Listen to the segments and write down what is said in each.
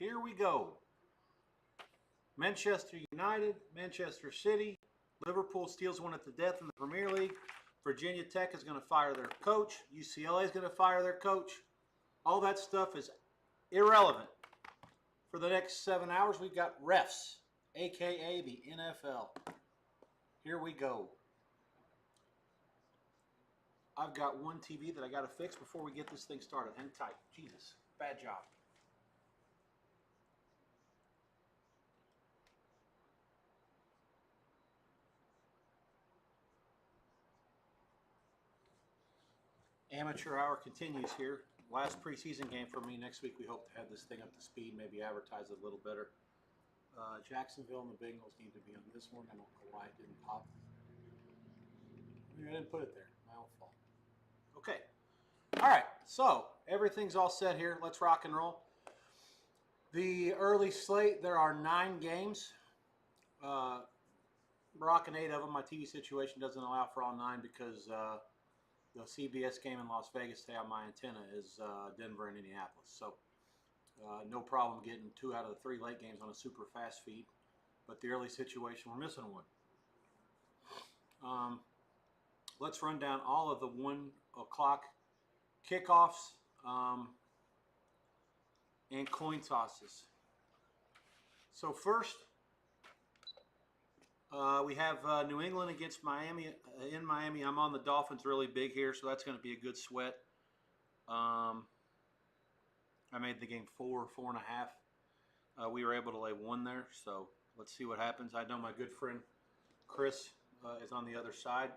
Here we go. Manchester United, Manchester City, Liverpool steals one at the death in the Premier League. Virginia Tech is going to fire their coach. UCLA is going to fire their coach. All that stuff is irrelevant. For the next 7 hours, we've got refs, a.k.a. the NFL. Here we go. I've got one TV that I got to fix before we get this thing started. Hang tight. Jesus, bad job. Amateur hour continues here. Last preseason game for me. Next week we hope to have this thing up to speed, maybe advertise it a little better. Jacksonville and the Bengals need to be on this one. I don't know why it didn't pop. Maybe I didn't put it there. My own fault. Okay. All right. So everything's all set here. Let's rock and roll. The early slate, there are 9 games. Rocking 8 of them. My TV situation doesn't allow for all 9 because the CBS game in Las Vegas today on my antenna is Denver and Indianapolis. So no problem getting 2 out of the 3 late games on a super fast feed. But the early situation, we're missing one. Let's run down all of the 1 o'clock kickoffs and coin tosses. So first, we have New England against Miami. In Miami, I'm on the Dolphins really big here, so that's going to be a good sweat. I made the game 4.5. We were able to lay 1 there, so let's see what happens. I know my good friend Chris is on the other side,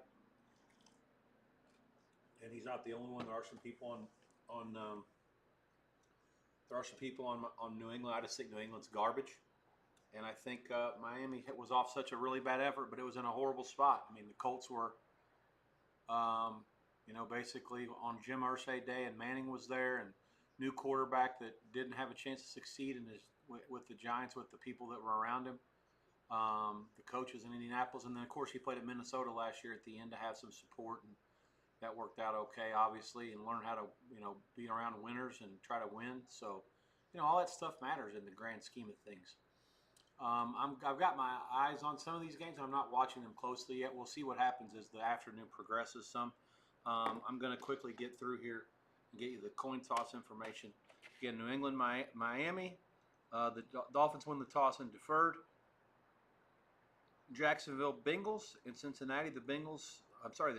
and he's not the only one. There are some people on New England. I just think New England's garbage. And I think Miami was off such a really bad effort, but it was in a horrible spot. I mean, the Colts were, basically on Jim Irsay Day, and Manning was there, and new quarterback that didn't have a chance to succeed with the Giants, with the people that were around him. The coach was in Indianapolis, and then, of course, he played at Minnesota last year at the end to have some support, and that worked out okay, obviously, and learn how to, be around winners and try to win. So, all that stuff matters in the grand scheme of things. I've got my eyes on some of these games. I'm not watching them closely yet. We'll see what happens as the afternoon progresses some. I'm going to quickly get through here and get you the coin toss information. Again, New England, Miami. The Dolphins won the toss and deferred. Jacksonville, Bengals. In Cincinnati, the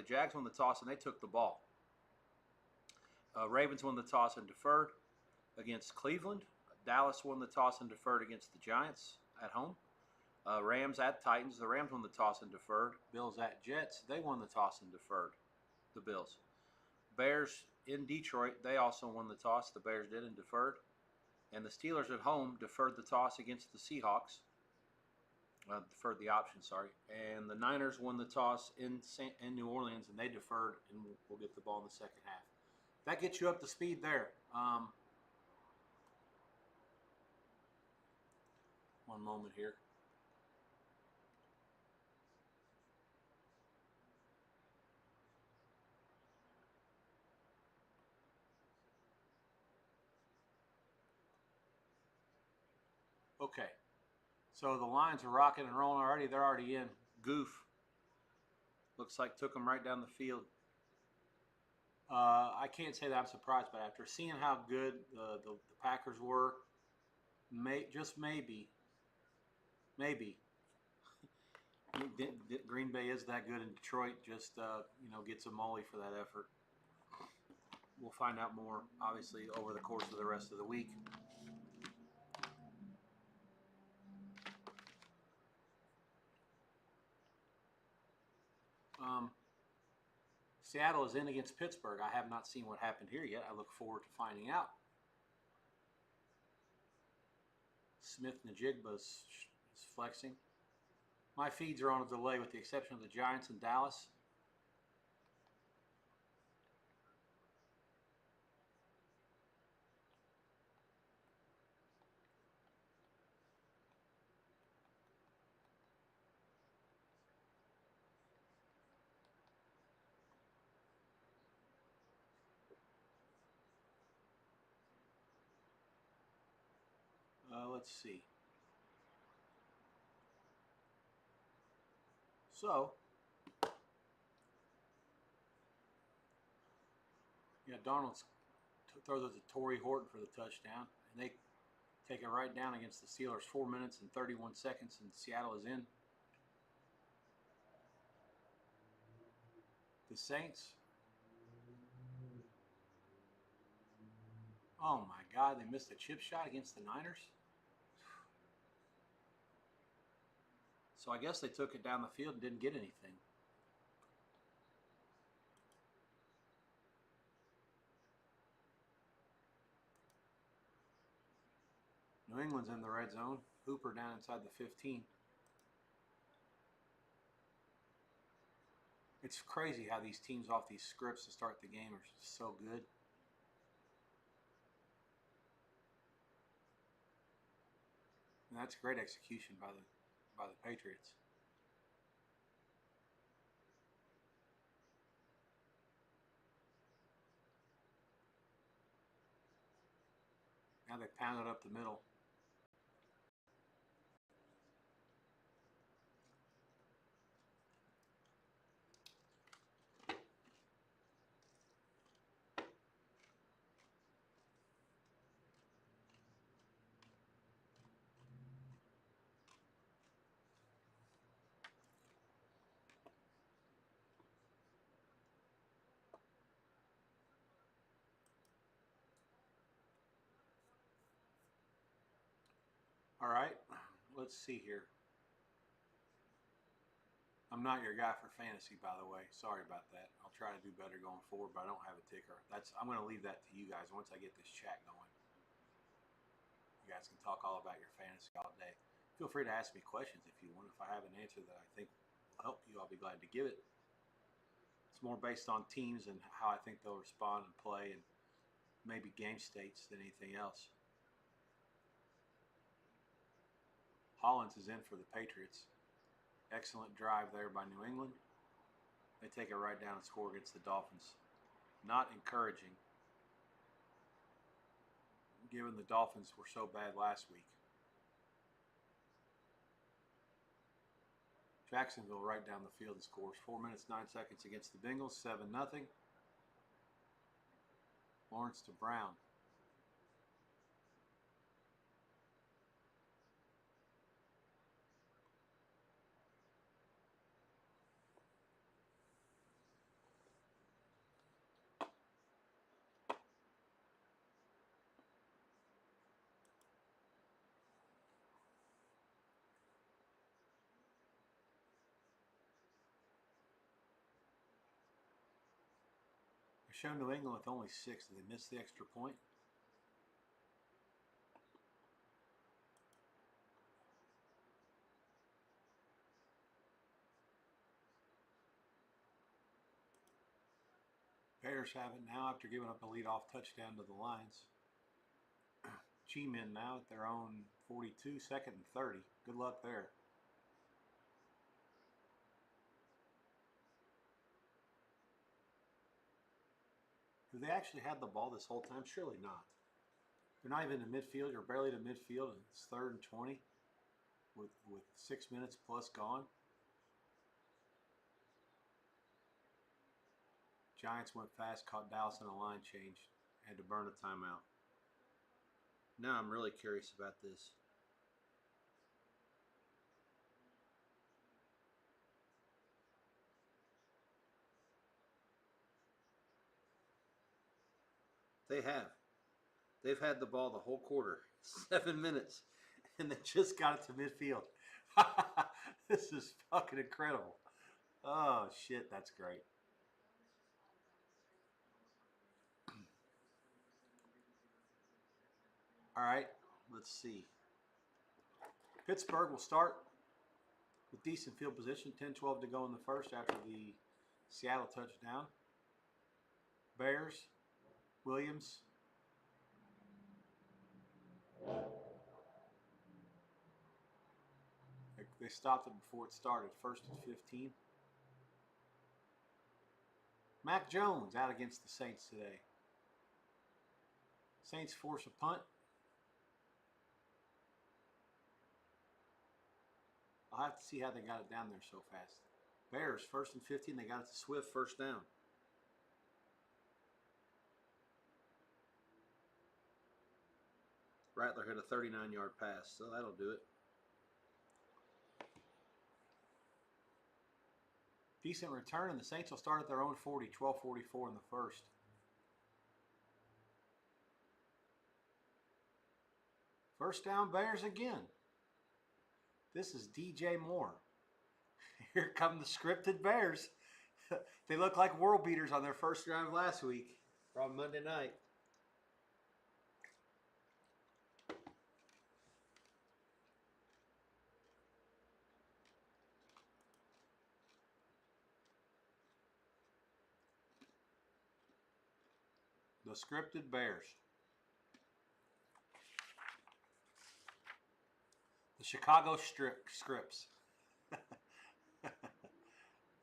Jags won the toss and they took the ball. Ravens won the toss and deferred against Cleveland. Dallas won the toss and deferred against the Giants at home. Rams at Titans. The Rams won the toss and deferred. Bills at Jets. They won the toss and deferred. The Bills. Bears in Detroit. They also won the toss. The Bears did and deferred. And the Steelers at home deferred the toss against the Seahawks. Deferred the option, sorry. And the Niners won the toss in New Orleans, and they deferred, and we'll get the ball in the second half. That gets you up to speed there. One moment here. Okay. So the Lions are rocking and rolling already. They're already in. Goof. Looks like took them right down the field. I can't say that I'm surprised, but after seeing how good the Packers were, just maybe, Green Bay is that good, and Detroit just gets a molly for that effort. We'll find out more, obviously, over the course of the rest of the week. Seattle is in against Pittsburgh. I have not seen what happened here yet. I look forward to finding out. Smith-Njigba is flexing. My feeds are on a delay with the exception of the Giants and Dallas. let's see. So, yeah, Darnold throws it to Torrey Horton for the touchdown, and they take it right down against the Steelers. 4 minutes and 31 seconds, and Seattle is in. The Saints. Oh my God, they missed a chip shot against the Niners. So I guess they took it down the field and didn't get anything. New England's in the red zone. Hooper down inside the 15. It's crazy how these teams off these scripts to start the game are so good. And that's great execution by the Patriots. Now they pounded up the middle. All right, let's see here. I'm not your guy for fantasy, by the way. Sorry about that. I'll try to do better going forward, but I don't have a ticker. I'm going to leave that to you guys once I get this chat going. You guys can talk all about your fantasy all day. Feel free to ask me questions if you want. If I have an answer that I think will help you, I'll be glad to give it. It's more based on teams and how I think they'll respond and play, and maybe game states than anything else. Hollins is in for the Patriots. Excellent drive there by New England. They take it right down and score against the Dolphins. Not encouraging, given the Dolphins were so bad last week. Jacksonville right down the field and scores. 4 minutes, 9 seconds against the Bengals. 7-0. Lawrence to Brown. They show New England with only 6. Did they miss the extra point? Bears have it now after giving up a leadoff touchdown to the Lions. G-Men now at their own 42, 2nd and 30. Good luck there. Have they actually had the ball this whole time? Surely not. They're not even in midfield. You're barely to midfield, and it's 3rd and 20 with 6 minutes plus gone. Giants went fast, caught Dallas in a line change, had to burn a timeout. Now I'm really curious about this. They have. They've had the ball the whole quarter, 7 minutes, and they just got it to midfield. This is fucking incredible. Oh, shit, that's great. All right, let's see. Pittsburgh will start with decent field position. 10-12 to go in the first after the Seattle touchdown. Bears, Williams. They stopped it before it started. 1st and 15. Mac Jones out against the Saints today. Saints force a punt. I'll have to see how they got it down there so fast. Bears, 1st and 15. They got it to Swift, first down. Rattler hit a 39-yard pass, so that'll do it. Decent return, and the Saints will start at their own 40, 12:44 in the first. First down, Bears again. This is DJ Moore. Here come the scripted Bears. They look like world beaters on their first drive last week, or on Monday night. The scripted Bears. The Chicago scripts.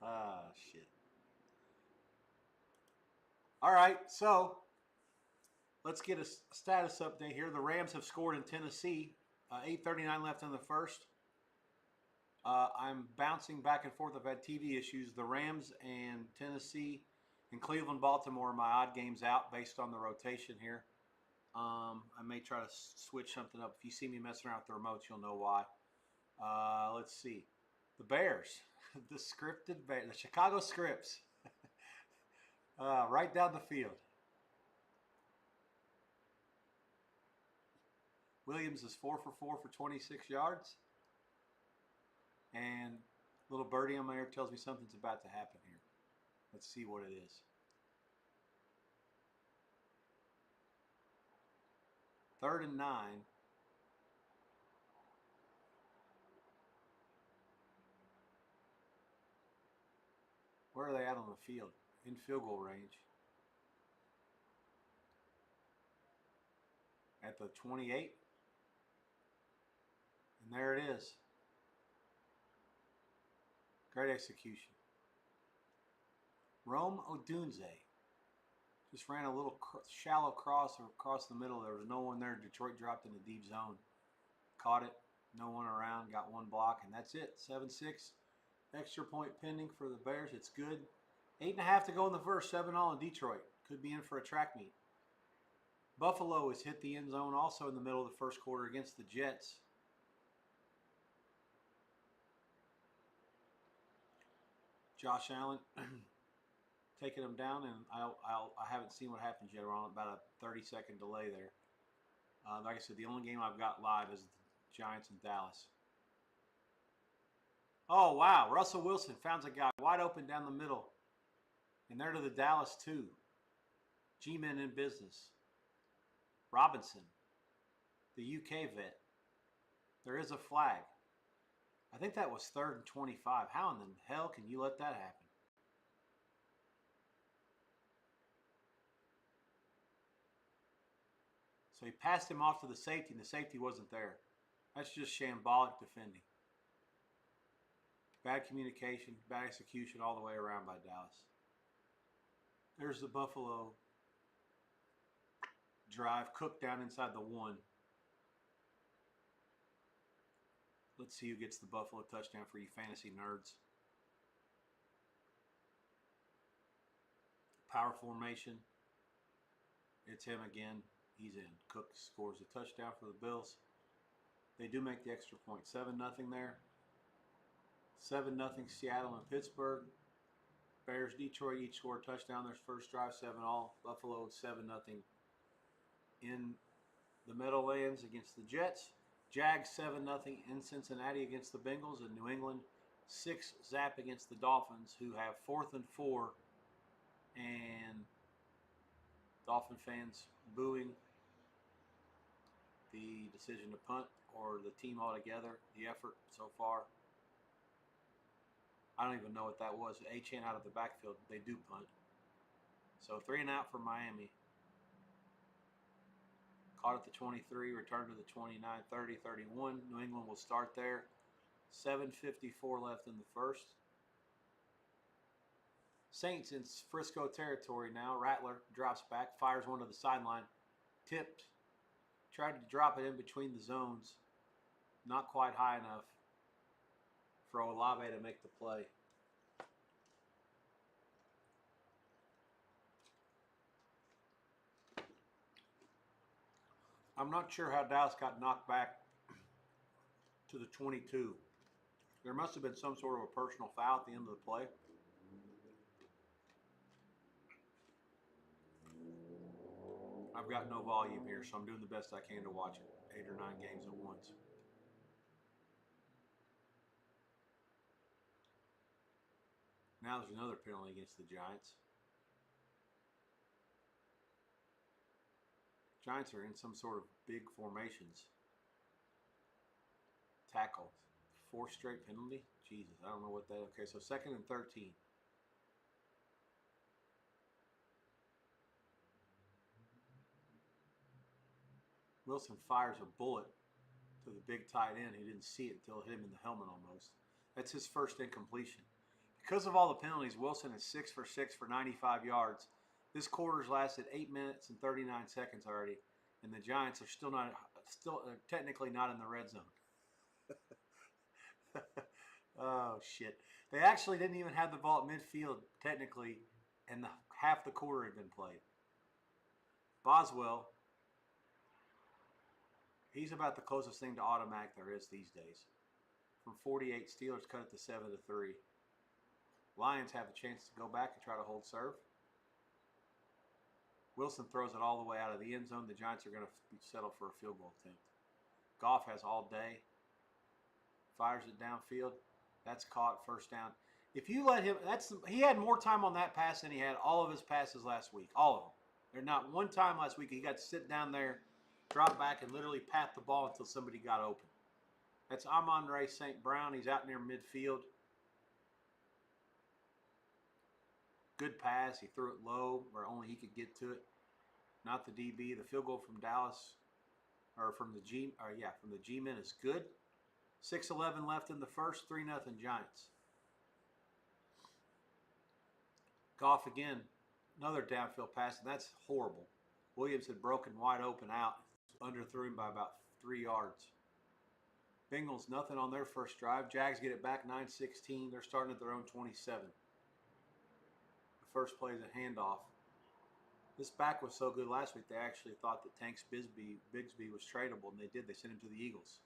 Ah, shit. All right, so let's get a status update here. The Rams have scored in Tennessee. 8:39 left in the first. I'm bouncing back and forth. I've had TV issues. The Rams and Tennessee and Cleveland, Baltimore are my odd games out based on the rotation here. I may try to switch something up. If you see me messing around with the remotes, you'll know why. Let's see. The Bears, the scripted Bears, the Chicago scripts, right down the field. Williams is 4 for 4 for 26 yards. And little birdie on my ear tells me something's about to happen here. Let's see what it is. Third and 9. Where are they at on the field? In field goal range. At the 28. And there it is. Great execution. Rome Odunze just ran a little shallow cross across the middle. There was no one there. Detroit dropped in the deep zone. Caught it. No one around. Got one block. And that's it. 7-6. Extra point pending for the Bears. It's good. 8.5 to go in the first. 7-all in Detroit. Could be in for a track meet. Buffalo has hit the end zone also in the middle of the first quarter against the Jets. Josh Allen taking them down, and I haven't seen what happens yet. We're on about a 30-second delay there. Like I said, the only game I've got live is the Giants and Dallas. Oh, wow. Russell Wilson found a guy wide open down the middle. And they're to the Dallas 2. G-Men in business. Robinson, the UK vet. There is a flag. I think that was 3rd and 25. How in the hell can you let that happen? So he passed him off to the safety, and the safety wasn't there. That's just shambolic defending. Bad communication, bad execution all the way around by Dallas. There's the Buffalo drive. Cook down inside the 1. Let's see who gets the Buffalo touchdown for you fantasy nerds. Power formation. It's him again. He's in. Cook scores a touchdown for the Bills. They do make the extra point. 7-0 there. 7-0 Seattle and Pittsburgh. Bears, Detroit each score a touchdown. Their first drive, 7-all. Buffalo 7-0 in the Meadowlands against the Jets. Jags 7-0 in Cincinnati against the Bengals. And New England 6-0 against the Dolphins, who have 4th and 4. And Dolphin fans booing the decision to punt, or the team altogether, the effort so far. I don't even know what that was. Achane out of the backfield. They do punt. So 3 and out for Miami. Caught at the 23, returned to the 29, 30, 31. New England will start there. 7:54 left in the first. Saints in Frisco territory now. Rattler drops back, fires one to the sideline. Tipped. Tried to drop it in between the zones. Not quite high enough. for Olave to make the play. I'm not sure how Dallas got knocked back to the 22. There must have been some sort of a personal foul at the end of the play. I've got no volume here, so I'm doing the best I can to watch it. 8 or 9 games at once. Now there's another penalty against the Giants. Giants are in some sort of big formations. Tackle. 4 straight penalty? Jesus, I don't know what that... Okay, so 2nd and 13. Wilson fires a bullet to the big tight end. He didn't see it until it hit him in the helmet almost. That's his first incompletion. Because of all the penalties, Wilson is 6 for 6 for 95 yards. This quarter's lasted 8 minutes and 39 seconds already, and the Giants are still technically not in the red zone. Oh shit! They actually didn't even have the ball at midfield technically, and half the quarter had been played. Boswell, he's about the closest thing to automatic there is these days. From 48, Steelers cut it to 7-3. Lions have a chance to go back and try to hold serve. Wilson throws it all the way out of the end zone. The Giants are going to settle for a field goal attempt. Goff has all day. Fires it downfield. That's caught, first down. If you let him, he had more time on that pass than he had all of his passes last week. All of them. There's not one time last week he got to sit down there, drop back, and literally pat the ball until somebody got open. That's Amon-Ra St. Brown. He's out near midfield. Good pass. He threw it low where only he could get to it. Not the DB. The field goal from Dallas, or from the G-men is good. 6:11 left in the first. 3-0 Giants. Goff again. Another downfield pass, and that's horrible. Williams had broken wide open out. Underthrew him by about 3 yards. Bengals nothing on their first drive. Jags get it back 9-16. They're starting at their own 27. The first play is a handoff. This back was so good last week, they actually thought that Tanks Bigsby was tradable, and they did. They sent him to the Eagles.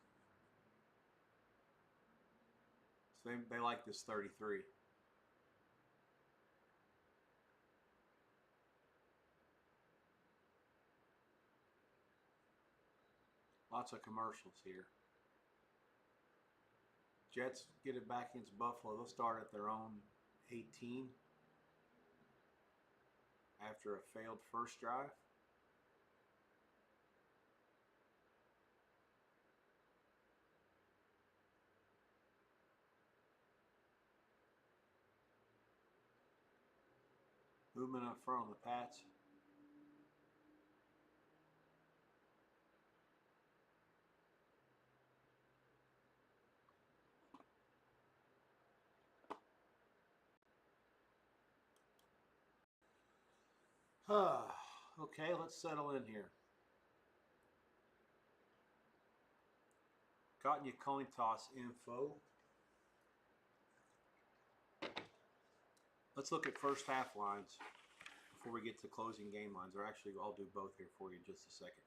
So they like this 33. Lots of commercials here. Jets get it back against Buffalo. They'll start at their own 18 after a failed first drive. Movement up front on the Pats. Okay, let's settle in here. Gotten you coin toss info. Let's look at first half lines before we get to closing game lines. Or actually, I'll do both here for you in just a second.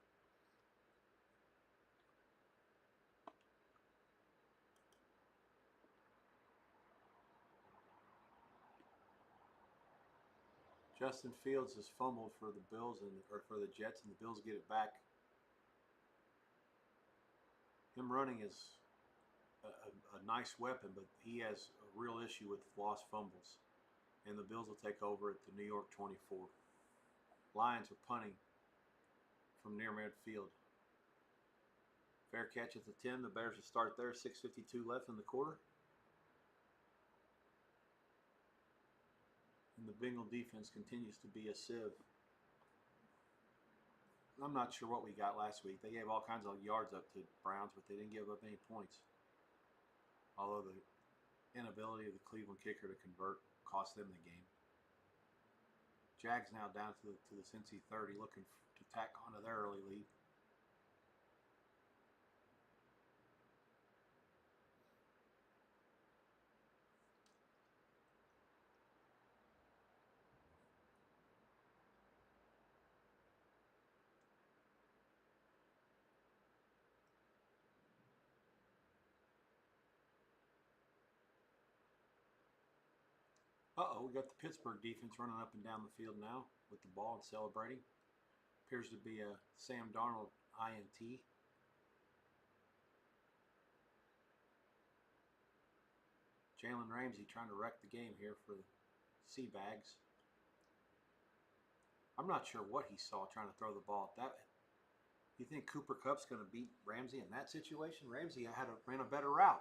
Justin Fields has fumbled for the Bills or for the Jets, and the Bills get it back. Him running is a nice weapon, but he has a real issue with lost fumbles. And the Bills will take over at the New York 24. Lions are punting from near midfield. Fair catch at the 10. The Bears will start there. 6:52 left in the quarter. And the Bengal defense continues to be a sieve. I'm not sure what we got last week. They gave all kinds of yards up to Browns, but they didn't give up any points. Although the inability of the Cleveland kicker to convert cost them the game. Jags now down to the Cincy 30, looking to tack onto their early lead. Uh-oh, we got the Pittsburgh defense running up and down the field now with the ball and celebrating. Appears to be a Sam Darnold INT. Jalen Ramsey trying to wreck the game here for the Seabags. I'm not sure what he saw trying to throw the ball at that. You think Cooper Kupp's going to beat Ramsey in that situation? Ramsey ran a better route.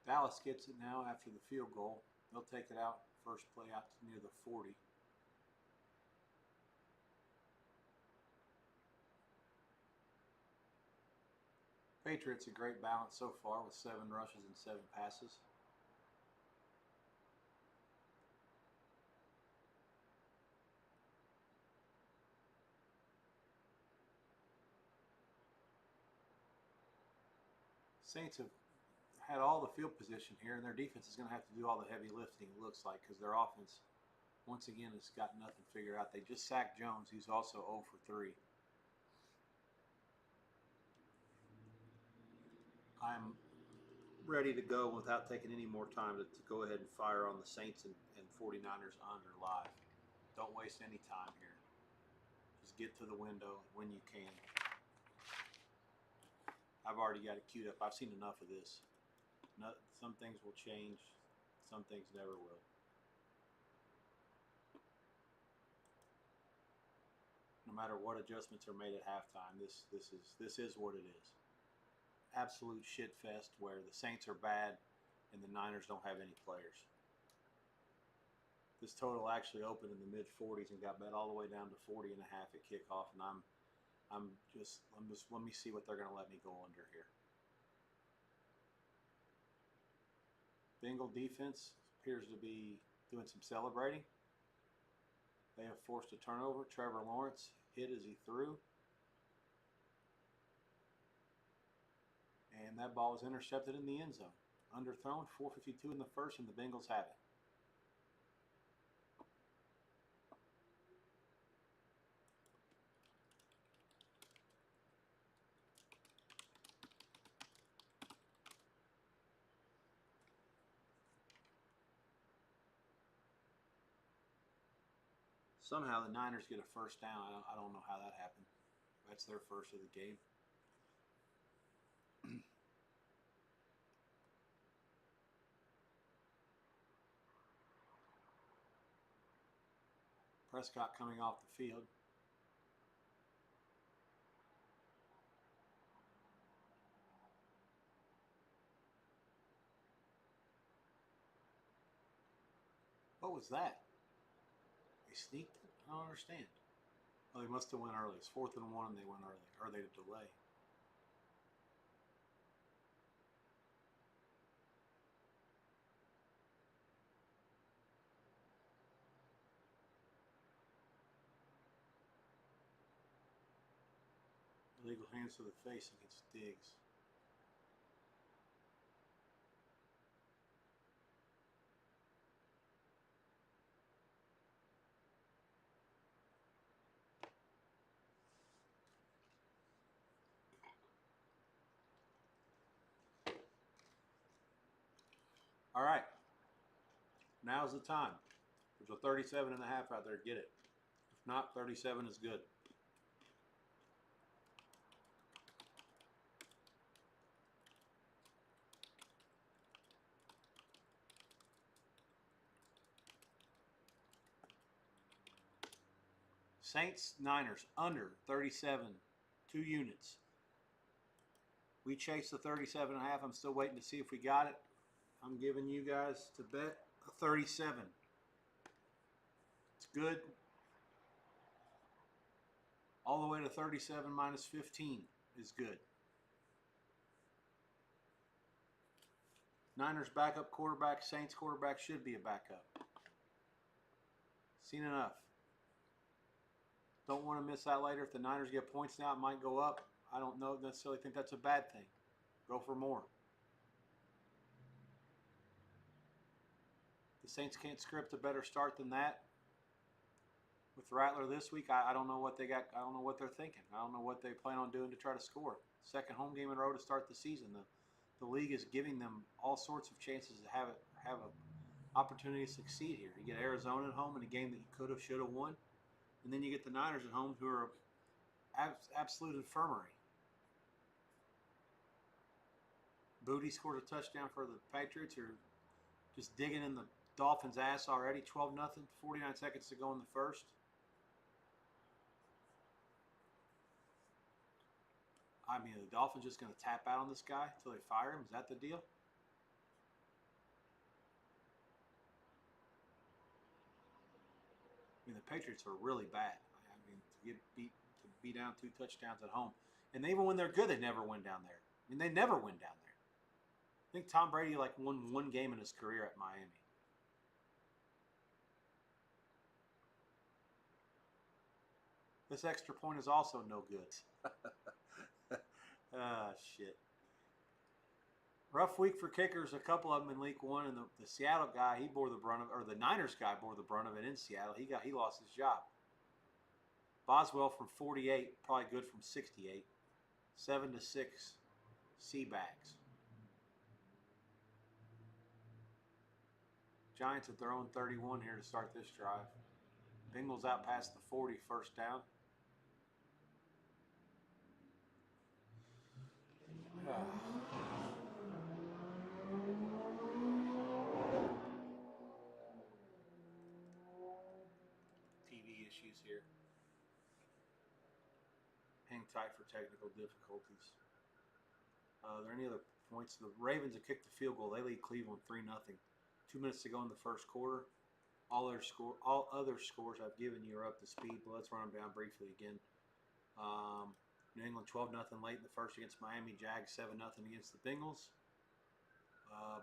Dallas gets it now after the field goal. They'll take it out first play out to near the 40. Patriots a great balance so far with 7 rushes and 7 passes. Saints have had all the field position here, and their defense is going to have to do all the heavy lifting, it looks like, because their offense, once again, has got nothing figured out. They just sacked Jones, who's also 0 for 3. I'm ready to go without taking any more time to go ahead and fire on the Saints and 49ers under live. Don't waste any time here. Just get to the window when you can. I've already got it queued up. I've seen enough of this. Some things will change. Some things never will. No matter what adjustments are made at halftime, this is what it is. Absolute shit fest where the Saints are bad and the Niners don't have any players. This total actually opened in the mid 40s and got bet all the way down to 40 and a half at kickoff, and I'm just let me see what they're going to let me go under here. Bengal defense appears to be doing some celebrating. They have forced a turnover. Trevor Lawrence hit as he threw. And that ball was intercepted in the end zone. Underthrown, 4:52 in the first, and the Bengals have it. Somehow the Niners get a first down. I don't know how that happened. That's their first of the game. Prescott coming off the field. What was that? They sneaked it? I don't understand. Oh, they must have went early. It's 4th and 1 and they went early. Or they delay. Illegal hands to the face against Diggs. All right. Now's the time. There's a 37 and a half out there. Get it. If not, 37 is good. Saints, Niners, under 37, 2 units. We chased the 37 and a half. I'm still waiting to see if we got it. I'm giving you guys to bet a 37. It's good. All the way to 37 minus 15 is good. Niners backup quarterback, Saints quarterback should be a backup. Seen enough. Don't want to miss that later. If the Niners get points now, it might go up. I don't know necessarily think that's a bad thing. Go for more. The Saints can't script a better start than that. With Rattler this week, I don't know what they got. I don't know what they're thinking. I don't know what they plan on doing to try to score. Second home game in a row to start the season. The league is giving them all sorts of chances to have an opportunity to succeed here. You get Arizona at home in a game that you could have, should have won, and then you get the Niners at home, who are absolute infirmary. Booty scored a touchdown for the Patriots, who are just digging in the Dolphins' ass already. 12-0, 49 seconds to go in the first. I mean, are the Dolphins just going to tap out on this guy until they fire him? Is that the deal? I mean, the Patriots are really bad. I mean, to be down 2 touchdowns at home, and even when they're good, they never win down there. I mean, they never win down there. I think Tom Brady won one game in his career at Miami. This extra point is also no good. Ah, shit. Rough week for kickers. A couple of them in Week 1, and the Seattle guy, he bore the brunt of, or the Niners guy bore the brunt of it in Seattle. He lost his job. Boswell from 48, probably good from 68. 7-6 Seabags. Giants at their own 31 here to start this drive. Bengals out past the 40, first down. TV issues here. Hang tight for technical difficulties. Are there any other points? The Ravens have kicked the field goal. They lead Cleveland 3-0. 2 minutes to go in the first quarter. All other scores I've given you are up to speed, but let's run them down briefly again. New England 12-0 late in the first against Miami. Jags 7-0 against the Bengals.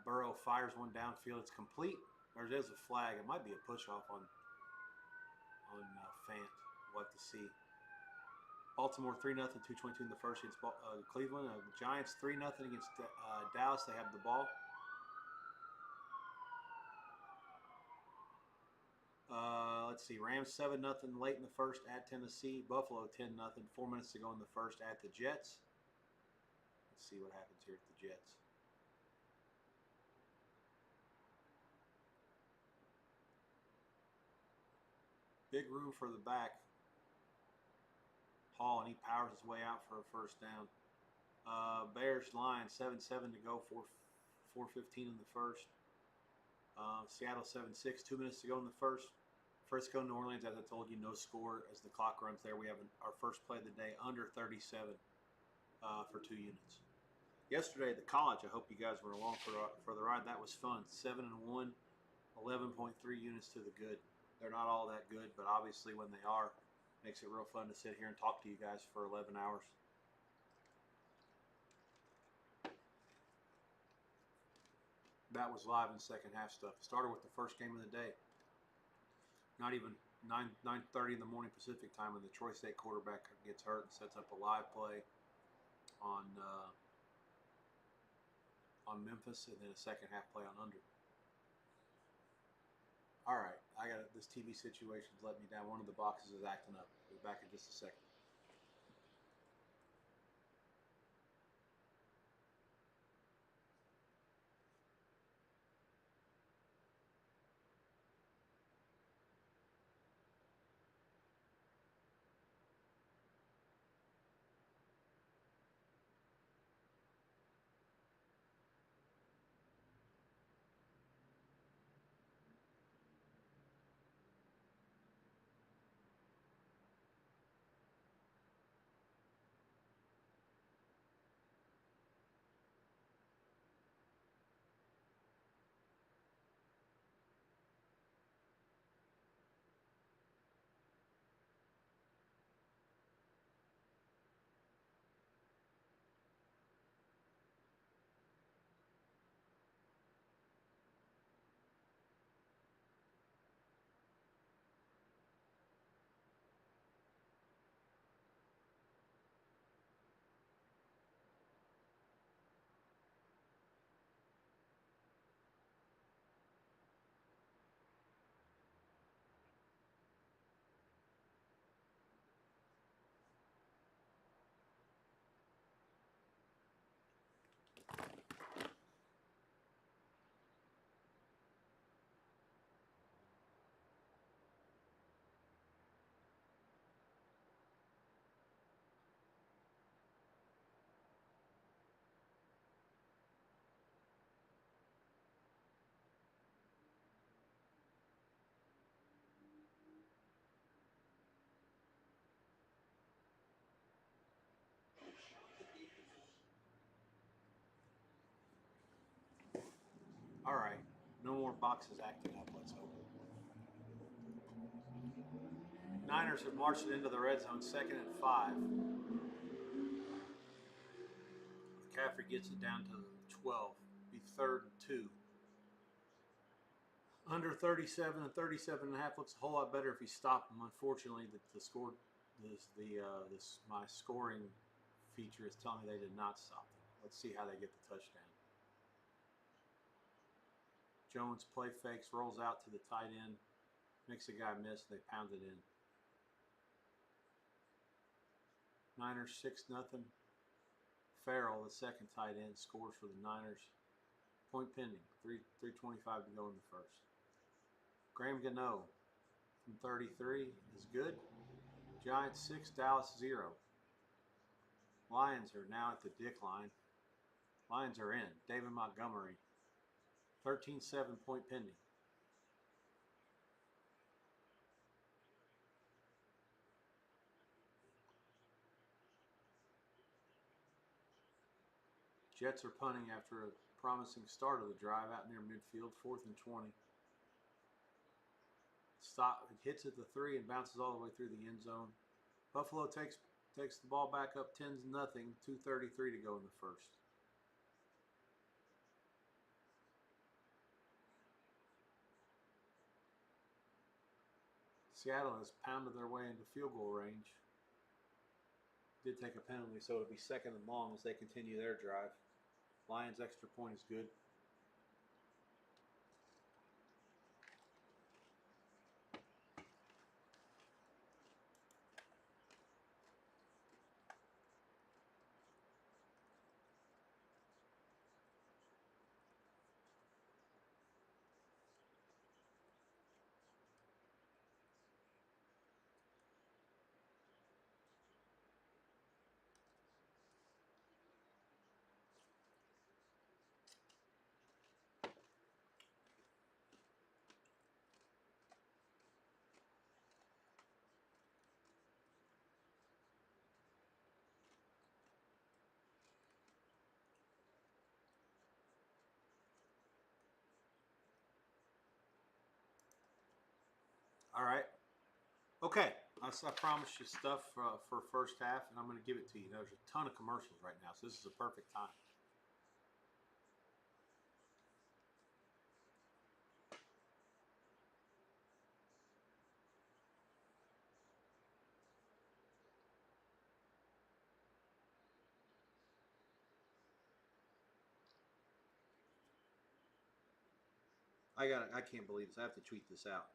Burrow fires one downfield. It's complete. There's a flag. It might be a push-off on Fant. We'll have to see. Baltimore 3-0, 2:22 in the first against Cleveland. Giants 3-0 against Dallas. They have the ball. Let's see. Rams 7-0 late in the first at Tennessee. Buffalo 10-0. 4 minutes to go in the first at the Jets. Let's see what happens here at the Jets. Big room for the back. Hall, and he powers his way out for a first down. Bears line 7-7 to go. 4:15 in the first. Seattle 7-6. 2 minutes to go in the first. Frisco, New Orleans, as I told you, no score as the clock runs there. We have our first play of the day, under 37 for 2 units. Yesterday at the college, I hope you guys were along for the ride. That was fun. 7-1, 11.3 units to the good. They're not all that good, but obviously when they are, makes it real fun to sit here and talk to you guys for 11 hours. That was live in second half stuff. Started with the first game of the day. Not even 9:30 in the morning Pacific time when the Troy State quarterback gets hurt and sets up a live play on Memphis, and then a second half play on under. All right, this TV situation's let me down. One of the boxes is acting up. We'll be back in just a second. more boxes acting up. Let's hope. Niners have marched it into the red zone, 2nd and 5. McCaffrey gets it down to 12. Be 3rd and 2. Under 37 and 37 and a half looks a whole lot better if you stop them. Unfortunately, the score, my scoring feature is telling me they did not stop them. Let's see how they get the touchdown. Jones play fakes, rolls out to the tight end, makes a guy miss. They pound it in. Niners 6-0. Farrell, the second tight end, scores for the Niners. Point pending. 3:25 to go in the first. Graham Gano from 33 is good. Giants 6, Dallas 0. Lions are now at the Dick line. Lions are in. David Montgomery. 13-7 point pending. Jets are punting after a promising start of the drive out near midfield, 4th and 20. Stop. It hits at the 3 and bounces all the way through the end zone. Buffalo takes the ball back up 10-0. 2:33 to go in the first. Seattle has pounded their way into field goal range. Did take a penalty, so it'll be 2nd and long as they continue their drive. Lions extra point is good. All right. Okay. I promised you stuff for first half, and I'm going to give it to you. There's a ton of commercials right now, so this is a perfect time. I can't believe this. I have to tweet this out.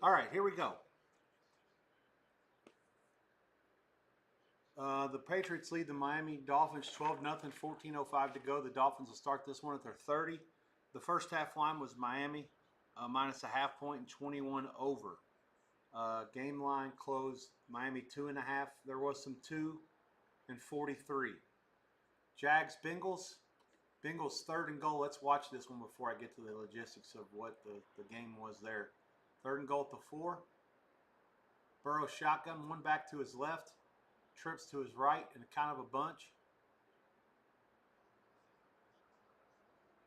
All right, here we go. The Patriots lead the Miami Dolphins 12-0, 14:05 to go. The Dolphins will start this one at their 30. The first half line was Miami minus a half point and 21 over. Game line closed Miami 2.5. There was some 2 and 43. Jags Bengals. Bengals 3rd and goal. Let's watch this one before I get to the logistics of what the game was there. 3rd and goal at the 4. Burrow shotgun, one back to his left. Trips to his right in a kind of a bunch.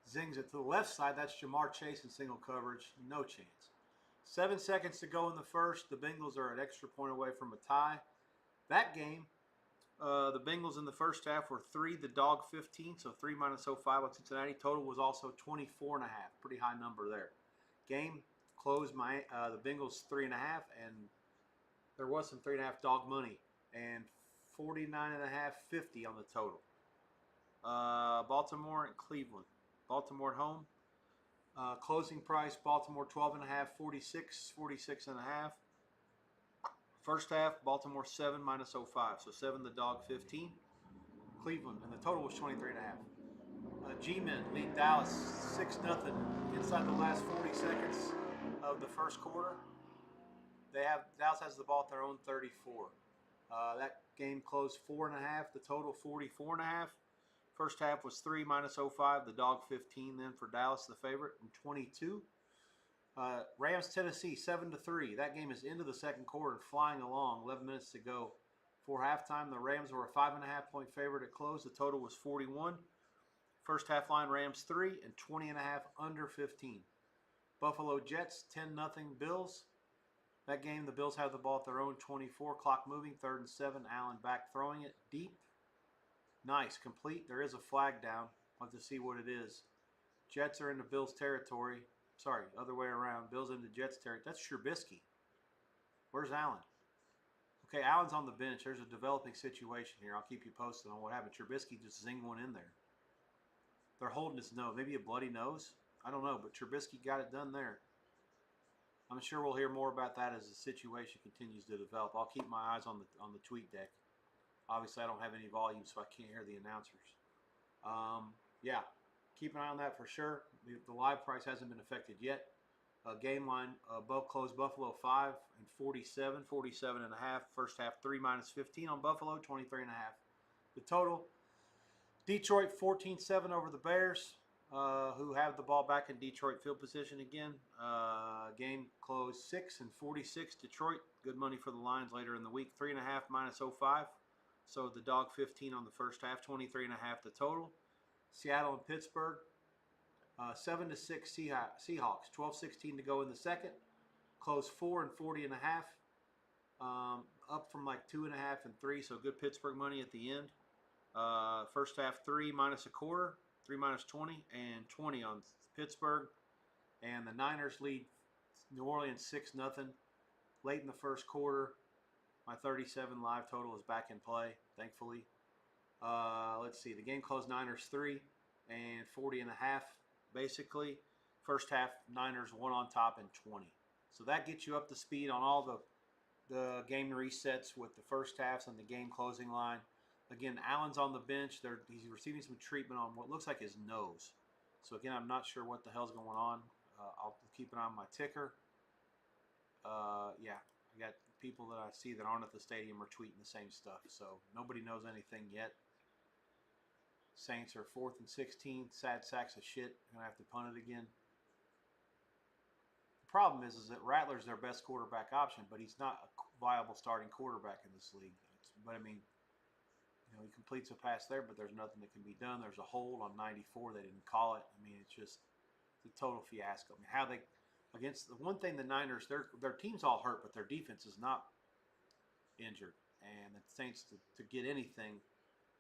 Zings it to the left side. That's Jamar Chase in single coverage. No chance. 7 seconds to go in the first. The Bengals are an extra point away from a tie. That game, the Bengals in the first half were 3, the dog 15, so 3 minus 05 on Cincinnati. Total was also 24.5. Pretty high number there. Game closed the Bengals 3.5, and there was some 3.5 dog money. And 49.5, 50 on the total. Baltimore and Cleveland. Baltimore at home. Closing price, Baltimore 12.5, 46, 46.5. First half, Baltimore 7 minus 05. So 7 the dog 15. Cleveland, and the total was 23.5. G-Men lead Dallas 6-0 inside the last 40 seconds of the first quarter. Dallas has the ball at their own 34. That game closed 4.5. The total 44.5. First half was 3 minus 0.5. The dog 15 then for Dallas, the favorite, and 22. Rams Tennessee 7-3. That game is into the second quarter and flying along. 11 minutes to go for halftime. The Rams were a 5.5 point favorite at close. The total was 41. First half line Rams 3 and 20.5 under 15. Buffalo Jets 10-0 Bills. That game the Bills have the ball at their own 24. Clock moving. 3rd and 7. Allen back throwing it deep. Nice, complete. There is a flag down. I'll have to see what it is. Jets are in the Bills territory. Sorry, other way around. Bills into Jets territory. That's Trubisky. Where's Allen? Okay, Allen's on the bench. There's a developing situation here. I'll keep you posted on what happened. Trubisky just zinged one in there. They're holding his nose. Maybe a bloody nose? I don't know, but Trubisky got it done there. I'm sure we'll hear more about that as the situation continues to develop. I'll keep my eyes on the tweet deck. Obviously, I don't have any volume, so I can't hear the announcers. Yeah, keep an eye on that for sure. The live price hasn't been affected yet. Game line closed Buffalo 5 and 47, 47.5. First half 3 minus 15 on Buffalo, 23.5. The total, Detroit 14-7 over the Bears, who have the ball back in Detroit field position again. Game closed 6 and 46 Detroit. Good money for the Lions later in the week. 3.5 minus 0.5. So the dog 15 on the first half, 23.5 the total. Seattle and Pittsburgh, 7-6 Seahawks. 12:16 to go in the second. Closed 4 and 40.5. Up from like 2.5 and 3. So good Pittsburgh money at the end. First half 3 minus a quarter, 3 minus 20, and 20 on Pittsburgh. And the Niners lead New Orleans 6-0 late in the first quarter. My 37 live total is back in play, thankfully. Let's see. The game closed Niners 3 and 40.5, basically. First half, Niners 1 on top and 20. So that gets you up to speed on all the game resets with the first halves and the game closing line. Again, Allen's on the bench. He's receiving some treatment on what looks like his nose. So again, I'm not sure what the hell's going on. I'll keep an eye on my ticker. Yeah, I got people that I see that aren't at the stadium are tweeting the same stuff. So nobody knows anything yet. Saints are 4th and 16. Sad sacks of shit. Gonna have to punt it again. The problem is that Rattler's their best quarterback option, but he's not a viable starting quarterback in this league. But I mean, he completes a pass there, but there's nothing that can be done. There's a hold on 94. They didn't call it. I mean, it's just a total fiasco. I mean, how they against the one thing the Niners, their team's all hurt, but their defense is not injured. And the Saints to get anything,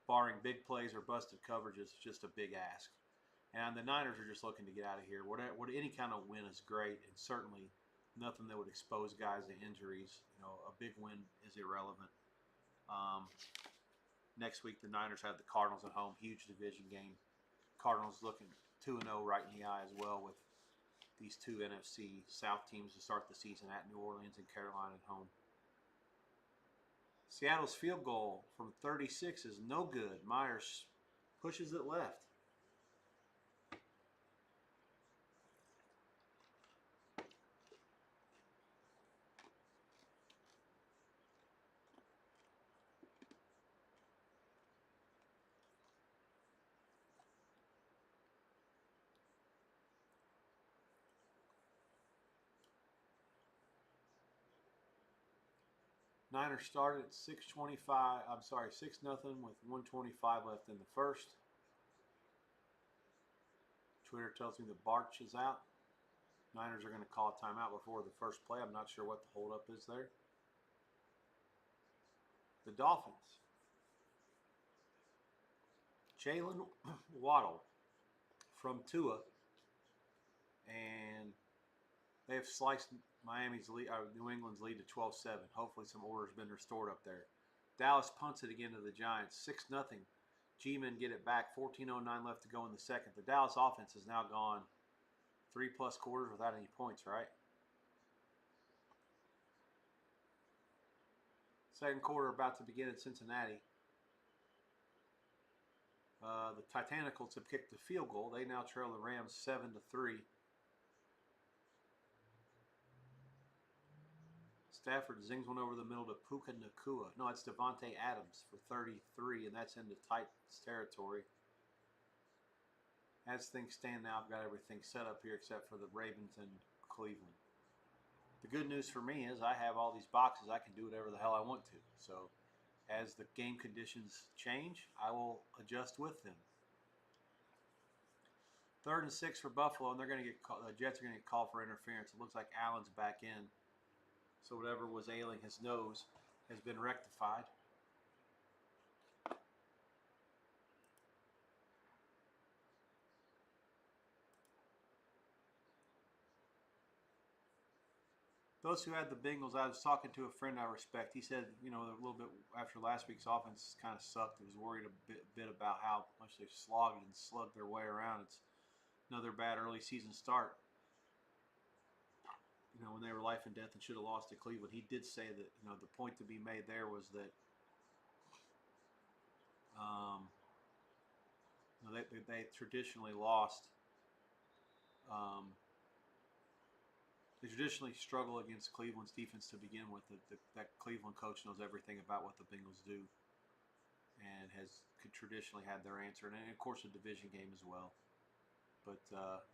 barring big plays or busted coverage, is just a big ask. And the Niners are just looking to get out of here. Any kind of win is great, and certainly nothing that would expose guys to injuries. A big win is irrelevant. Next week, the Niners have the Cardinals at home. Huge division game. Cardinals looking 2-0 right in the eye as well, with these two NFC South teams to start the season at New Orleans and Carolina at home. Seattle's field goal from 36 is no good. Myers pushes it left. Niners started at 6:25. I'm sorry, 6-0 with 1:25 left in the first. Twitter tells me the Barch is out. Niners are going to call a timeout before the first play. I'm not sure what the holdup is there. The Dolphins. Jalen Waddle from Tua, and they have sliced New England's lead to 12-7. Hopefully some order's been restored up there. Dallas punts it again to the Giants, 6-0. G-Men get it back, 14:09 left to go in the second. The Dallas offense has now gone 3+ quarters without any points, right? Second quarter about to begin in Cincinnati. The Titanicals have kicked the field goal. They now trail the Rams 7-3. Stafford zings one over the middle to Puka Nakua. No, it's Devontae Adams for 33, and that's into Titans territory. As things stand now, I've got everything set up here except for the Ravens and Cleveland. The good news for me is I have all these boxes. I can do whatever the hell I want to. So as the game conditions change, I will adjust with them. 3rd and 6 for Buffalo, and they're going to get the Jets are going to get called for interference. It looks like Allen's back in. So whatever was ailing his nose has been rectified. Those who had the Bengals, I was talking to a friend I respect. He said, a little bit after last week's offense kind of sucked. He was worried a bit about how much they've slogged and slugged their way around. It's another bad early season start. When they were life and death and should have lost to Cleveland. He did say that, the point to be made there was that they traditionally lost. They traditionally struggle against Cleveland's defense to begin with. That Cleveland coach knows everything about what the Bengals do and has traditionally had their answer. And of course, a division game as well. But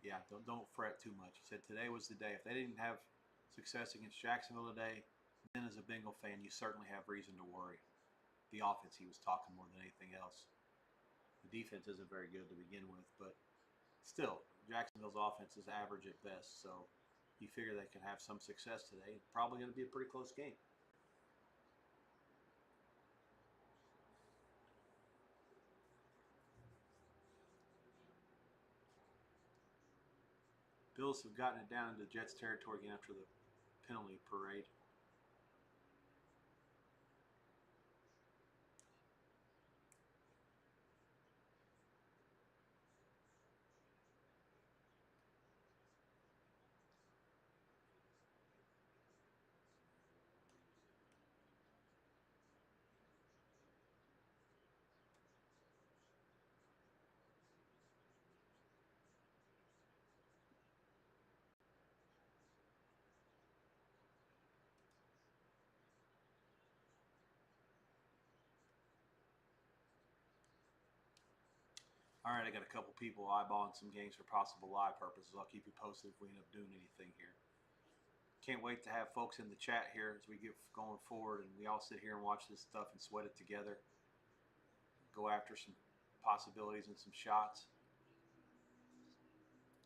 yeah, don't fret too much. He said today was the day. If they didn't have success against Jacksonville today, then as a Bengal fan, you certainly have reason to worry. The offense, he was talking more than anything else. The defense isn't very good to begin with, but still, Jacksonville's offense is average at best. So you figure they can have some success today. Probably going to be a pretty close game. Bills have gotten it down into Jets territory again after the penalty parade. All right, I got a couple people eyeballing some games for possible live purposes. I'll keep you posted if we end up doing anything here. Can't wait to have folks in the chat here as we get going forward and we all sit here and watch this stuff and sweat it together. Go after some possibilities and some shots.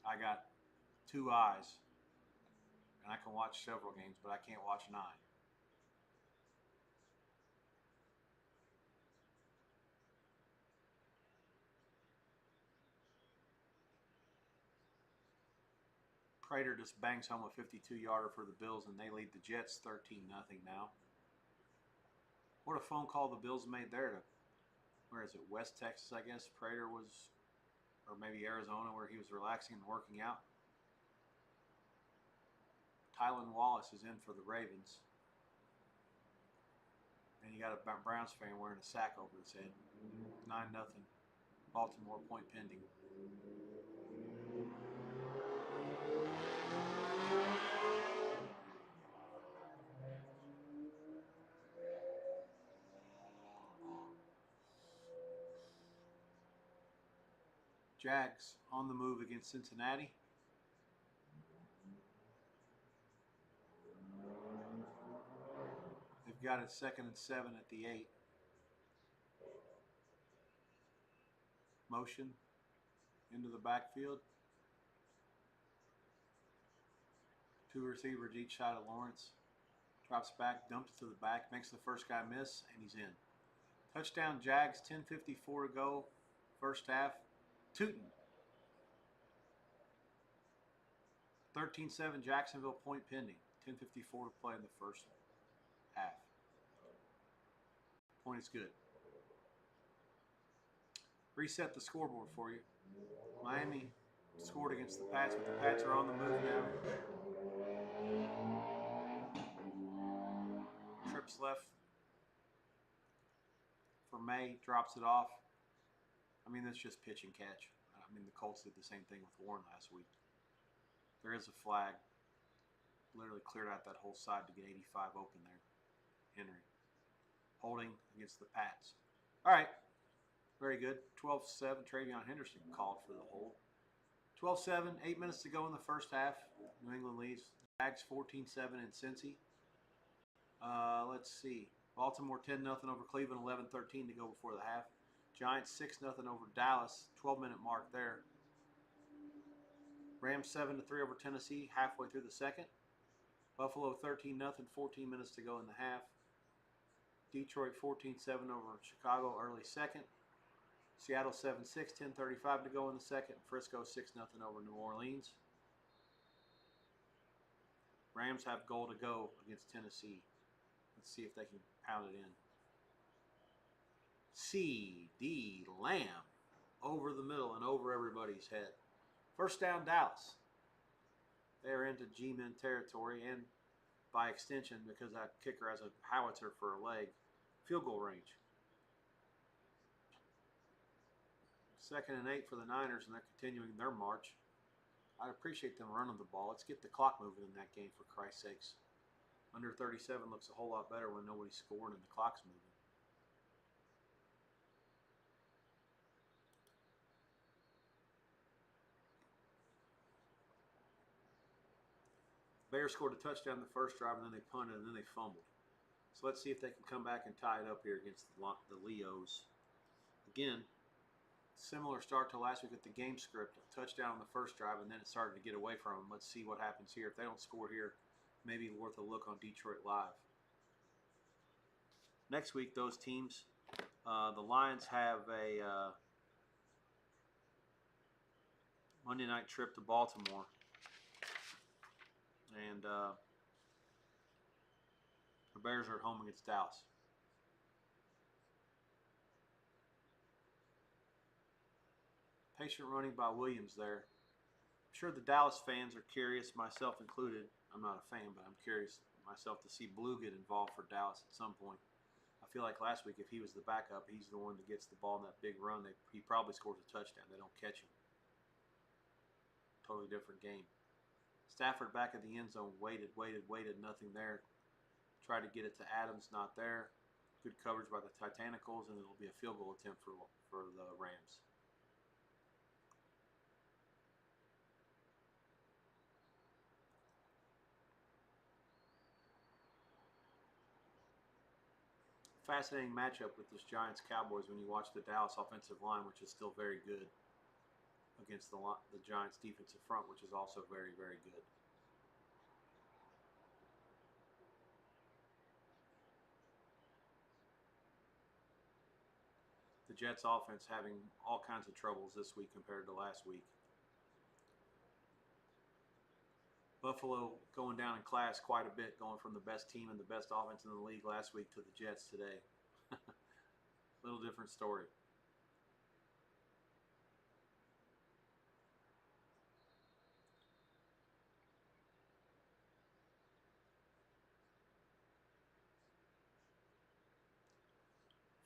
I got 2 eyes and I can watch several games, but I can't watch 9. Prater just bangs home a 52-yarder for the Bills, and they lead the Jets 13-0 now. What a phone call the Bills made there to, where is it, West Texas, I guess Prater was, or maybe Arizona, where he was relaxing and working out. Tylan Wallace is in for the Ravens. And you got a Browns fan wearing a sack over his head. 9-0. Baltimore, point pending. Jags on the move against Cincinnati. They've got it 2nd and 7 at the 8. Motion into the backfield. 2 receivers each side of Lawrence. Drops back, dumps it to the back, makes the first guy miss, and he's in. Touchdown Jags, 10:54 to go, first half. Tootin. 13-7 Jacksonville, point pending. 10:54 to play in the first half. Point is good. Reset the scoreboard for you. Miami scored against the Pats, but the Pats are on the move now. Trips left for May, drops it off. mean, that's just pitch and catch. I mean, the Colts did the same thing with Warren last week. There is a flag. Literally cleared out that whole side to get 85 open there. Henry. Holding against the Pats. All right. Very good. 12-7. Travion Henderson called for the hold. 12-7. 8 minutes to go in the first half. New England leads. Jags 14-7 in Cincy. Let's see. Baltimore 10-0 over Cleveland. 11-13 to go before the half. Giants 6-0 over Dallas. 12-minute mark there. Rams 7-3 over Tennessee. Halfway through the second. Buffalo 13-0. 14 minutes to go in the half. Detroit 14-7 over Chicago early second. Seattle 7-6, 10:35 to go in the second. Frisco 6-0 over New Orleans. Rams have goal to go against Tennessee. Let's see if they can pound it in. C.D. Lamb over the middle and over everybody's head. First down, Dallas. They're into G-men territory and by extension, because that kicker has a howitzer for a leg, field goal range. 2nd and 8 for the Niners, and they're continuing their march. I appreciate them running the ball. Let's get the clock moving in that game, for Christ's sakes. Under 37 looks a whole lot better when nobody's scoring and the clock's moving. Bears scored a touchdown the first drive, and then they punted, and then they fumbled. So let's see if they can come back and tie it up here against the Leos. Again, similar start to last week at the game script. A touchdown on the first drive, and then it started to get away from them. Let's see what happens here. If they don't score here, maybe worth a look on Detroit Live. Next week, those teams, the Lions have a Monday night trip to Baltimore. And the Bears are at home against Dallas. Patient running by Williams there. I'm sure the Dallas fans are curious, myself included. I'm not a fan, but I'm curious myself to see Blue get involved for Dallas at some point. I feel like last week, if he was the backup, he's the one that gets the ball in that big run. He probably scores a touchdown. They don't catch him. Totally different game. Stafford back at the end zone, waited, nothing there. Tried to get it to Adams, not there. Good coverage by the Titanicals, and it'll be a field goal attempt for the Rams. Fascinating matchup with this Giants-Cowboys when you watch the Dallas offensive line, which is still very good, against the Giants' defensive front, which is also very, very good. The Jets' offense having all kinds of troubles this week compared to last week. Buffalo going down in class quite a bit, going from the best team and the best offense in the league last week to the Jets today. Little different story.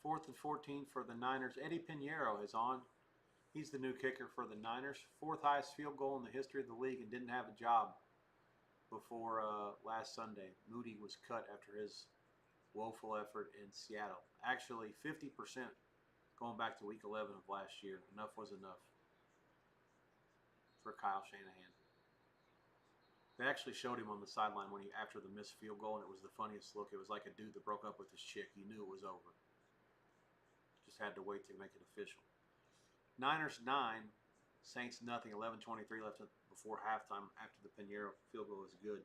Fourth and 14 for the Niners. Eddie Pinheiro is on. He's the new kicker for the Niners. 4th highest field goal in the history of the league, and didn't have a job before last Sunday. Moody was cut after his woeful effort in Seattle. Actually, 50% going back to week 11 of last year. Enough was enough for Kyle Shanahan. They actually showed him on the sideline after the missed field goal, and it was the funniest look. It was like a dude that broke up with his chick. You knew it was over. Just had to wait to make it official. Niners 9, Saints nothing. 11:23 left before halftime after the Pinheiro field goal is good.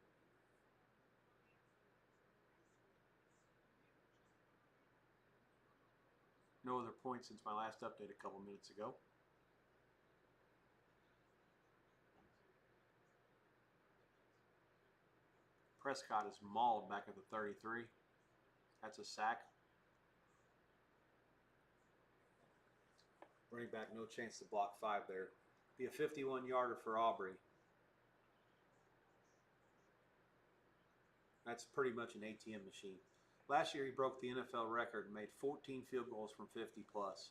No other points since my last update a couple minutes ago. Prescott is mauled back at the 33. That's a sack. Running back, no chance to block 5 there. Be a 51-yarder for Aubrey. That's pretty much an ATM machine. Last year he broke the NFL record and made 14 field goals from 50 plus.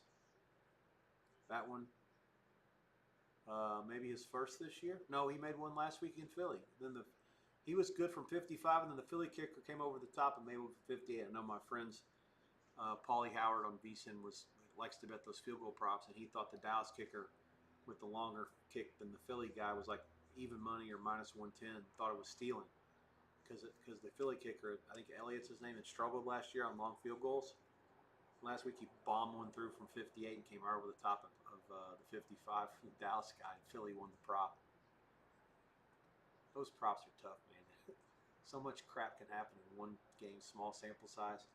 That one, maybe his first this year. No, he made one last week in Philly. He was good from 55, and then the Philly kicker came over the top and made one from 58. I know my friends, Paulie Howard on VSiN likes to bet those field goal props, and he thought the Dallas kicker with the longer kick than the Philly guy was like even money or minus 110. Thought it was stealing because the Philly kicker, I think Elliott's his name, had struggled last year on long field goals. Last week he bombed one through from 58 and came right over the top of the 55 from the Dallas guy. And Philly won the prop. Those props are tough, man. So much crap can happen in one game, small sample size.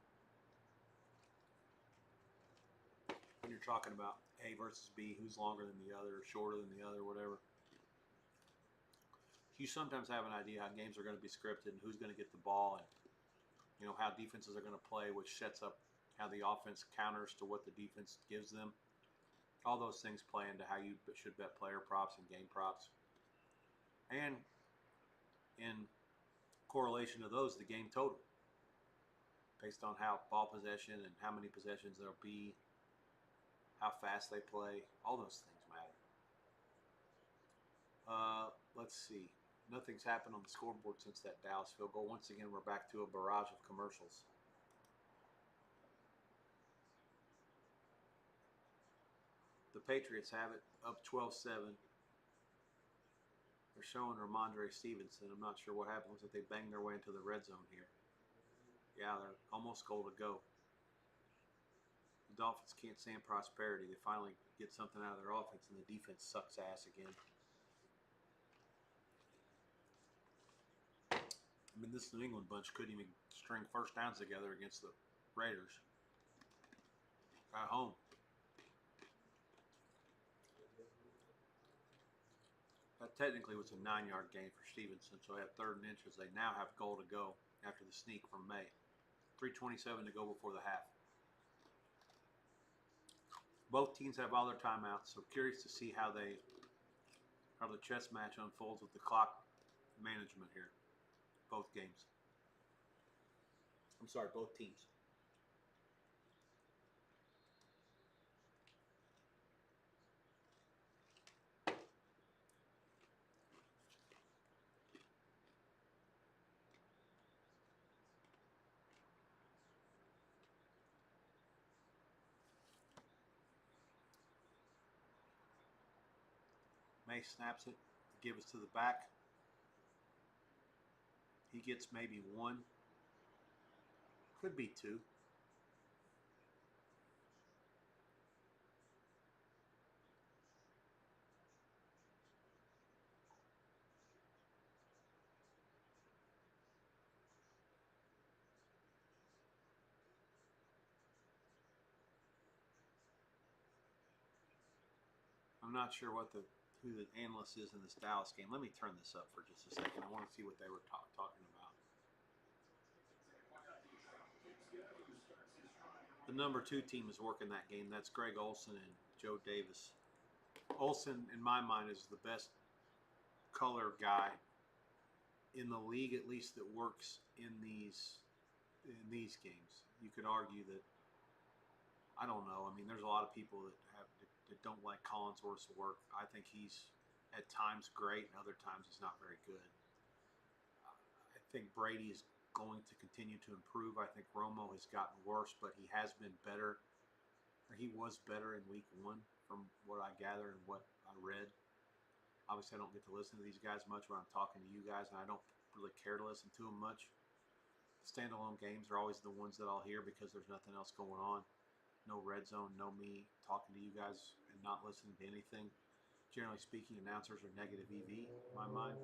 When you're talking about A versus B, who's longer than the other, or shorter than the other, whatever. You sometimes have an idea how games are going to be scripted and who's going to get the ball, and how defenses are going to play, which sets up how the offense counters to what the defense gives them. All those things play into how you should bet player props and game props. And in correlation to those, the game total, based on how ball possession and how many possessions there'll be, how fast they play, all those things matter. Let's see. Nothing's happened on the scoreboard since that Dallas field goal. Once again, we're back to a barrage of commercials. The Patriots have it up 12-7. They're showing Ramondre Stevenson. I'm not sure what happened. Looks like they banged their way into the red zone here. Yeah, they're almost goal to go. The Dolphins can't stand prosperity. They finally get something out of their offense, and the defense sucks ass again. I mean, this New England bunch couldn't even string first downs together against the Raiders at home. That technically was a 9-yard gain for Stevenson, so they had 3rd and inches. They now have goal to go after the sneak from May. 3:27 to go before the half. Both teams have all their timeouts, so curious to see how the chess match unfolds with the clock management here. Both games. I'm sorry, both teams. May snaps it, give us to the back. He gets maybe 1, could be 2. I'm not sure who the analyst is in this Dallas game. Let me turn this up for just a second. I want to see what they were talking about. The number 2 team is working that game. That's Greg Olsen and Joe Davis. Olsen, in my mind, is the best color guy in the league, at least that works in these games. You could argue that, I don't know. I mean, there's a lot of people that don't like Collinsworth's work. I think he's at times great, and other times he's not very good. I think Brady is going to continue to improve. I think Romo has gotten worse, but he has been better. Or he was better in week 1 from what I gather and what I read. Obviously, I don't get to listen to these guys much when I'm talking to you guys, and I don't really care to listen to them much. Standalone games are always the ones that I'll hear because there's nothing else going on. No red zone, no me talking to you guys and not listening to anything. Generally speaking, announcers are negative EV in my mind.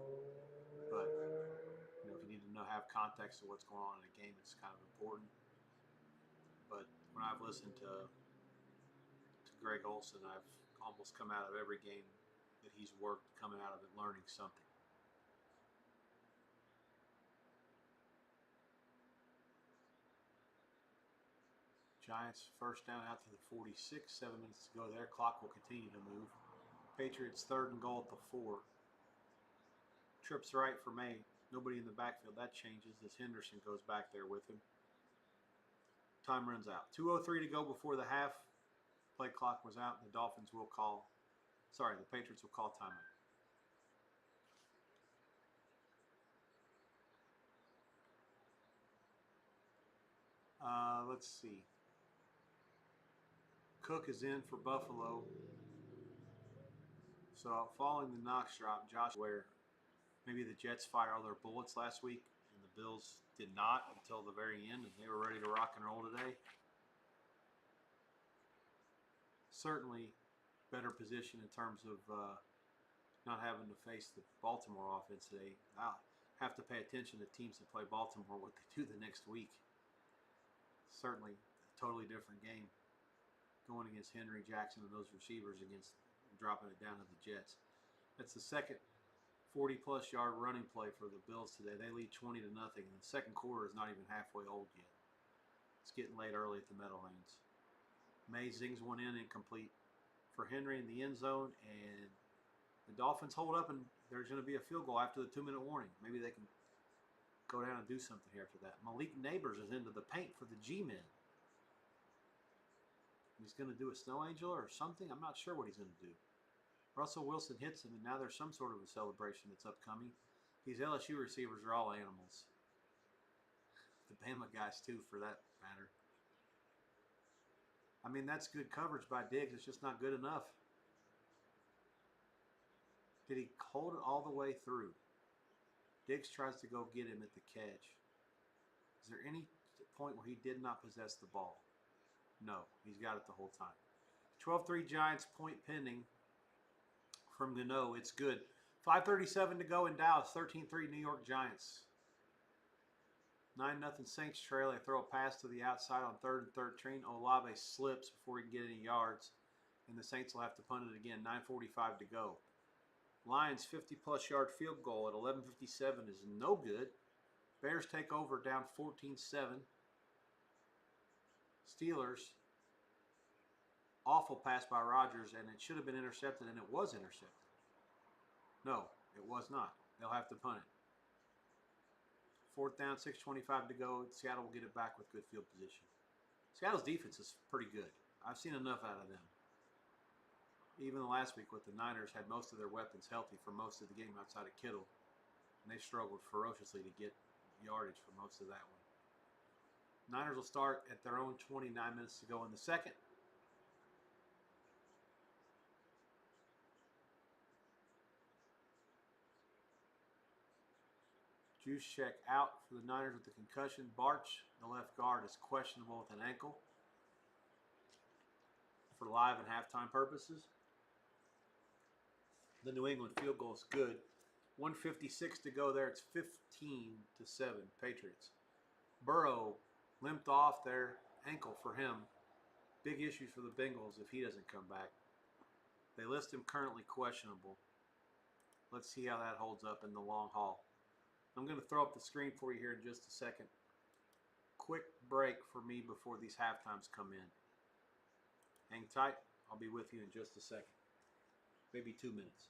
But if you need to have context of what's going on in a game, it's kind of important. But when I've listened to Greg Olsen, I've almost come out of every game that he's worked, coming out of it learning something. Giants first down out to the 46, 7 minutes to go there. Clock will continue to move. Patriots 3rd and goal at the 4. Trips right for May. Nobody in the backfield. That changes as Henderson goes back there with him. Time runs out. 2:03 to go before the half. Play clock was out. The Dolphins will call. Sorry, the Patriots will call timeout. Let's see. Cook is in for Buffalo. So following the Knox drop, Josh, where maybe the Jets fired all their bullets last week and the Bills did not until the very end, and they were ready to rock and roll today. Certainly better position in terms of not having to face the Baltimore offense today. I'll have to pay attention to teams that play Baltimore, what they do the next week. Certainly a totally different game going against Henry, Jackson, and those receivers against dropping it down to the Jets. That's the second 40-plus yard running play for the Bills today. They lead 20-0, and the second quarter is not even halfway old yet. It's getting late early at the Meadowlands. May zings one in, incomplete for Henry in the end zone, and the Dolphins hold up, and there's going to be a field goal after the 2-minute warning. Maybe they can go down and do something here after that. Malik Neighbors is into the paint for the G-men. He's going to do a snow angel or something. I'm not sure what he's going to do. Russell Wilson hits him, and now there's some sort of a celebration that's upcoming. These LSU receivers are all animals. The Bama guys, too, for that matter. I mean, that's good coverage by Diggs. It's just not good enough. Did he hold it all the way through? Diggs tries to go get him at the catch. Is there any point where he did not possess the ball? No, he's got it the whole time. 12-3 Giants, point pending from Gano. It's good. 5:37 to go in Dallas. 13-3 New York Giants. 9-0 Saints trail. They throw a pass to the outside on 3rd and 13. Olave slips before he can get any yards, and the Saints will have to punt it again. 9:45 to go. Lions 50-plus yard field goal at 11:57 is no good. Bears take over down 14-7. Steelers, awful pass by Rodgers, and it should have been intercepted, and it was intercepted. No, it was not. They'll have to punt it. 4th down, 6:25 to go. Seattle will get it back with good field position. Seattle's defense is pretty good. I've seen enough out of them. Even last week with the Niners had most of their weapons healthy for most of the game outside of Kittle, and they struggled ferociously to get yardage for most of that one. Niners will start at their own 29 minutes to go in the second. Juszczyk out for the Niners with the concussion. Barch, the left guard, is questionable with an ankle for live and halftime purposes. The New England field goal is good. 1:56 to go there. It's 15-7 Patriots. Burrow limped off their ankle for him. Big issues for the Bengals if he doesn't come back. They list him currently questionable. Let's see how that holds up in the long haul. I'm going to throw up the screen for you here in just a second. Quick break for me before these halftimes come in. Hang tight. I'll be with you in just a second. Maybe 2 minutes.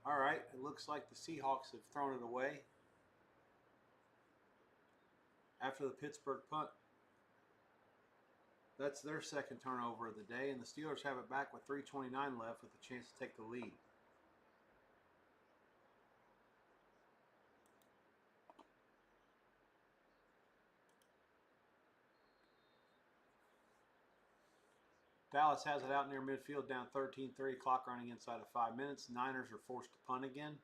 All right, it looks like the Seahawks have thrown it away after the Pittsburgh punt. That's their second turnover of the day, and the Steelers have it back with 3:29 left with a chance to take the lead. Dallas has it out near midfield, down 13-3, clock running inside of 5 minutes. Niners are forced to punt again.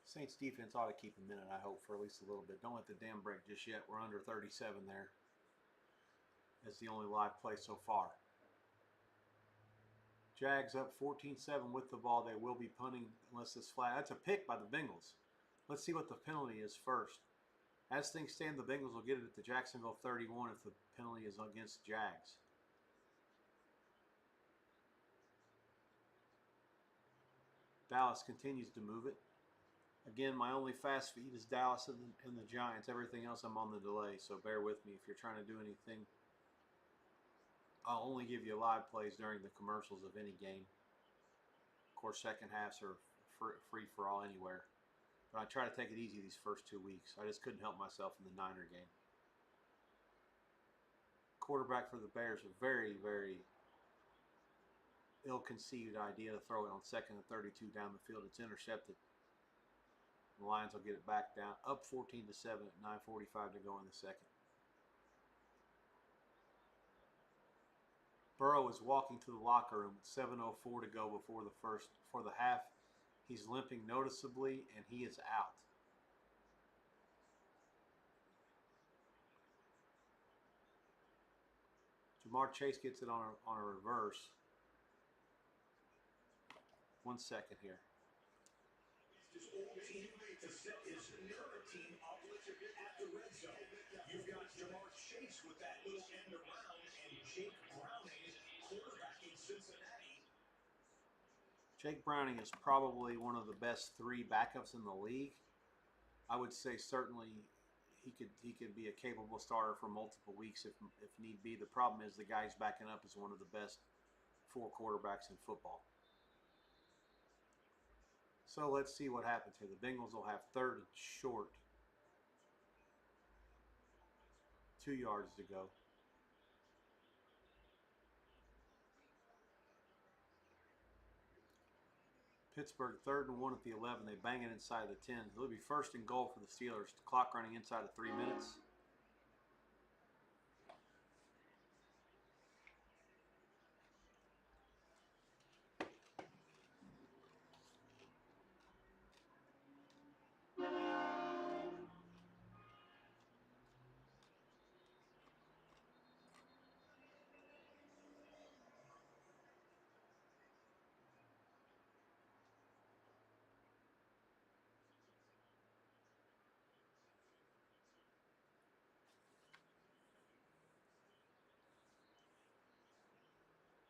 Saints defense ought to keep a minute, I hope, for at least a little bit. Don't let the dam break just yet. We're under 37 there. That's the only live play so far. Jags up 14-7 with the ball. They will be punting unless this flag. That's a pick by the Bengals. Let's see what the penalty is first. As things stand, the Bengals will get it at the Jacksonville 31 if the penalty is against Jags. Dallas continues to move it. Again, my only fast feed is Dallas and the Giants. Everything else I'm on the delay, so bear with me if you're trying to do anything. I'll only give you live plays during the commercials of any game. Of course, second halves are free for all anywhere. But I try to take it easy these first 2 weeks. I just couldn't help myself in the Niner game. Quarterback for the Bears, a very, very ill-conceived idea to throw it on 2nd and 32 down the field. It's intercepted. The Lions will get it back down, up 14-7 at 9:45 to go in the second. Burrow is walking to the locker room with 7:04 to go before the half. He's limping noticeably, and he is out. Jamar Chase gets it on a reverse. 1 second here. His old team to set his current team up at the red zone. You've got Jamar Chase with that little end around, and Jake Browning, quarterback in Cincinnati. Jake Browning is probably one of the best 3 backups in the league. I would say certainly he could be a capable starter for multiple weeks if need be. The problem is the guy he's backing up is one of the best 4 quarterbacks in football. So let's see what happens here. The Bengals will have 3rd and short. 2 yards to go. Pittsburgh 3rd and 1 at the 11. They bang it inside the 10. It'll be 1st and goal for the Steelers. The clock running inside of 3 minutes.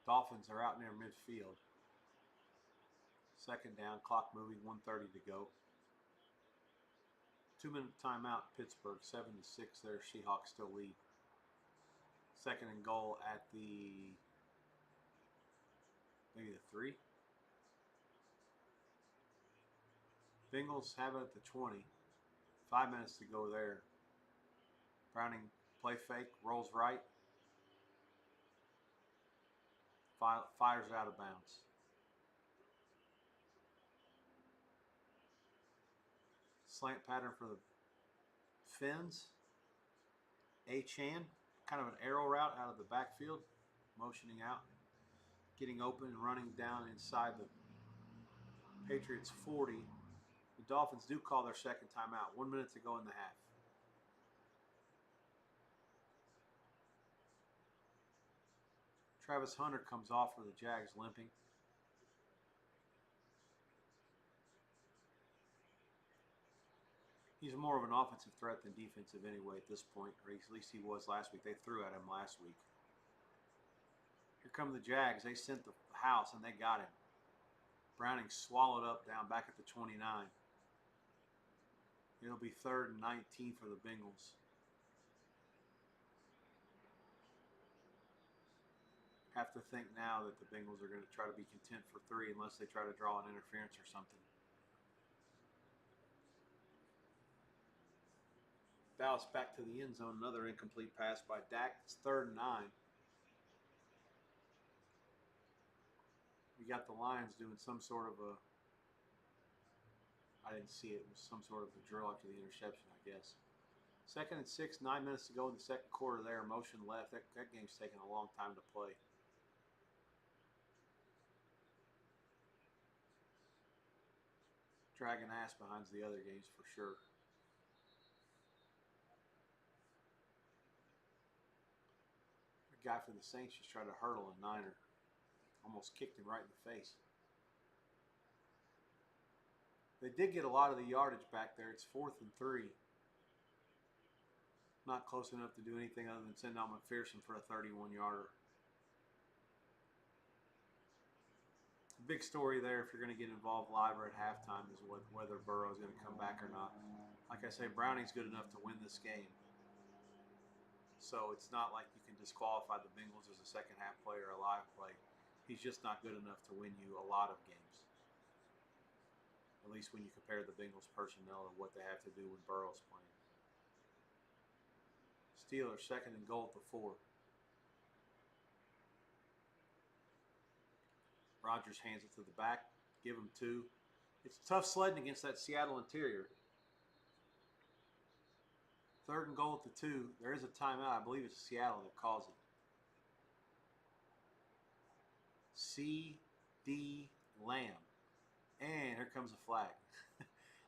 Dolphins are out near midfield. 2nd down, clock moving, 1:30 to go. 2-minute timeout, Pittsburgh, 7-6 there. Seahawks still lead. 2nd and goal at maybe the 3. Bengals have it at the 20. 5 minutes to go there. Browning play fake, rolls right. Fires out of bounds. Slant pattern for the Finns. Chan, kind of an arrow route out of the backfield, motioning out, getting open and running down inside the Patriots 40. The Dolphins do call their 2nd timeout. 1 minute to go in the half. Travis Hunter comes off for the Jags, limping. He's more of an offensive threat than defensive anyway at this point, or at least he was last week. They threw at him last week. Here come the Jags. They sent the house, and they got him. Browning swallowed up down back at the 29. It'll be 3rd and 19 for the Bengals. have to think now that the Bengals are going to try to be content for 3 unless they try to draw an interference or something. Dallas back to the end zone. Another incomplete pass by Dak. It's 3rd and 9. We got the Lions doing some sort of a, I didn't see it. It was some sort of a drill after the interception, I guess. 2nd and 6, 9 minutes to go in the second quarter there. Motion left. That game's taking a long time to play. Dragging ass behind the other games for sure. The guy for the Saints just tried to hurdle a Niner. Almost kicked him right in the face. They did get a lot of the yardage back there. It's 4th and 3. Not close enough to do anything other than send out McPherson for a 31-yarder. The big story there, if you're going to get involved live or at halftime, is whether Burrow's going to come back or not. Like I say, Browning's good enough to win this game. So it's not like you can disqualify the Bengals as a second half play or a live play. He's just not good enough to win you a lot of games. At least when you compare the Bengals personnel and what they have to do when Burrow's playing. Steelers 2nd and goal at the 4. Rodgers hands it to the back. Give him 2. It's tough sledding against that Seattle interior. 3rd and goal at the 2. There is a timeout. I believe it's Seattle that calls it. C.D. Lamb. And here comes a flag.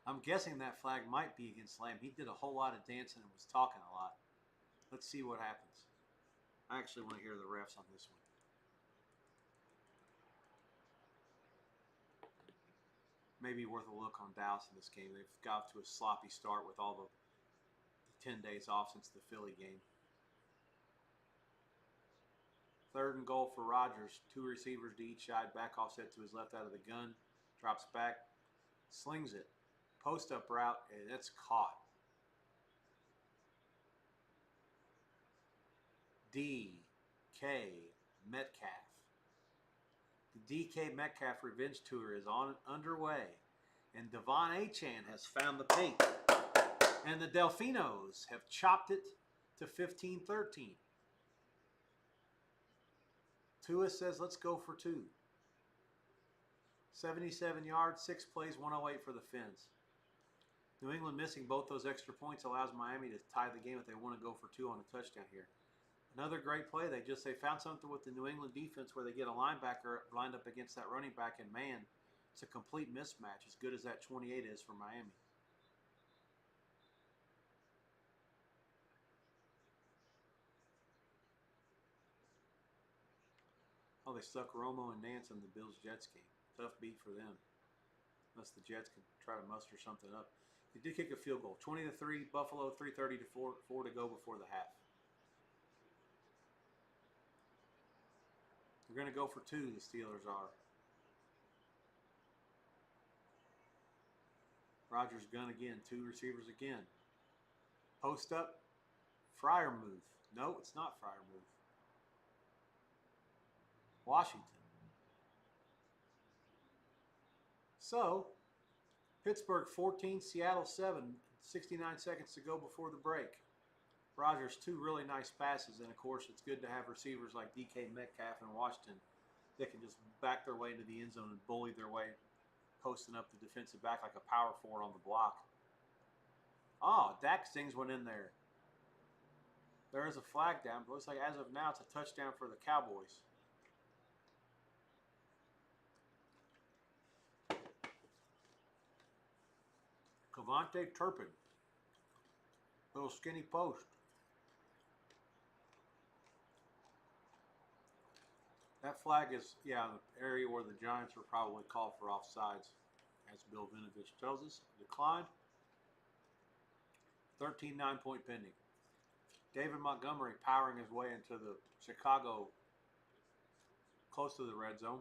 I'm guessing that flag might be against Lamb. He did a whole lot of dancing and was talking a lot. Let's see what happens. I actually want to hear the refs on this one. Maybe worth a look on Dallas in this game. They've got to a sloppy start with all the 10 days off since the Philly game. 3rd and goal for Rodgers. 2 receivers to each side. Back offset to his left out of the gun. Drops back. Slings it. Post-up route, and it's caught. D.K. Metcalf. The D.K. Metcalf Revenge Tour is underway, and Devon Achane has found the paint. And the Delfinos have chopped it to 15-13. Tua says, let's go for 2. 77 yards, 6 plays, 108 for the Fins. New England missing both those extra points allows Miami to tie the game if they want to go for 2 on a touchdown here. Another great play. They found something with the New England defense where they get a linebacker lined up against that running back, and man, it's a complete mismatch as good as that 28 is for Miami. Oh, they stuck Romo and Nance in the Bills-Jets game. Tough beat for them. Unless the Jets can try to muster something up. They did kick a field goal. 20-3, Buffalo, 3:30 to 4 to go before the half. They're going to go for 2, the Steelers are. Rodgers gun again. 2 receivers again. Post up. Fryer move. No, it's not Fryer move. Washington. So, Pittsburgh 14, Seattle 7. 69 seconds to go before the break. Rodgers 2 really nice passes, and of course it's good to have receivers like D.K. Metcalf and Washington that can just back their way into the end zone and bully their way, posting up the defensive back like a power forward on the block. Oh, Dak stings one in there. There is a flag down, but looks like as of now it's a touchdown for the Cowboys. Cavante Turpin. Little skinny post. That flag is, yeah, the area where the Giants were probably called for offsides, as Bill Vinovich tells us. Declined. 13 9-point pending. David Montgomery powering his way into the Chicago, close to the red zone.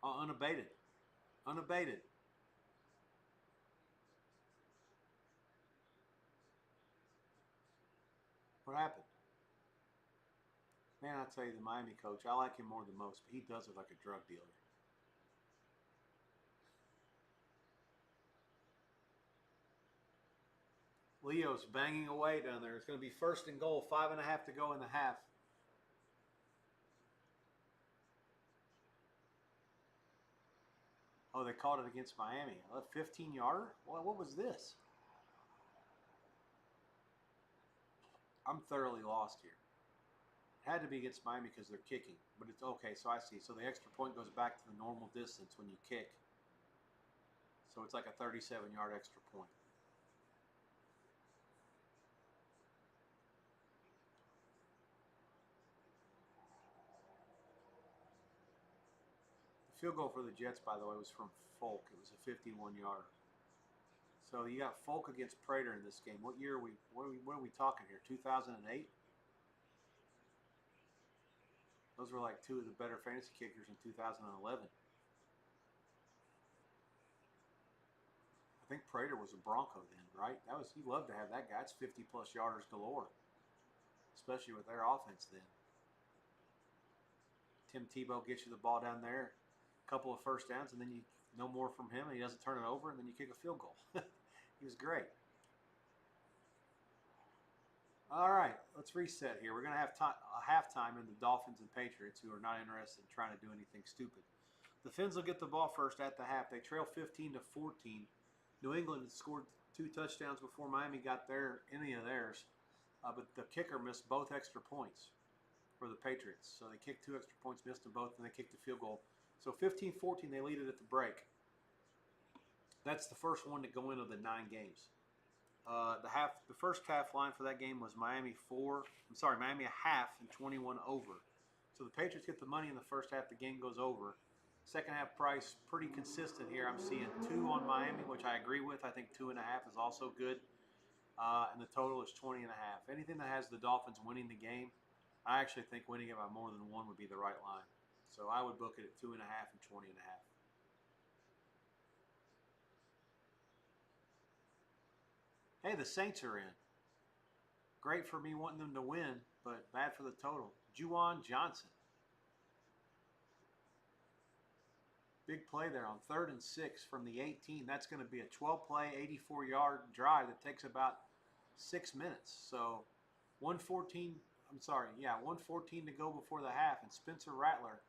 Unabated. Unabated. What happened? Man, I tell you, the Miami coach, I like him more than most, but he does look like a drug dealer. Leo's banging away down there. It's going to be first and goal, 5.5 to go in the half. Oh, they called it against Miami. A 15-yarder? Well, what was this? I'm thoroughly lost here. It had to be against Miami because they're kicking, but it's okay. So I see. So the extra point goes back to the normal distance when you kick. So it's like a 37-yard extra point. The field goal for the Jets, by the way, was from Folk. It was a 51-yarder. So you got Folk against Prater in this game. What year are we? What are we talking here? 2008. Those were like two of the better fantasy kickers in 2011. I think Prater was a Bronco then, right? That was he loved to have that guy. It's 50+ yarders galore, especially with their offense then. Tim Tebow gets you the ball down there, a couple of first downs, and then you no more from him, and he doesn't turn it over, and then you kick a field goal. He was great. All right, let's reset here. We're going to have a halftime in the Dolphins and Patriots, who are not interested in trying to do anything stupid. The Finns will get the ball first at the half. They trail 15 to 14. New England had scored 2 touchdowns before Miami got any of theirs, but the kicker missed both extra points for the Patriots. So they kicked 2 extra points, missed them both, and they kicked the field goal. So 15-14, they lead it at the break. That's the first one to go into the 9 games. The first half line for that game was Miami a half and 21 over. So the Patriots get the money in the first half. The game goes over. Second half price pretty consistent here. I'm seeing 2 on Miami, which I agree with. I think 2.5 is also good, and the total is 20.5. Anything that has the Dolphins winning the game, I actually think winning it by more than 1 would be the right line. So I would book it at 2.5 and 20.5. Hey, the Saints are in. Great for me wanting them to win, but bad for the total. Juwan Johnson. Big play there on 3rd and 6 from the 18. That's going to be a 12-play, 84-yard drive that takes about 6 minutes. So 114 to go before the half, and Spencer Rattler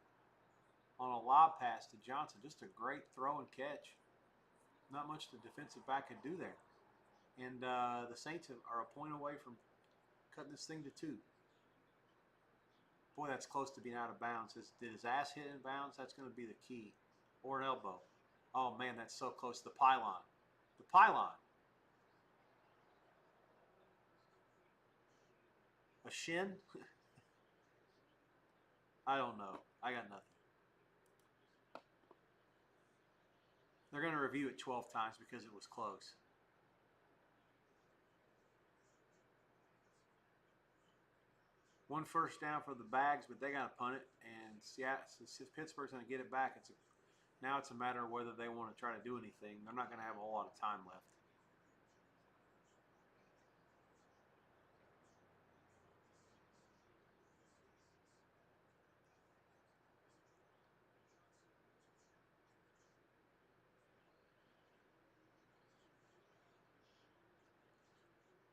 on a lob pass to Johnson. Just a great throw and catch. Not much the defensive back could do there. And the Saints are a point away from cutting this thing to 2. Boy, that's close to being out of bounds. Did his ass hit in bounds? That's going to be the key. Or an elbow. Oh, man, that's so close to the pylon. The pylon. A shin? I don't know. I got nothing. They're going to review it 12 times because it was close. One first down for the Bags, but they got to punt it. And Pittsburgh's going to get it back. Now it's a matter of whether they want to try to do anything. They're not going to have a whole lot of time left.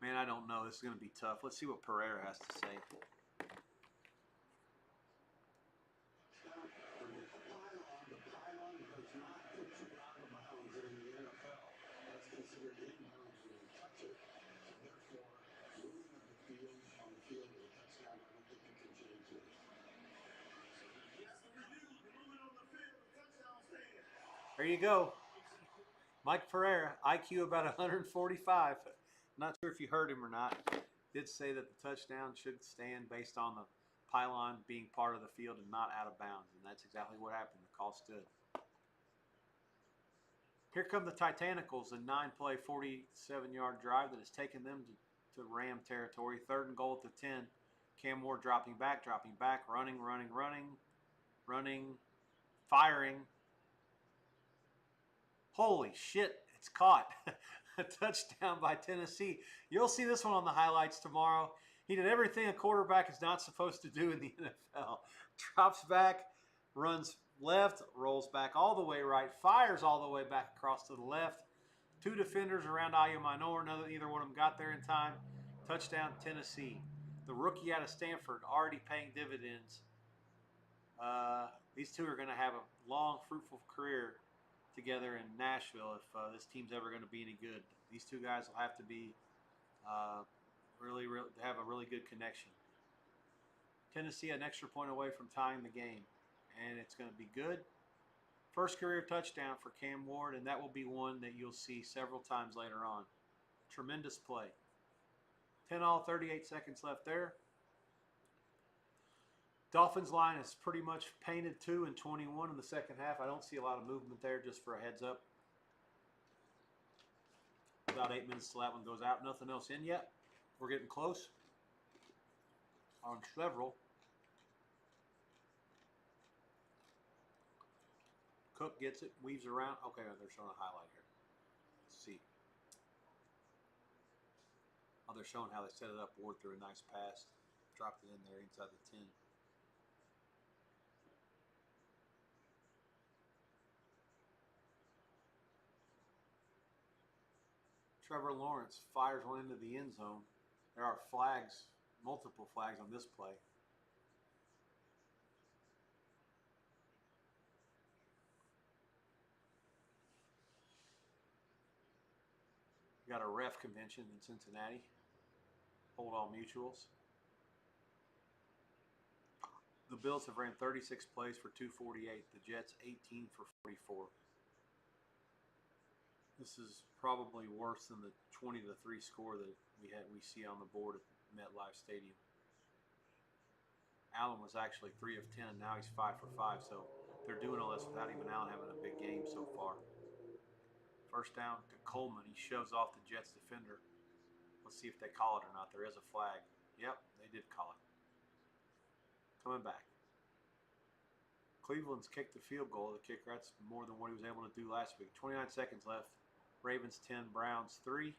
Man, I don't know. This is going to be tough. Let's see what Pereira has to say. There you go. Mike Pereira, IQ about 145. Not sure if you heard him or not. Did say that the touchdown should stand based on the pylon being part of the field and not out of bounds. And that's exactly what happened. The call stood. Here come the Titanicals, a 9-play, 47-yard drive that has taken them to Ram territory. 3rd and goal at the 10. Cam Ward dropping back, running, firing. Holy shit, it's caught. A touchdown by Tennessee. You'll see this one on the highlights tomorrow. He did everything a quarterback is not supposed to do in the NFL. Drops back, runs left, rolls back all the way right, fires all the way back across to the left. Two defenders around Ayu Minor. Neither one of them got there in time. Touchdown, Tennessee. The rookie out of Stanford already paying dividends. These two are going to have a long, fruitful career together in Nashville if this team's ever going to be any good. These two guys will have to be really have a really good connection. Tennessee an extra point away from tying the game, and it's going to be good. First career touchdown for Cam Ward, and that will be one that you'll see several times later on. Tremendous play. 10-all, 38 seconds left there. Dolphins line is pretty much painted 2 and 21 in the second half. I don't see a lot of movement there, just for a heads up. About 8 minutes till that one goes out. Nothing else in yet. We're getting close on several. Cook gets it, weaves around. Okay, they're showing a highlight here. Let's see. Oh, they're showing how they set it up. Ward threw a nice pass. Dropped it in there inside the 10. Trevor Lawrence fires one into the end zone. There are flags, multiple flags on this play. We got a ref convention in Cincinnati. Hold all mutuals. The Bills have ran 36 plays for 248. The Jets 18 for 44. This is probably worse than the 20-3 score that we see on the board at MetLife Stadium. Allen was actually 3 of 10. Now he's 5 for 5. So they're doing all this without even Allen having a big game so far. First down to Coleman. He shoves off the Jets defender. Let's see if they call it or not. There is a flag. Yep, they did call it. Coming back. Cleveland's kicked the field goal. The kicker, that's more than what he was able to do last week. 29 seconds left. Ravens 10, Browns 3.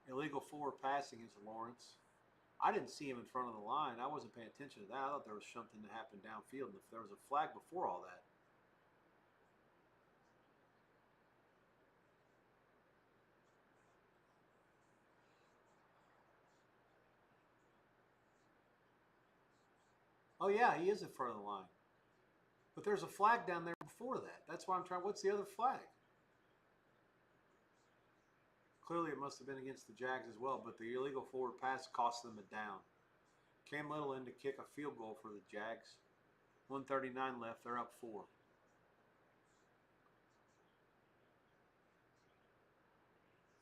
Illegal forward passing is Lawrence. I didn't see him in front of the line. I wasn't paying attention to that. I thought there was something that happened downfield. And if there was a flag before all that. Oh, yeah, he is in front of the line. But there's a flag down there before that. That's why I'm trying. What's the other flag? Clearly, it must have been against the Jags as well, but the illegal forward pass cost them a down. Cam Little in to kick a field goal for the Jags. 1:39 left. They're up 4.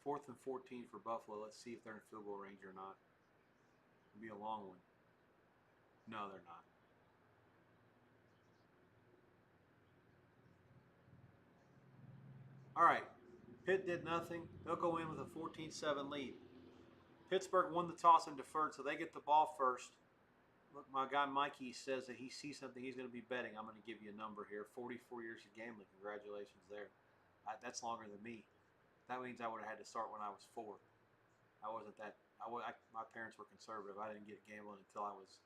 Fourth and 14 for Buffalo. Let's see if they're in field goal range or not. It'll be a long one. No, they're not. All right. Pitt did nothing. They'll go in with a 14-7 lead. Pittsburgh won the toss and deferred, so they get the ball first. Look, my guy Mikey says that he sees something he's going to be betting. I'm going to give you a number here. 44 years of gambling. Congratulations there. That's longer than me. That means I would have had to start when I was 4. I wasn't that. My parents were conservative. I didn't get gambling until I was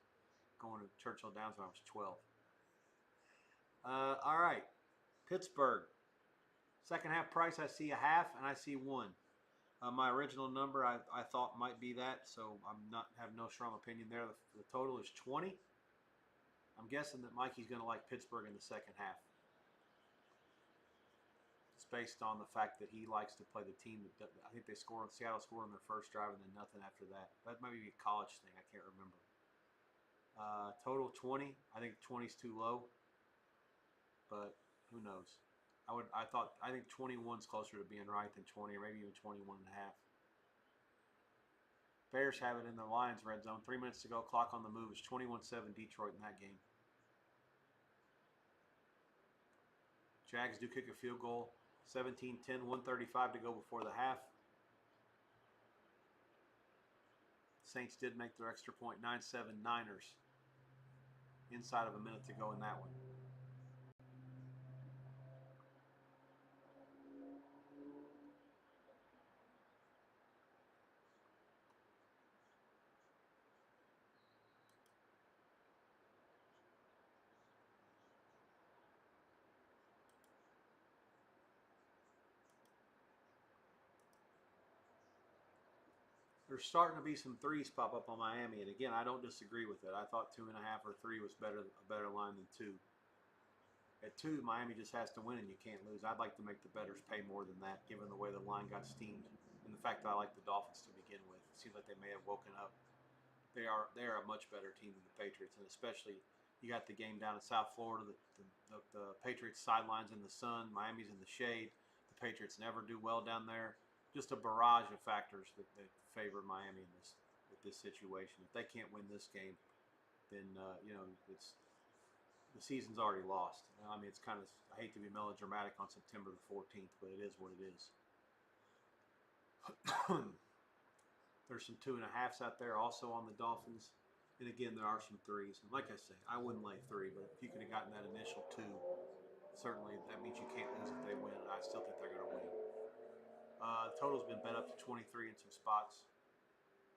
going to Churchill Downs when I was 12. All right. Pittsburgh. Second half price, I see a half and I see 1. My original number I thought might be that, so have no strong opinion there. The total is 20. I'm guessing that Mikey's going to like Pittsburgh in the second half. It's based on the fact that he likes to play the team. I think Seattle scored on their first drive and then nothing after that. That might be a college thing. I can't remember. Total 20. I think 20 is too low, but who knows? I think 21's closer to being right than 20, or maybe even 21 and a half. Bears have it in the Lions red zone. 3 minutes to go. Clock on the move. It's 21-7 Detroit in that game. Jags do kick a field goal. 17-10, 1:35 to go before the half. Saints did make their extra point. 9-7 Niners. inside of a minute to go in that one. There's starting to be some threes pop up on Miami, and again, I don't disagree with it. I thought 2.5 or 3 was a better line than 2. At 2, Miami just has to win, and you can't lose. I'd like to make the bettors pay more than that, given the way the line got steamed, and the fact that I like the Dolphins to begin with. It seems like they may have woken up. They are a much better team than the Patriots, and especially you got the game down in South Florida. The Patriots sidelines in the sun, Miami's in the shade. The Patriots never do well down there. Just a barrage of factors that favor Miami in this situation. If they can't win this game, then it's the season's already lost. I mean, it's kind of, I hate to be melodramatic on September the 14th, but it is what it is. There's some 2.5s out there also on the Dolphins. And again, there are some 3s. And like I say, I wouldn't lay 3, but if you could have gotten that initial 2, certainly that means you can't lose if they win. And I still think they're going to win. The total's been bet up to 23 in some spots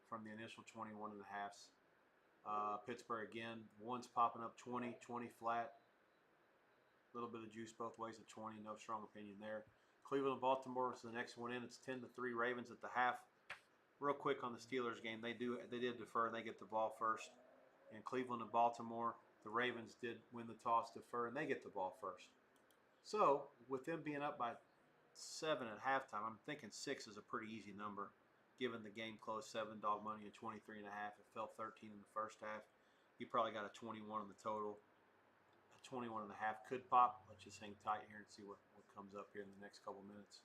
from the initial 21.5s. Pittsburgh again, one's popping up 20 flat. A little bit of juice both ways at 20, no strong opinion there. Cleveland and Baltimore is the next one in. It's 10-3 Ravens at the half. Real quick on the Steelers game, they did defer and they get the ball first. And Cleveland and Baltimore, the Ravens did win the toss, defer, and they get the ball first. So with them being up by 7 at halftime, I'm thinking 6 is a pretty easy number. Given the game closed 7 dog money and 23.5, it fell 13 in the first half. You probably got a 21 in the total. A 21.5 could pop. Let's just hang tight here and see what comes up here in the next couple minutes.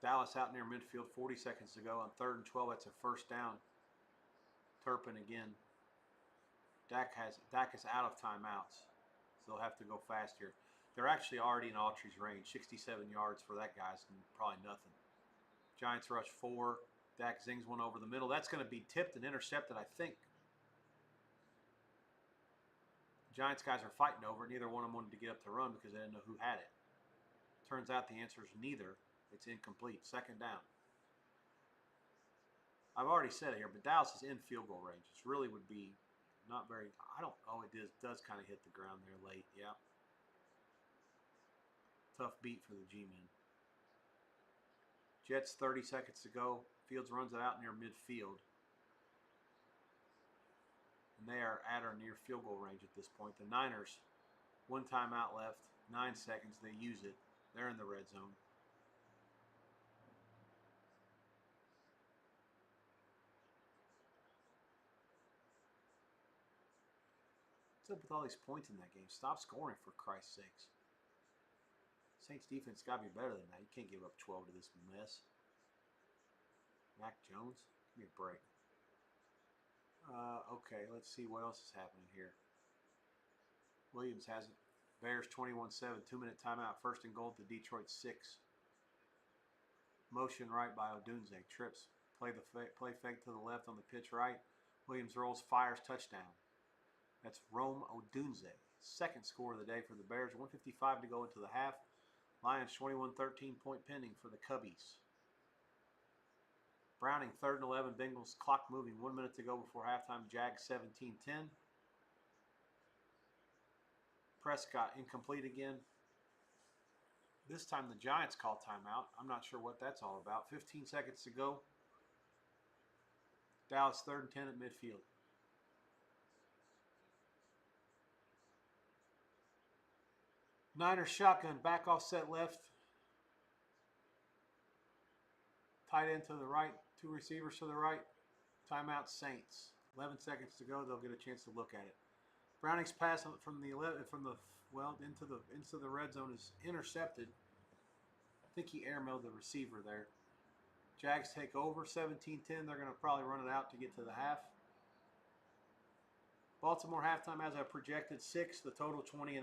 Dallas out near midfield, 40 seconds to go on 3rd and 12. That's a first down. Turpin again. Dak is out of timeouts, so they'll have to go fast here. They're actually already in Autry's range. 67 yards for that guy's probably nothing. Giants rush 4. Dak zings one over the middle. That's going to be tipped and intercepted, I think. Giants guys are fighting over it. Neither one of them wanted to get up to run because they didn't know who had it. Turns out the answer is neither. It's incomplete. 2nd down. I've already said it here, but Dallas is in field goal range. It really would be not very. It does kind of hit the ground there late. Yeah. Tough beat for the G-men. Jets 30 seconds to go. Fields runs it out near midfield. And they are at or near field goal range at this point. The Niners, 1 timeout left, 9 seconds. They use it. They're in the red zone. What's up with all these points in that game? Stop scoring, for Christ's sakes. Saints defense got to be better than that. You can't give up 12 to this mess. Mac Jones? Give me a break. Okay, let's see what else is happening here. Williams has it. Bears 21-7, 2-minute timeout. 1st and goal to Detroit 6. Motion right by Odunze. Trips. Play fake to the left on the pitch right. Williams rolls, fires, touchdown. That's Rome Odunze. 2nd score of the day for the Bears. 1:55 to go into the half. Lions 21-13 point pending for the Cubbies. Browning 3rd and 11. Bengals clock moving. 1 minute to go before halftime. Jags 17-10. Prescott incomplete again. This time the Giants call timeout. I'm not sure what that's all about. 15 seconds to go. Dallas 3rd and 10 at midfield. Niners shotgun, back offset left. Tight end to the right, 2 receivers to the right. Timeout Saints. 11 seconds to go. They'll get a chance to look at it. Browning's pass into the red zone is intercepted. I think he airmailed the receiver there. Jags take over 17-10. They're going to probably run it out to get to the half. Baltimore halftime has a projected 6, the total 20.5.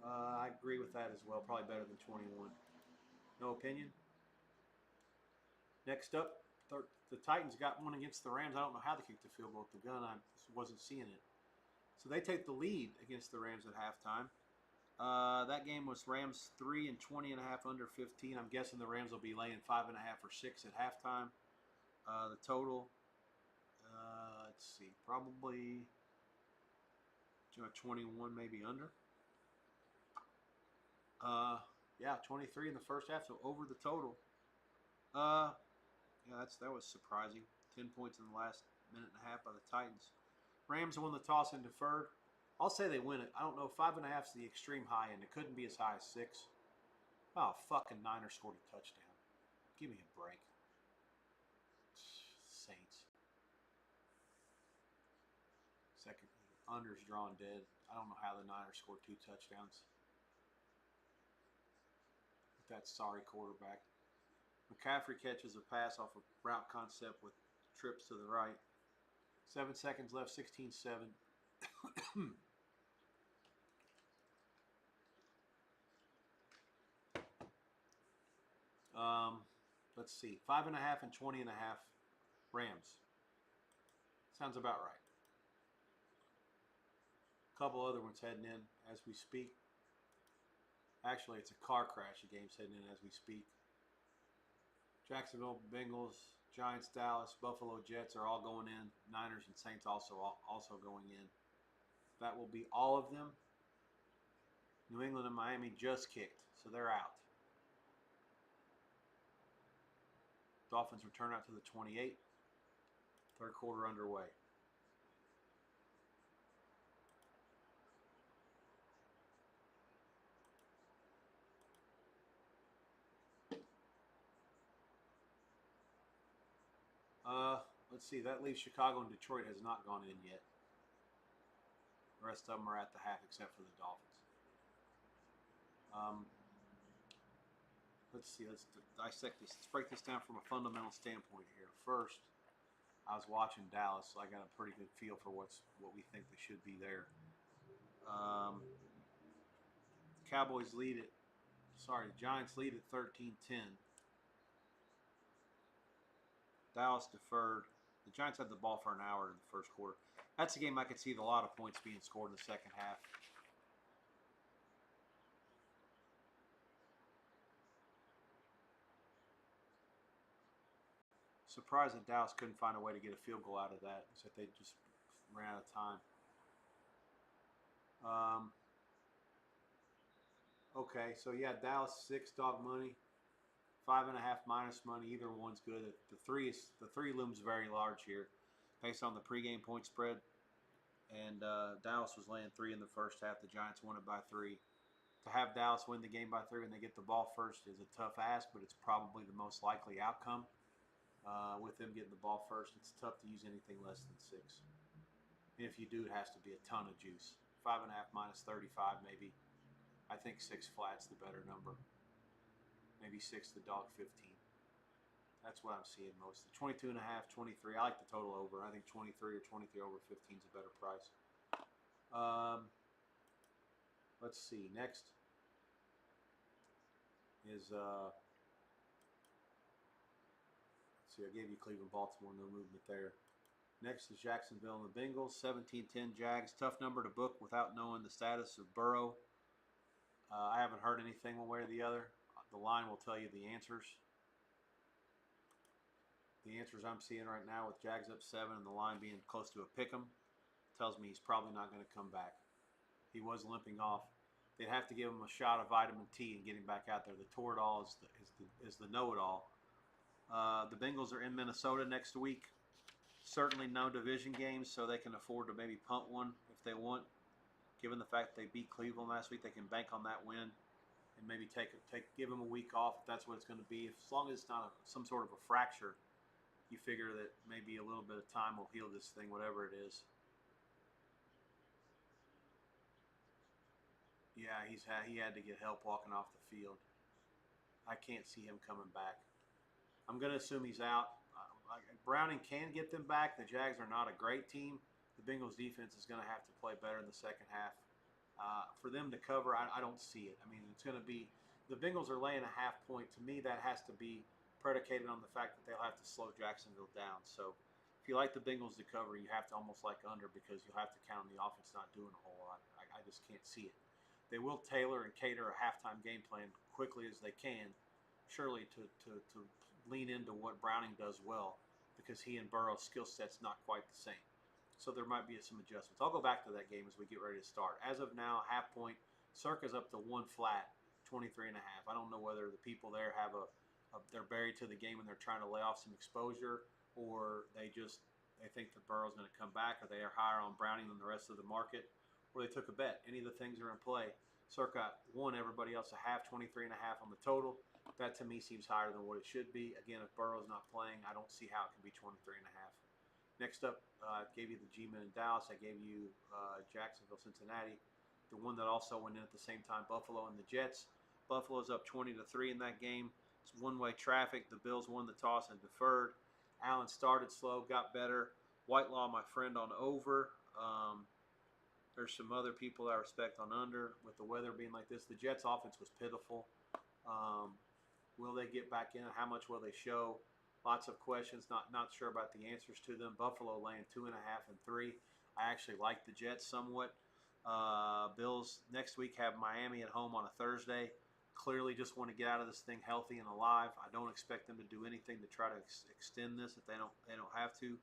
I agree with that as well. Probably better than 21. No opinion? Next up, the Titans got one against the Rams. I don't know how they kicked the field goal with the gun. I wasn't seeing it. So they take the lead against the Rams at halftime. That game was Rams 3 and 20 and a half under 15. I'm guessing the Rams will be laying 5.5 or 6 at halftime. The total, let's see, probably 21, maybe under. Yeah, 23 in the first half, so over the total. Yeah, that was surprising. 10 points in the last minute and a half by the Titans. Rams won the toss and deferred. I'll say they win it. I don't know. 5.5 is the extreme high end. It couldn't be as high as 6. Oh, fucking Niners scored a touchdown. Give me a break. Saints. Second unders drawn dead. I don't know how the Niners scored 2 touchdowns with that sorry quarterback. McCaffrey catches a pass off a route concept with trips to the right. 7 seconds left, 16-7. Let's see. 5.5 and 20 and a half Rams. Sounds about right. A couple other ones heading in as we speak. Actually, it's a car crash. The game's heading in as we speak. Jacksonville Bengals, Giants, Dallas, Buffalo Jets are all going in. Niners and Saints also going in. That will be all of them. New England and Miami just kicked, so they're out. Dolphins return out to the 28. Third quarter underway. Let's see. That leaves Chicago and Detroit has not gone in yet. The rest of them are at the half except for the Dolphins. Let's see. Let's dissect this. Let's break this down from a fundamental standpoint here. First, I was watching Dallas, so I got a pretty good feel for what we think they should be there. Cowboys lead it. Sorry, the Giants lead at 13-10. Dallas deferred. The Giants had the ball for an hour in the first quarter. That's a game I could see a lot of points being scored in the second half. Surprised that Dallas couldn't find a way to get a field goal out of that. So they just ran out of time. Okay, so yeah, Dallas 6 dog money, 5.5 minus money. Either one's good. The three looms very large here, based on the pregame point spread. And Dallas was laying 3 in the first half. The Giants won it by 3. To have Dallas win the game by 3 when they get the ball first is a tough ask, but it's probably the most likely outcome. With them getting the ball first, it's tough to use anything less than 6. And if you do, it has to be a ton of juice. 5.5 minus 35, maybe. I think 6 flat's the better number. Maybe 6 to dog 15. That's what I'm seeing mostly. 22.5, 23. I like the total over. I think 23 or 23 over 15 is a better price. Let's see. Next is let's see. I gave you Cleveland, Baltimore. No movement there. Next is Jacksonville and the Bengals. 17-10 Jags. Tough number to book without knowing the status of Burrow. I haven't heard anything one way or the other. The line will tell you the answers. The answers I'm seeing right now with Jags up 7 and the line being close to a pick'em tells me he's probably not going to come back. He was limping off. They'd have to give him a shot of vitamin T and get him back out there. The Toradol is the know-it-all. The Bengals are in Minnesota next week. Certainly no division games, so they can afford to maybe punt one if they want. Given the fact that they beat Cleveland last week, they can bank on that win and maybe give them a week off if that's what it's going to be. As long as it's not some sort of a fracture, you figure that maybe a little bit of time will heal this thing, whatever it is. Yeah, he had to get help walking off the field. I can't see him coming back. I'm going to assume he's out. Browning can get them back. The Jags are not a great team. The Bengals defense is going to have to play better in the second half. For them to cover, I don't see it. I mean, it's going to be the Bengals are laying a half point. To me, that has to be predicated on the fact that they'll have to slow Jacksonville down. So if you like the Bengals to cover, you have to almost like under because you'll have to count on the offense not doing a whole lot. I just can't see it. They will tailor and cater a halftime game plan quickly as they can, surely to lean into what Browning does well because he and Burrow's skill set's not quite the same. So there might be some adjustments. I'll go back to that game as we get ready to start. As of now, half point, Circa's up to one flat, 23 and a half. I don't know whether the people there have they're buried to the game and they're trying to lay off some exposure, or they think that Burrow's going to come back, or they are higher on Browning than the rest of the market, or they took a bet. Any of the things are in play. Circa won everybody else a half, 23 and a half on the total. That to me seems higher than what it should be. Again, if Burrow's not playing, I don't see how it can be 23 and a half. Next up, I gave you the G-Men in Dallas. I gave you Jacksonville, Cincinnati. The one that also went in at the same time, Buffalo and the Jets. Buffalo's up 20-3 in that game. It's one-way traffic. The Bills won the toss and deferred. Allen started slow, got better. Whitelaw, my friend, on over. There's some other people I respect on under. With the weather being like this, the Jets' offense was pitiful. Will they get back in? How much will they show? Lots of questions. Not sure about the answers to them. Buffalo laying 2.5 and 3. I actually like the Jets somewhat. Bills next week have Miami at home on a Thursday. Clearly just want to get out of this thing healthy and alive. I don't expect them to do anything to try to extend this if they don't have to.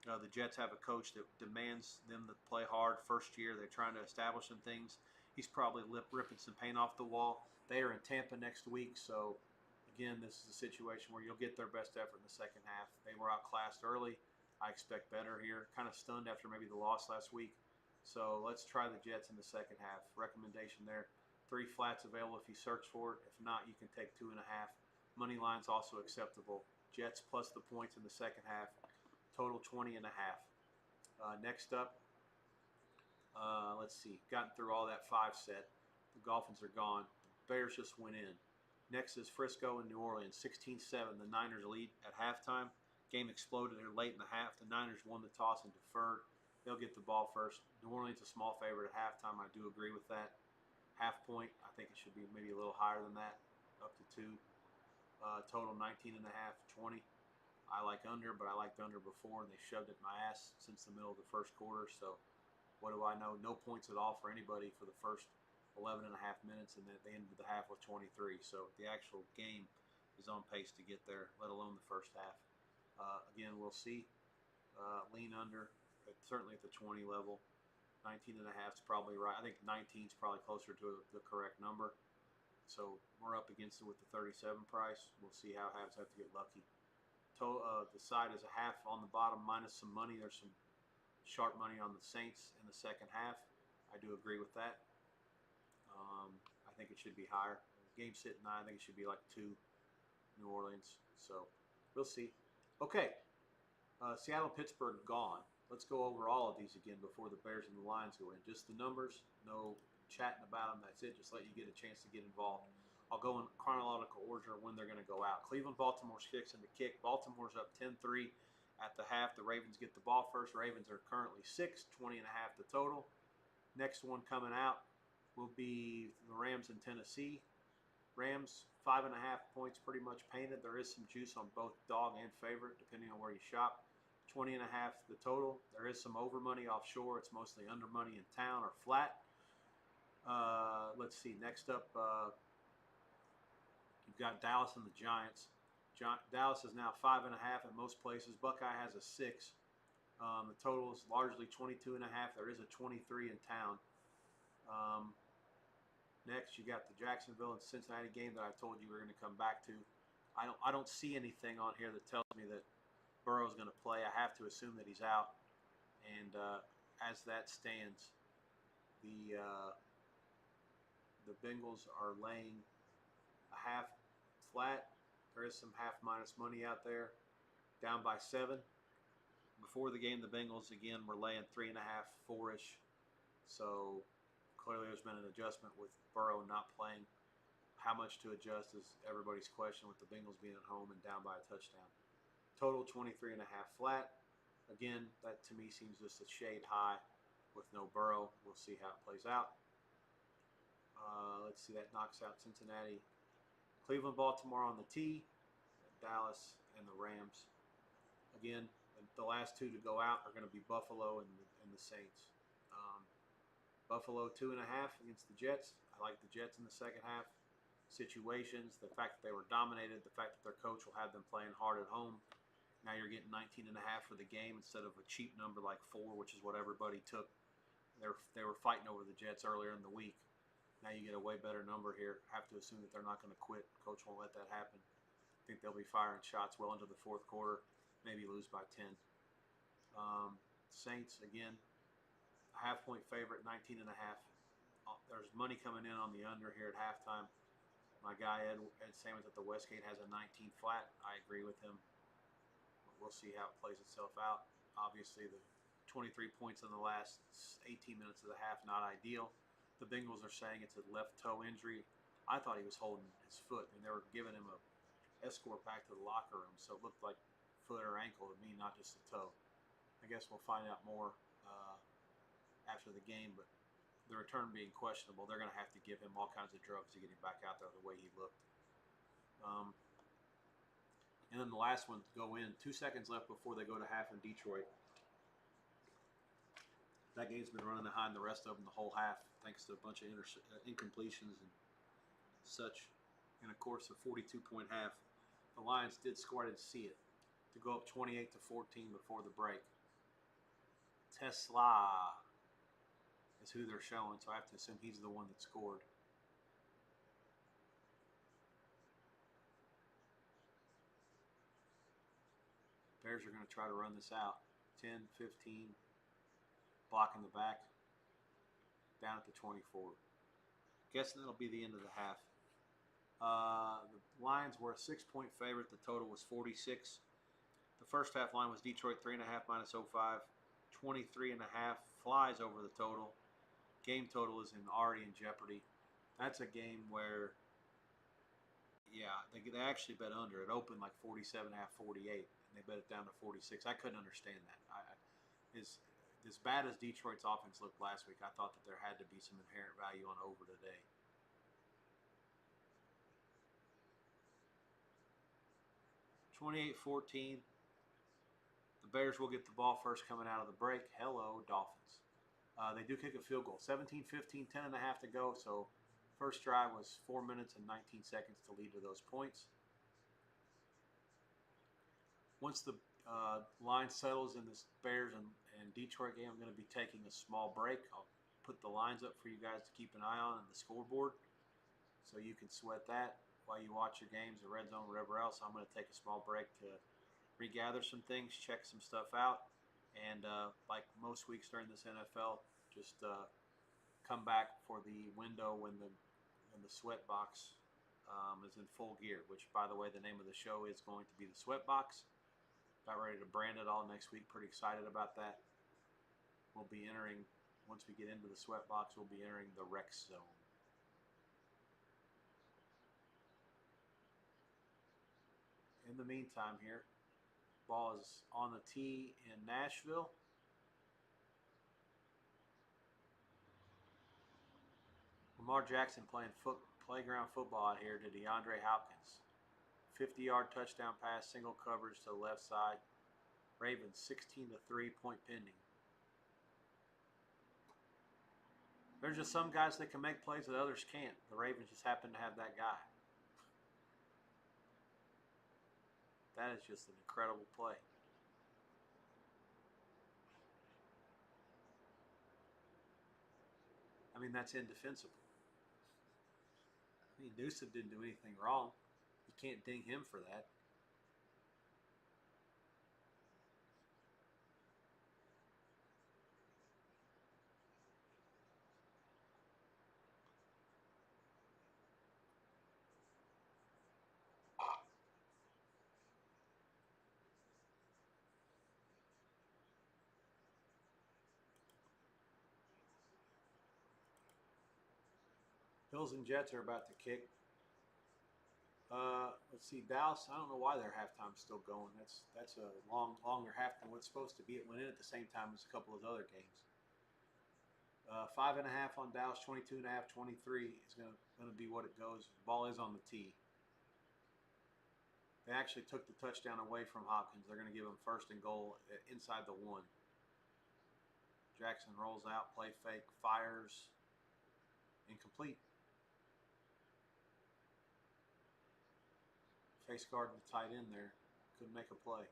The Jets have a coach that demands them to play hard. First year, they're trying to establish some things. He's probably ripping some paint off the wall. They are in Tampa next week, so again, this is a situation where you'll get their best effort in the second half. They were outclassed early. I expect better here. Kind of stunned after maybe the loss last week. So let's try the Jets in the second half. Recommendation there. 3 flats available if you search for it. If not, you can take 2.5. Money line's also acceptable. Jets plus the points in the second half. Total 20 and a half. Next up, let's see. Gotten through all that 5 set. The Dolphins are gone. The Bears just went in. Next is Frisco and New Orleans, 16-7. The Niners lead at halftime. Game exploded here late in the half. The Niners won the toss and deferred. They'll get the ball first. New Orleans a small favorite at halftime. I do agree with that. Half point, I think it should be maybe a little higher than that, up to 2. Total 19 and a half, 20. I like under, but I liked under before, and they shoved it in my ass since the middle of the first quarter. So what do I know? No points at all for anybody for the first 11 and a half minutes, and then they ended the half with 23. So the actual game is on pace to get there, let alone the first half. Again, we'll see. Lean under, certainly at the 20 level. 19 and a half is probably right. I think 19 is probably closer to the correct number. So we're up against it with the 37 price. We'll see how halves have to get lucky. The side is a half on the bottom minus some money. There's some sharp money on the Saints in the second half. I do agree with that. I think it should be higher. Game sit 9. I think it should be like 2 New Orleans. So we'll see. Okay. Seattle, Pittsburgh gone. Let's go over all of these again before the Bears and the Lions go in. Just the numbers. No chatting about them. That's it. Just let you get a chance to get involved. I'll go in chronological order when they're going to go out. Cleveland, Baltimore kicks in the kick. Baltimore's up 10-3 at the half. The Ravens get the ball first. Ravens are currently 6, 20 and a half the total. Next one coming out will be the Rams in Tennessee. Rams, 5.5 points pretty much painted. There is some juice on both dog and favorite, depending on where you shop. 20 and a half the total. There is some over money offshore. It's mostly under money in town or flat. Let's see. Next up, you've got Dallas and the Giants. Dallas is now 5.5 at most places. Buckeye has a 6. The total is largely 22.5. There is a 23 in town. Next, you got the Jacksonville and Cincinnati game that I told you we're going to come back to. I don't see anything on here that tells me that Burrow's going to play. I have to assume that he's out. And as that stands, the Bengals are laying a half flat. There is some half minus money out there, down by 7. Before the game, the Bengals again were laying 3.5, 4-ish. So clearly there's been an adjustment with Burrow not playing. How much to adjust is everybody's question with the Bengals being at home and down by a touchdown. Total 23.5 flat. Again, that to me seems just a shade high with no Burrow. We'll see how it plays out. Let's see, that knocks out Cincinnati. Cleveland, Baltimore on the tee. Dallas and the Rams. Again, the last two to go out are going to be Buffalo and the Saints. Um, Buffalo 2.5 against the Jets. I like the Jets in the second half. Situations, the fact that they were dominated, the fact that their coach will have them playing hard at home. Now you're getting 19.5 for the game instead of a cheap number like 4, which is what everybody took. They were fighting over the Jets earlier in the week. Now you get a way better number here. I have to assume that they're not going to quit. Coach won't let that happen. I think they'll be firing shots well into the fourth quarter, maybe lose by 10. Saints, again, a half-point favorite, 19.5. There's money coming in on the under here at halftime. My guy Ed Sammons at the Westgate has a 19 flat. I agree with him. We'll see how it plays itself out. Obviously, the 23 points in the last 18 minutes of the half, not ideal. The Bengals are saying it's a left toe injury. I thought he was holding his foot, and they were giving him a escort back to the locker room, so it looked like foot or ankle to me, not just a toe. I guess we'll find out more after the game, but the return being questionable, they're going to have to give him all kinds of drugs to get him back out there the way he looked. And then the last one go in. 2 seconds left before they go to half in Detroit. That game's been running behind the rest of them the whole half, thanks to a bunch of incompletions and such. And of course, a 42-point half. The Lions did score. I didn't see it. To go up 28-14 before the break. Tesla is who they're showing, so I have to assume he's the one that scored. Bears are going to try to run this out. 10, 15, blocking the back, down at the 24. Guessing that'll be the end of the half. The Lions were a 6-point favorite. The total was 46. The first half line was Detroit 3.5 minus 0.5. 23.5 flies over the total. Game total is already in jeopardy. That's a game where, yeah, they actually bet under. It opened like 47.5, 48, and they bet it down to 46. I couldn't understand that. As bad as Detroit's offense looked last week, I thought that there had to be some inherent value on over today. (28-14). The Bears will get the ball first coming out of the break. Hello, Dolphins. They do kick a field goal. 17-15, 10.5 to go. So first drive was 4 minutes and 19 seconds to lead to those points. Once the line settles in this Bears and Detroit game, I'm going to be taking a small break. I'll put the lines up for you guys to keep an eye on the scoreboard so you can sweat that while you watch your games, the red zone, whatever else. I'm going to take a small break to regather some things, check some stuff out, and like most weeks during this NFL, just come back for the window when the sweat box is in full gear, which, by the way, the name of the show is going to be the Sweat Box. About ready to brand it all next week. Pretty excited about that. We'll be entering, once we get into the Sweat Box, we'll be entering the Rex Zone. In the meantime here, ball is on the tee in Nashville. Lamar Jackson playing playground football out here to DeAndre Hopkins. 50-yard touchdown pass, single coverage to the left side. Ravens 16-3, point pending. There's just some guys that can make plays that others can't. The Ravens just happen to have that guy. That is just an incredible play. I mean, that's indefensible. I mean, Newsom didn't do anything wrong. You can't ding him for that. Bills and Jets are about to kick. Let's see, Dallas. I don't know why their halftime's still going. That's a longer half than what's supposed to be. It went in at the same time as a couple of other games. 5.5 on Dallas, 22.5, 23 is going to be what it goes. The ball is on the tee. They actually took the touchdown away from Hopkins. They're going to give him first and goal inside the 1. Jackson rolls out, play fake, fires, incomplete. Face guard the tight end there. Couldn't make a play.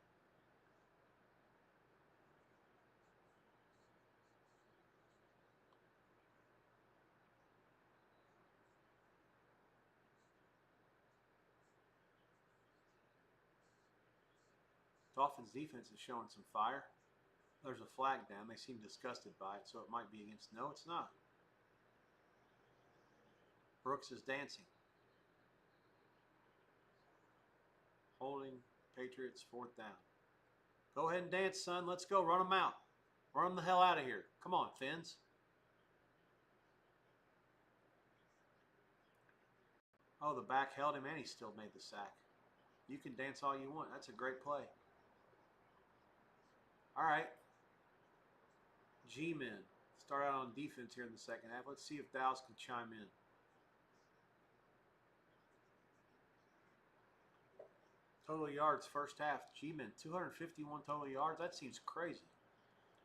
Dolphins defense is showing some fire. There's a flag down. They seem disgusted by it, so it might be against. No, it's not. Brooks is dancing. Holding Patriots 4th down. Go ahead and dance, son. Let's go. Run them out. Run them the hell out of here. Come on, Fins. Oh, the back held him and he still made the sack. You can dance all you want. That's a great play. All right. G-men start out on defense here in the second half. Let's see if Dallas can chime in. Total yards first half. G-men 251 total yards. That seems crazy.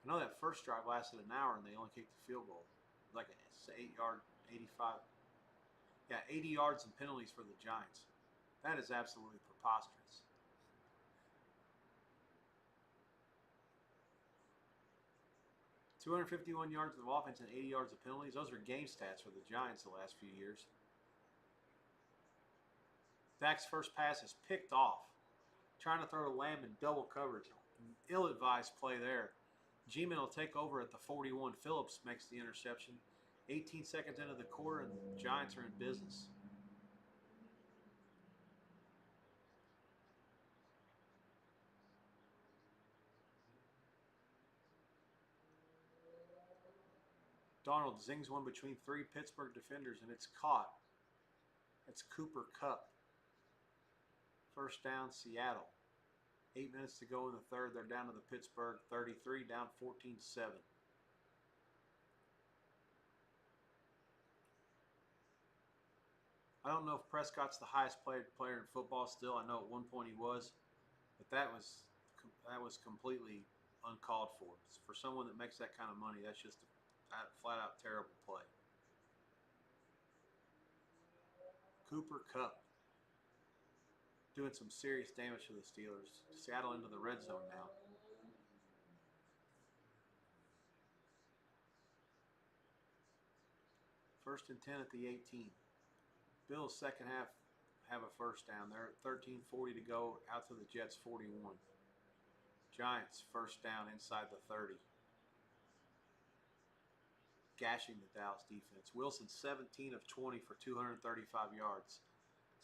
I know that first drive lasted an hour and they only kicked the field goal. Like an 8-yard, 85. Yeah, 80 yards and penalties for the Giants. That is absolutely preposterous. $251 yards of offense and 80 yards of penalties. Those are game stats for the Giants the last few years. Dak's first pass is picked off. Trying to throw to Lamb in double coverage. Ill-advised play there. G-men will take over at the 41. Phillips makes the interception. 18 seconds into the quarter, and the Giants are in business. Donald zings one between 3 Pittsburgh defenders, and it's caught. It's Cooper Kupp. First down, Seattle. 8 minutes to go in the third. They're down to the Pittsburgh 33, down 14-7. I don't know if Prescott's the highest paid player in football still. I know at one point he was, but that was completely uncalled for. For someone that makes that kind of money, that's just a flat-out terrible play. Cooper Kupp doing some serious damage to the Steelers. Seattle into the red zone now. First and 10 at the 18. Bills second half have a first down. They're at 13:40 to go, out to the Jets 41. Giants first down inside the 30. Gashing the Dallas defense. Wilson 17 of 20 for 235 yards.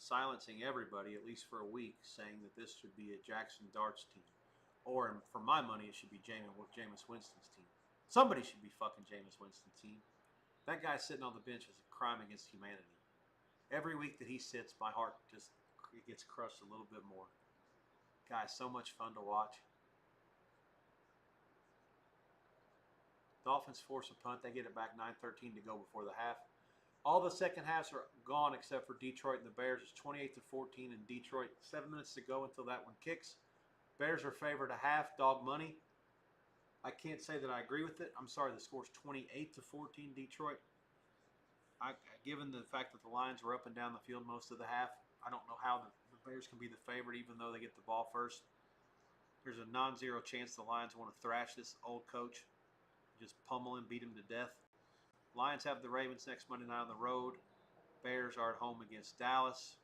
Silencing everybody, at least for a week, saying that this should be a Jackson Darts team. Or, for my money, it should be Jameis Winston's team. Somebody should be fucking Jameis Winston's team. That guy sitting on the bench is a crime against humanity. Every week that he sits, my heart just gets crushed a little bit more. Guy's so much fun to watch. Dolphins force a punt. They get it back 9:13 to go before the half. All the second halves are gone except for Detroit and the Bears. It's 28-14 in Detroit. 7 minutes to go until that one kicks. Bears are favored a half, dog money. I can't say that I agree with it. I'm sorry, the score's 28-14 Detroit. Given the fact that the Lions were up and down the field most of the half, I don't know how the Bears can be the favorite even though they get the ball first. There's a non-zero chance the Lions want to thrash this old coach. Just pummel him, beat him to death. Lions have the Ravens next Monday night on the road. Bears are at home against Dallas.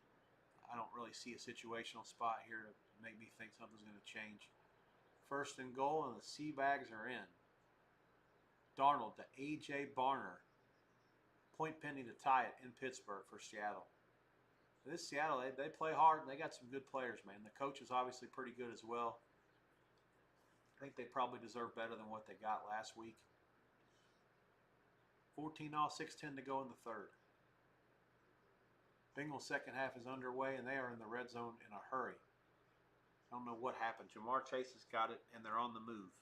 I don't really see a situational spot here to make me think something's going to change. First and goal, and the Seabags are in. Darnold to A.J. Barner. Point pending to tie it in Pittsburgh for Seattle. This Seattle, they play hard, and they got some good players, man. The coach is obviously pretty good as well. I think they probably deserve better than what they got last week. 14-all, 6:10 to go in the third. Bengals second half is underway, and they are in the red zone in a hurry. I don't know what happened. Jamar Chase has got it, and they're on the move.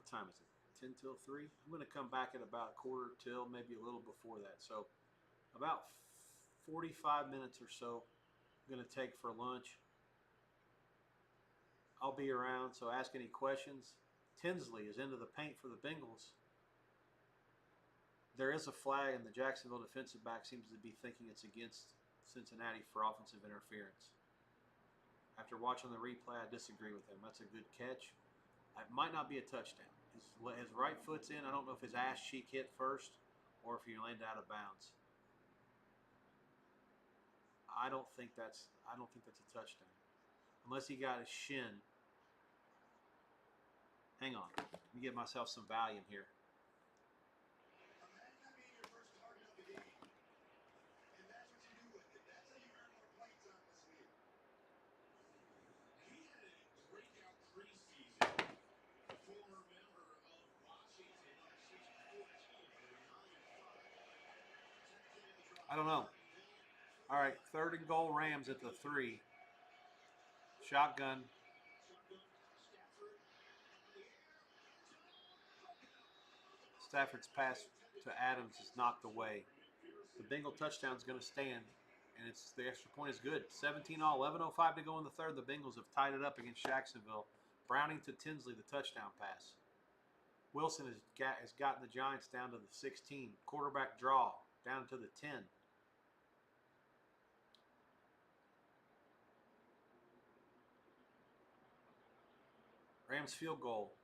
What time is it? 10 till 3. I'm going to come back at about quarter till, maybe a little before that. So about 45 minutes or so I'm going to take for lunch. I'll be around, so ask any questions. Tinsley is into the paint for the Bengals. There is a flag, and the Jacksonville defensive back seems to be thinking it's against Cincinnati for offensive interference. After watching the replay, I disagree with him. That's a good catch. It might not be a touchdown. His right foot's in. I don't know if his ass cheek hit first or if he landed out of bounds. I don't think that's a touchdown. Unless he got his shin. Hang on. Let me get myself some Valium here. Imagine that being your first target of the game. And that's what you do with it. That's how you earn more playing time this week. He had a breakout preseason. A former member of Washington, he averaaged 14 for 9-5. I don't know. All right, 3rd and goal, Rams at the 3. Shotgun. Stafford's pass to Adams is knocked away. The Bengal touchdown is going to stand, and the extra point is good. 17-all, 11:05 to go in the 3rd. The Bengals have tied it up against Jacksonville. Browning to Tinsley, the touchdown pass. Wilson has gotten the Giants down to the 16. Quarterback draw down to the 10. Rams field goal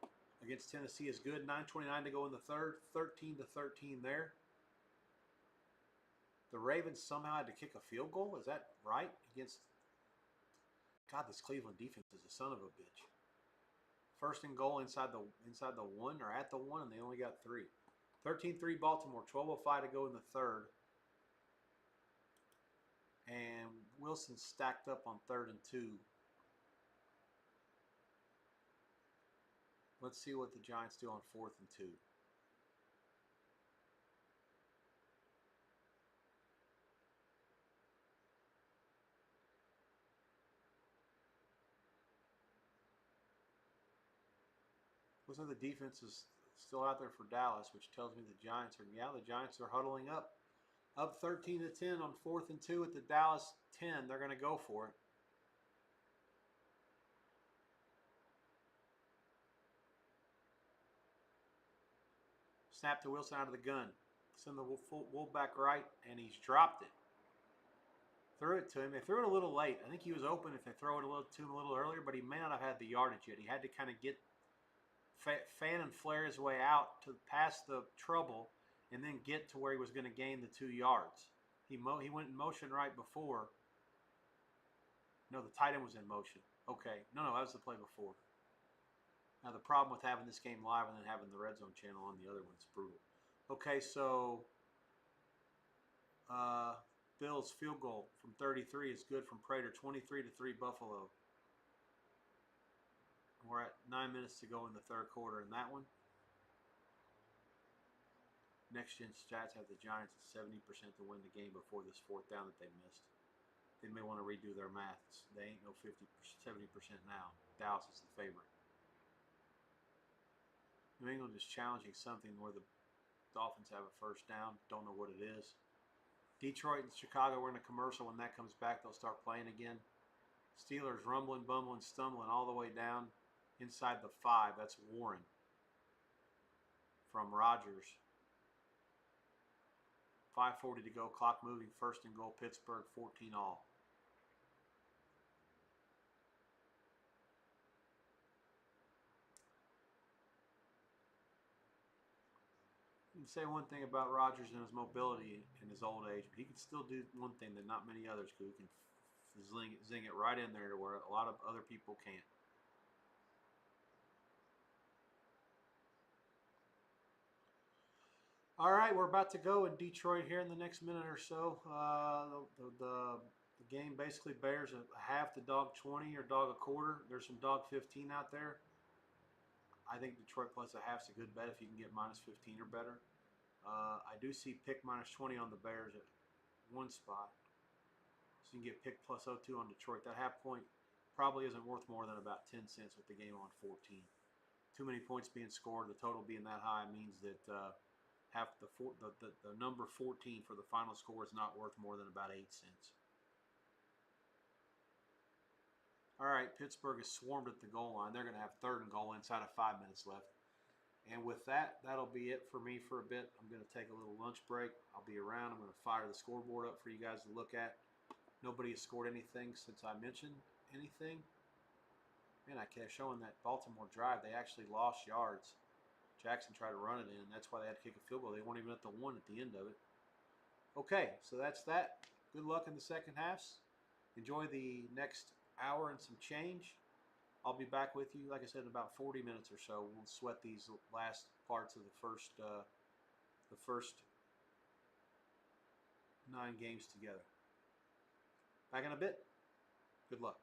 against Tennessee is good. 9:29 to go in the 3rd. 13-13 there. The Ravens somehow had to kick a field goal. Is that right? Against God, this Cleveland defense is a son of a bitch. 1st and goal inside the 1 or at the 1, and they only got 3. 13-3 Baltimore. 12:05 to go in the 3rd. And Wilson stacked up on 3rd and 2. Let's see what the Giants do on 4th and 2. Looks like the defense is still out there for Dallas, which tells me the Giants are huddling up. Up 13-10 on 4th and 2 at the Dallas 10. They're going to go for it. Snap to Wilson out of the gun. Send the fullback right, and he's dropped it. Threw it to him. They threw it a little late. I think he was open if they throw it to him a little earlier, but he may not have had the yardage yet. He had to kind of get fan and flare his way out to pass the trouble and then get to where he was going to gain the 2 yards. He went in motion right before. No, the tight end was in motion. Okay. No, that was the play before. Now, the problem with having this game live and then having the Red Zone channel on the other one is brutal. Okay, so Bills field goal from 33 is good from Prater. 23-3 Buffalo. We're at 9 minutes to go in the 3rd quarter in that one. Next Gen Stats have the Giants at 70% to win the game before this 4th down that they missed. They may want to redo their maths. They ain't no 50%, 70% now. Dallas is the favorite. New England is challenging something where the Dolphins have a 1st down. Don't know what it is. Detroit and Chicago were in a commercial. When that comes back, they'll start playing again. Steelers rumbling, bumbling, stumbling all the way down inside the 5. That's Warren from Rodgers. 5:40 to go. Clock moving. 1st and goal. Pittsburgh. 14-all. You can say one thing about Rodgers and his mobility in his old age, but he can still do one thing that not many others could. He can zing it right in there to where a lot of other people can't. All right, we're about to go in Detroit here in the next minute or so. The game basically bears a half to dog 20 or dog a quarter. There's some dog 15 out there. I think Detroit plus a half's a good bet if you can get minus 15 or better. I do see pick minus 20 on the Bears at one spot. So you can get pick plus 0.2 on Detroit. That half point probably isn't worth more than about 10 cents with the game on 14. too many points being scored, the total being that high means that half the number 14 for the final score is not worth more than about 8 cents. All right, Pittsburgh is swarmed at the goal line. They're going to have third and goal inside of 5 minutes left. And with that, that'll be it for me for a bit. I'm going to take a little lunch break. I'll be around. I'm going to fire the scoreboard up for you guys to look at. Nobody has scored anything since I mentioned anything. Man, I kept showing that Baltimore drive. They actually lost yards. Jackson tried to run it in. That's why they had to kick a field goal. They weren't even at the 1 at the end of it. Okay, so that's that. Good luck in the second halves. Enjoy the next hour and some change. I'll be back with you, like I said, in about 40 minutes or so. We'll sweat these last parts of the first 9 games together. Back in a bit. Good luck.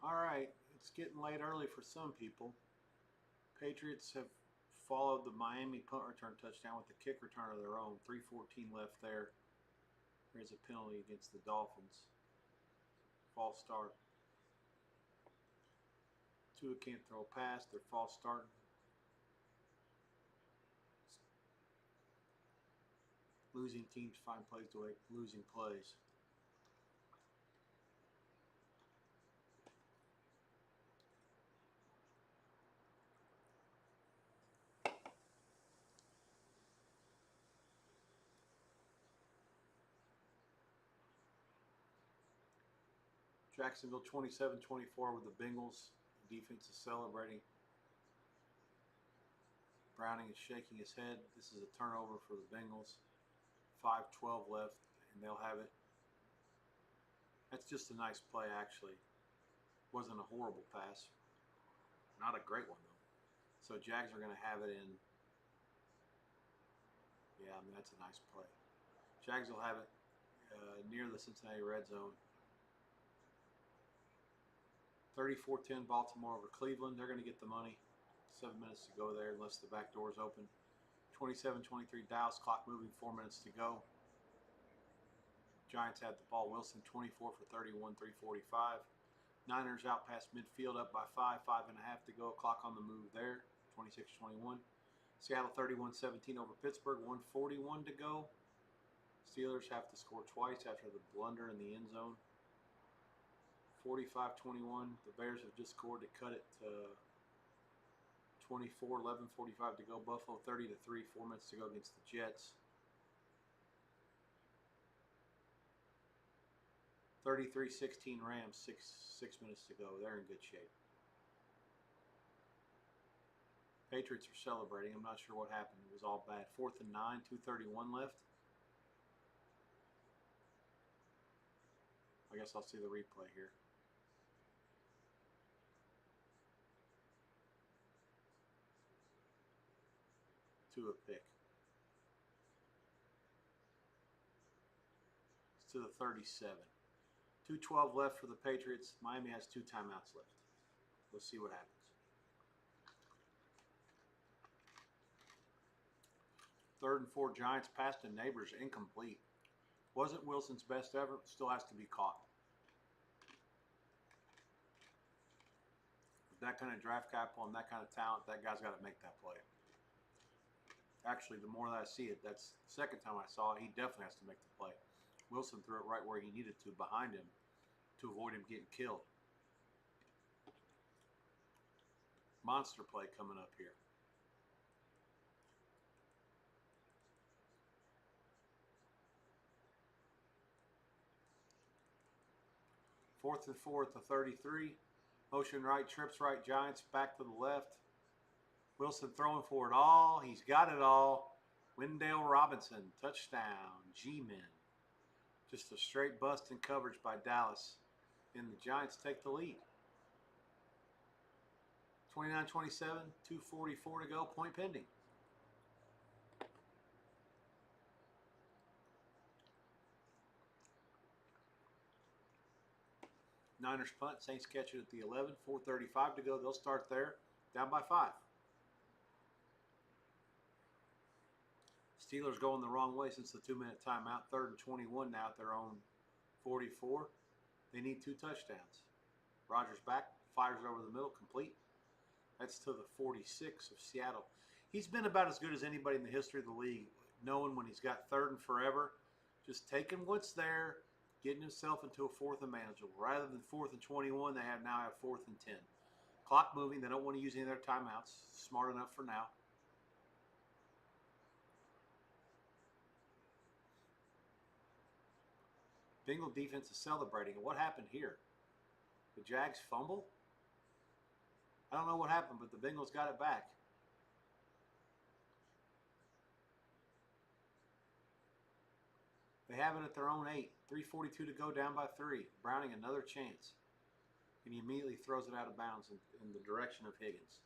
All right, it's getting late early for some people. Patriots have followed the Miami punt return touchdown with a kick return of their own. 3:14 left there. There's a penalty against the Dolphins. False start. Tua can't throw a pass. They're false starting. Losing teams find plays to make losing plays. Jacksonville 27-24 with the Bengals. The defense is celebrating. Browning is shaking his head. This is a turnover for the Bengals. 5:12 left, and they'll have it. That's just a nice play, actually. Wasn't a horrible pass. Not a great one, though. So Jags are going to have it in. Yeah, I mean, that's a nice play. Jags will have it near the Cincinnati red zone. 34-10 Baltimore over Cleveland. They're going to get the money. 7 minutes to go there unless the back door is open. 27-23 Dallas. Clock moving. 4 minutes to go. Giants had the ball. Wilson 24 for 31, 345. Niners out past midfield, up by 5.5 to go. Clock on the move there. 26-21. Seattle 31-17 over Pittsburgh. 141 to go. Steelers have to score twice after the blunder in the end zone. 45-21. The Bears have just scored to cut it to 24. 11:45 to go. Buffalo 30-3. 4 minutes to go against the Jets. 33-16 Rams. Six minutes to go. They're in good shape. Patriots are celebrating. I'm not sure what happened. It was all bad. 4th and 9. 2:31 left. I guess I'll see the replay here. To a pick. It's to the 37. 2:12 left for the Patriots. Miami has 2 timeouts left. We'll see what happens. 3rd and 4 Giants pass to Neighbors, incomplete. Wasn't Wilson's best ever, still has to be caught. With that kind of draft capital and that kind of talent, that guy's got to make that play. Actually, the more that I see it, that's the second time I saw it, he definitely has to make the play. Wilson threw it right where he needed to, behind him, to avoid him getting killed. Monster play coming up here. Fourth and 4 at the 33. Motion right, trips right, Giants back to the left. Wilson throwing for it all. He's got it all. Wendell Robinson, touchdown, G-Men. Just a straight bust in coverage by Dallas. And the Giants take the lead. 29-27, 2:44 to go, point pending. Niners punt, Saints catch it at the 11, 4:35 to go. They'll start there, down by 5. Steelers going the wrong way since the 2-minute timeout. 3rd and 21 now at their own 44. They need 2 touchdowns. Rodgers back, fires it over the middle, complete. That's to the 46 of Seattle. He's been about as good as anybody in the history of the league, knowing when he's got 3rd and forever, just taking what's there, getting himself into a 4th and manageable. Rather than 4th and 21, they now have 4th and 10. Clock moving. They don't want to use any of their timeouts. Smart enough for now. Bengal defense is celebrating. And what happened here? The Jags fumble? I don't know what happened, but the Bengals got it back. They have it at their own 8. 3:42 to go, down by 3. Browning another chance. And he immediately throws it out of bounds in the direction of Higgins.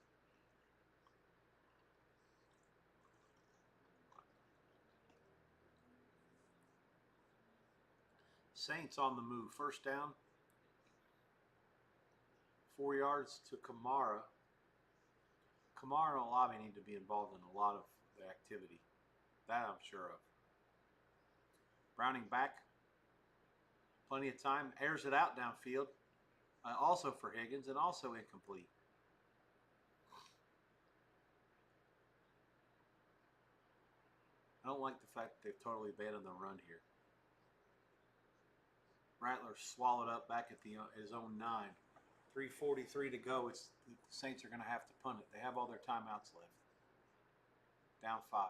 Saints on the move. 1st down. 4 yards to Kamara. Kamara and Olave need to be involved in a lot of the activity. That I'm sure of. Browning back. Plenty of time. Airs it out downfield. Also for Higgins and also incomplete. I don't like the fact that they've totally abandoned the run here. Rattler swallowed up back at his own 9. 3:43 to go. The Saints are going to have to punt it. They have all their timeouts left. Down 5.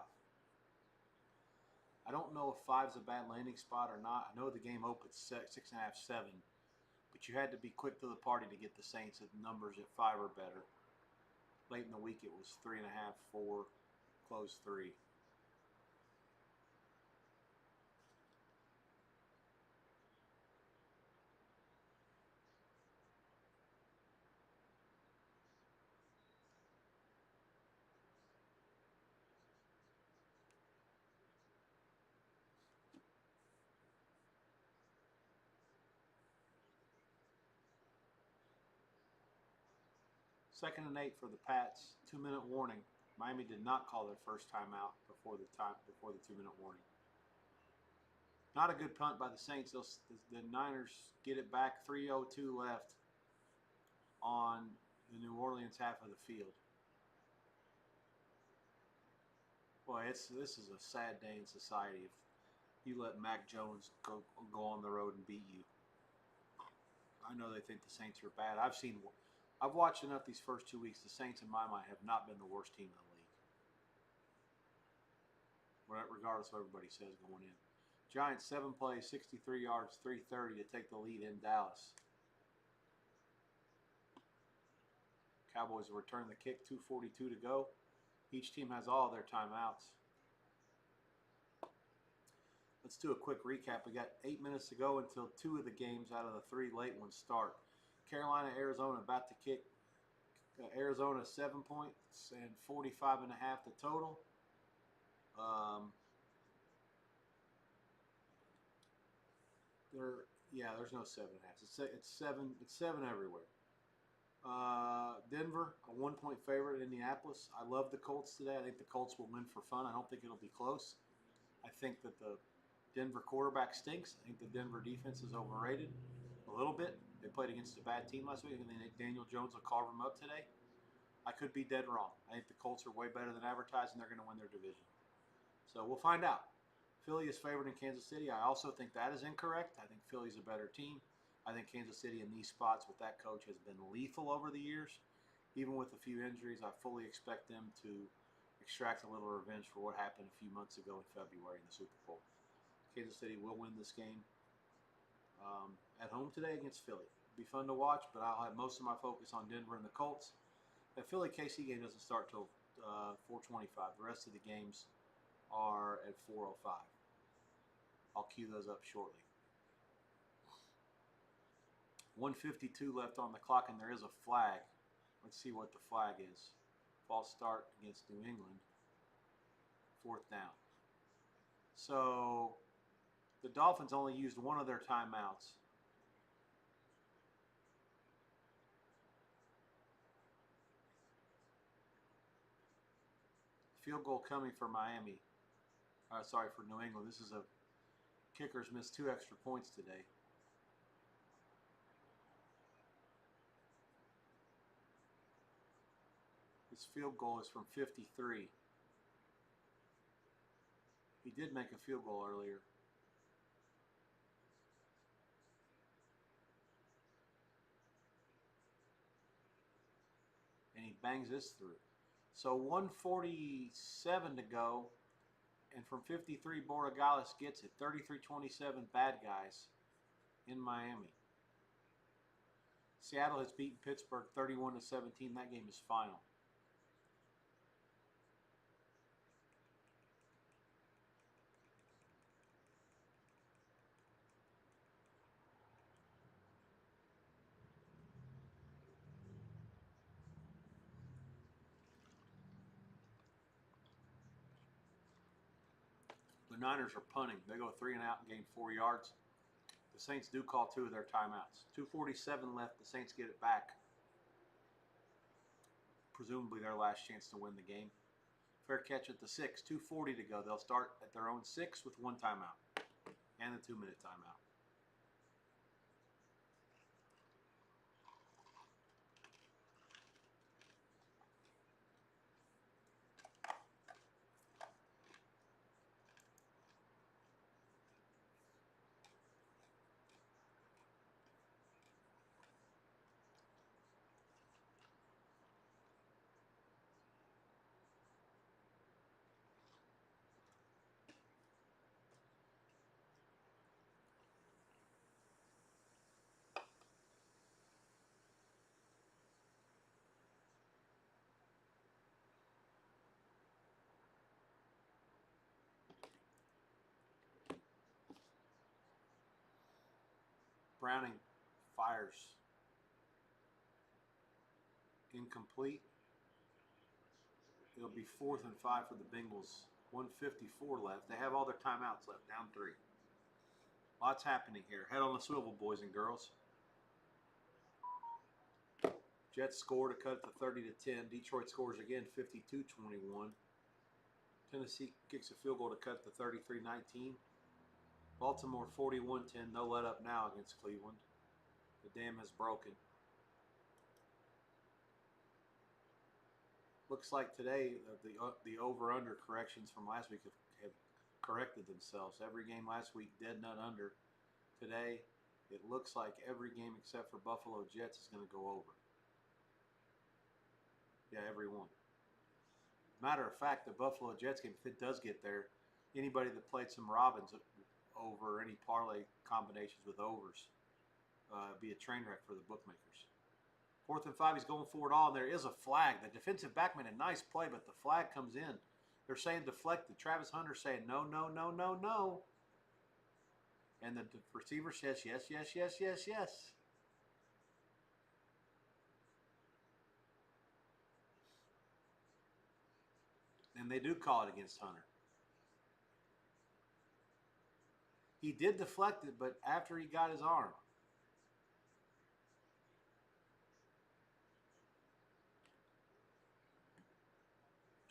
I don't know if 5's a bad landing spot or not. I know the game opened 6.5, 7, but you had to be quick to the party to get the Saints at numbers at 5 or better. Late in the week, it was 3.5, 4, close 3. Second and 8 for the Pats. 2-minute warning. Miami did not call their first timeout before the 2-minute warning. Not a good punt by the Saints. The Niners get it back. 3:02 left on the New Orleans half of the field. Boy, this is a sad day in society if you let Mac Jones go on the road and beat you. I know they think the Saints are bad. I've watched enough these first 2 weeks. The Saints, in my mind, have not been the worst team in the league, regardless of what everybody says going in. Giants 7 plays, 63 yards, 3:30 to take the lead in Dallas. Cowboys return the kick, 2:42 to go. Each team has all their timeouts. Let's do a quick recap. We got 8 minutes to go until 2 of the games out of the 3 late ones start. Carolina, Arizona about to kick. Arizona 7 points and 45.5 the total. There's no 7.5. It's 7. It's 7 everywhere. Denver, a 1-point favorite. Indianapolis. I love the Colts today. I think the Colts will win for fun. I don't think it'll be close. I think that the Denver quarterback stinks. I think the Denver defense is overrated a little bit. They played against a bad team last week, and then Daniel Jones will carve them up today. I could be dead wrong. I think the Colts are way better than advertised, and they're going to win their division. So we'll find out. Philly is favored in Kansas City. I also think that is incorrect. I think Philly's a better team. I think Kansas City in these spots with that coach has been lethal over the years. Even with a few injuries, I fully expect them to extract a little revenge for what happened a few months ago in February in the Super Bowl. Kansas City will win this game at home today against Philly. It'll be fun to watch, but I'll have most of my focus on Denver and the Colts. That Philly-KC game doesn't start till 4:25. The rest of the games are at 4:05. I'll cue those up shortly. 1:52 left on the clock, and there is a flag. Let's see what the flag is. False start against New England. 4th down. So the Dolphins only used one of their timeouts. Field goal coming for Miami. For New England. This is a kickers missed 2 extra points today. This field goal is from 53. He did make a field goal earlier. And he bangs this through. So 1:47 to go. And from 53, Borregales gets it. 33-27 bad guys in Miami. Seattle has beaten Pittsburgh 31-17. That game is final. The Niners are punting. They go 3 and out and gain 4 yards. The Saints do call 2 of their timeouts. 2:47 left. The Saints get it back. presumably their last chance to win the game. Fair catch at the 6, 2:40 to go. They'll start at their own 6 with 1 timeout and the 2-minute timeout. Browning fires. Incomplete. It'll be 4th and 5 for the Bengals. 1:54 left. They have all their timeouts left, down 3. Lots happening here. Head on the swivel, boys and girls. Jets score to cut it to 30-10. Detroit scores again, 52-21. Tennessee kicks a field goal to cut it to 33-19. Baltimore 41-10. No let up now against Cleveland. The dam has broken. Looks like today the over-under corrections from last week have corrected themselves. Every game last week, dead nut under. Today, it looks like every game except for Buffalo Jets is going to go over. Yeah, every one. Matter of fact, the Buffalo Jets game, if it does get there, anybody that played some Robins over, any parlay combinations with overs, be a train wreck for the bookmakers. 4th and 5, he's going for it all, and there is a flag. The defensive back made a nice play, but the flag comes in. They're saying deflected. Travis Hunter saying no, no, no, no, no. And the receiver says yes, yes, yes, yes, yes. And they do call it against Hunter. He did deflect it, but after he got his arm.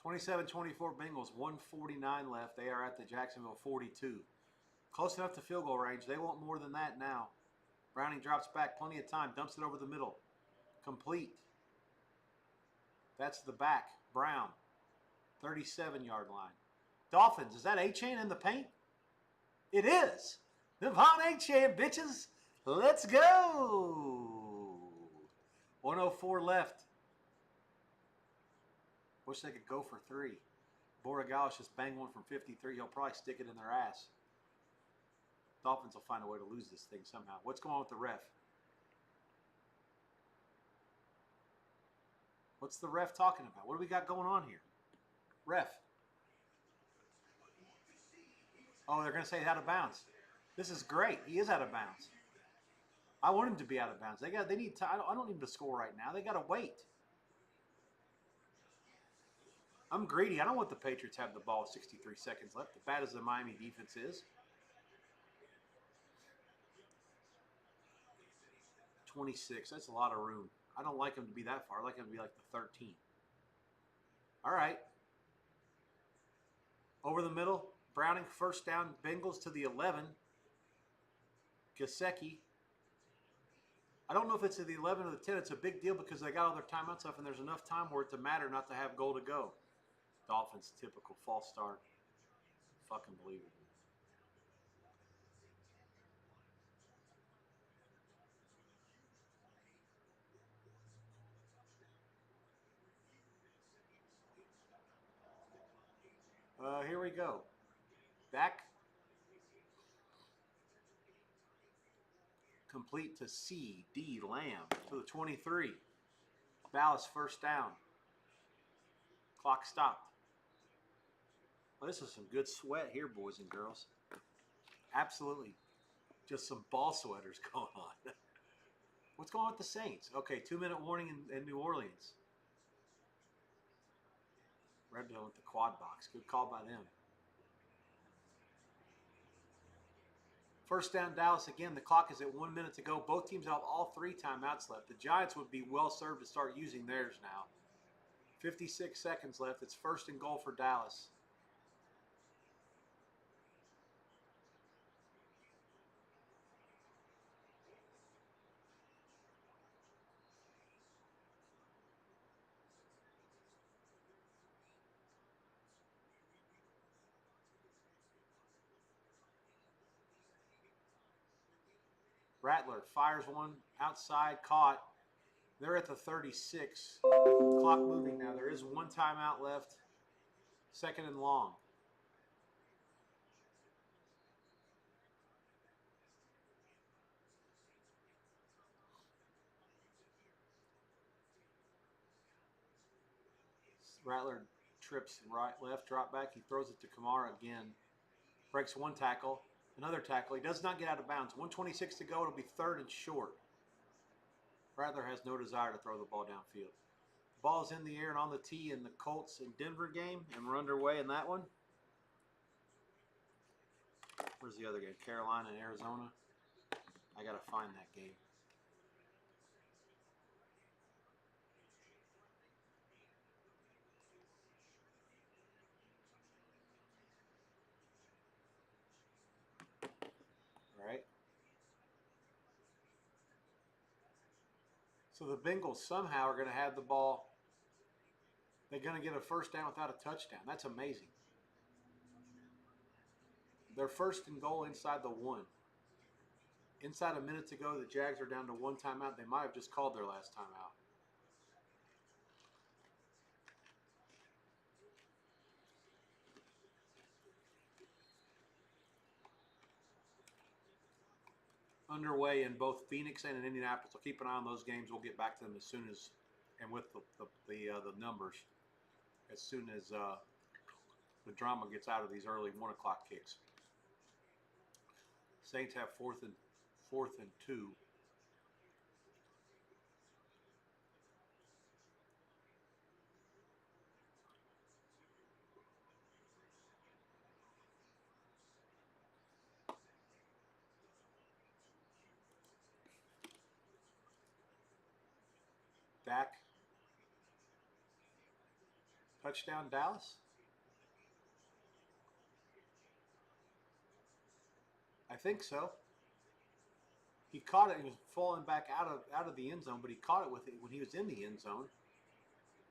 (27-24) Bengals, 1:49 left. They are at the Jacksonville 42. Close enough to field goal range. They want more than that now. Browning drops back, plenty of time, dumps it over the middle. Complete. That's the back. Brown, 37-yard line. Dolphins, is that A-Chain in the paint? It is. Devon A-Chain, bitches. Let's go. 1:04 left. Wish they could go for 3. Borregales just banged one from 53. He'll probably stick it in their ass. Dolphins will find a way to lose this thing somehow. What's going on with the ref? What's the ref talking about? What do we got going on here? Ref. Oh, they're going to say he's out of bounds. This is great. He is out of bounds. I want him to be out of bounds. They need time. I don't need him to score right now. They got to wait. I'm greedy. I don't want the Patriots to have the ball with 63 seconds left, as bad as the Miami defense is. 26. That's a lot of room. I don't like him to be that far. I like him to be like the 13. All right. Over the middle. Browning, first down. Bengals to the 11. Gesicki. I don't know if it's at the 11 or the 10. It's a big deal because they got all their timeouts up and there's enough time where it to matter not to have goal to go. Dolphins, typical false start. Fucking believable. Here we go. Back. Complete to C.D. Lamb to the 23. Ballas first down. Clock stopped. Well, this is some good sweat here, boys and girls. Absolutely. Just some ball sweaters going on. What's going on with the Saints? Okay, 2-minute warning in New Orleans. Red Zone with the quad box. Good call by them. First down, Dallas again. The clock is at 1 minute to go. Both teams have all 3 timeouts left. The Giants would be well served to start using theirs now. 56 seconds left. It's 1st and goal for Dallas. Rattler fires one outside, caught. They're at the 36. Clock moving now. There is one timeout left. 2nd and long. Rattler trips right, left, drop back. He throws it to Kamara again. Breaks one tackle, another tackle. He does not get out of bounds. 1:26 to go. It'll be 3rd and short. Rattler has no desire to throw the ball downfield. The ball's in the air and on the tee in the Colts and Denver game, and we're underway in that one. Where's the other game? Carolina and Arizona. I got to find that game. All right. So the Bengals somehow are going to have the ball. They're going to get a 1st down without a touchdown. That's amazing. They're 1st and goal inside the 1. Inside a minute to go, the Jags are down to 1 timeout. They might have just called their last timeout. Underway in both Phoenix and in Indianapolis. So keep an eye on those games. We'll get back to them as soon as, and with the numbers, as soon as the drama gets out of these early 1 o'clock kicks. Saints have 4th and 2. Dak. Touchdown Dallas. I think so. He caught it. He was falling back out of the end zone, but he caught it with it when he was in the end zone.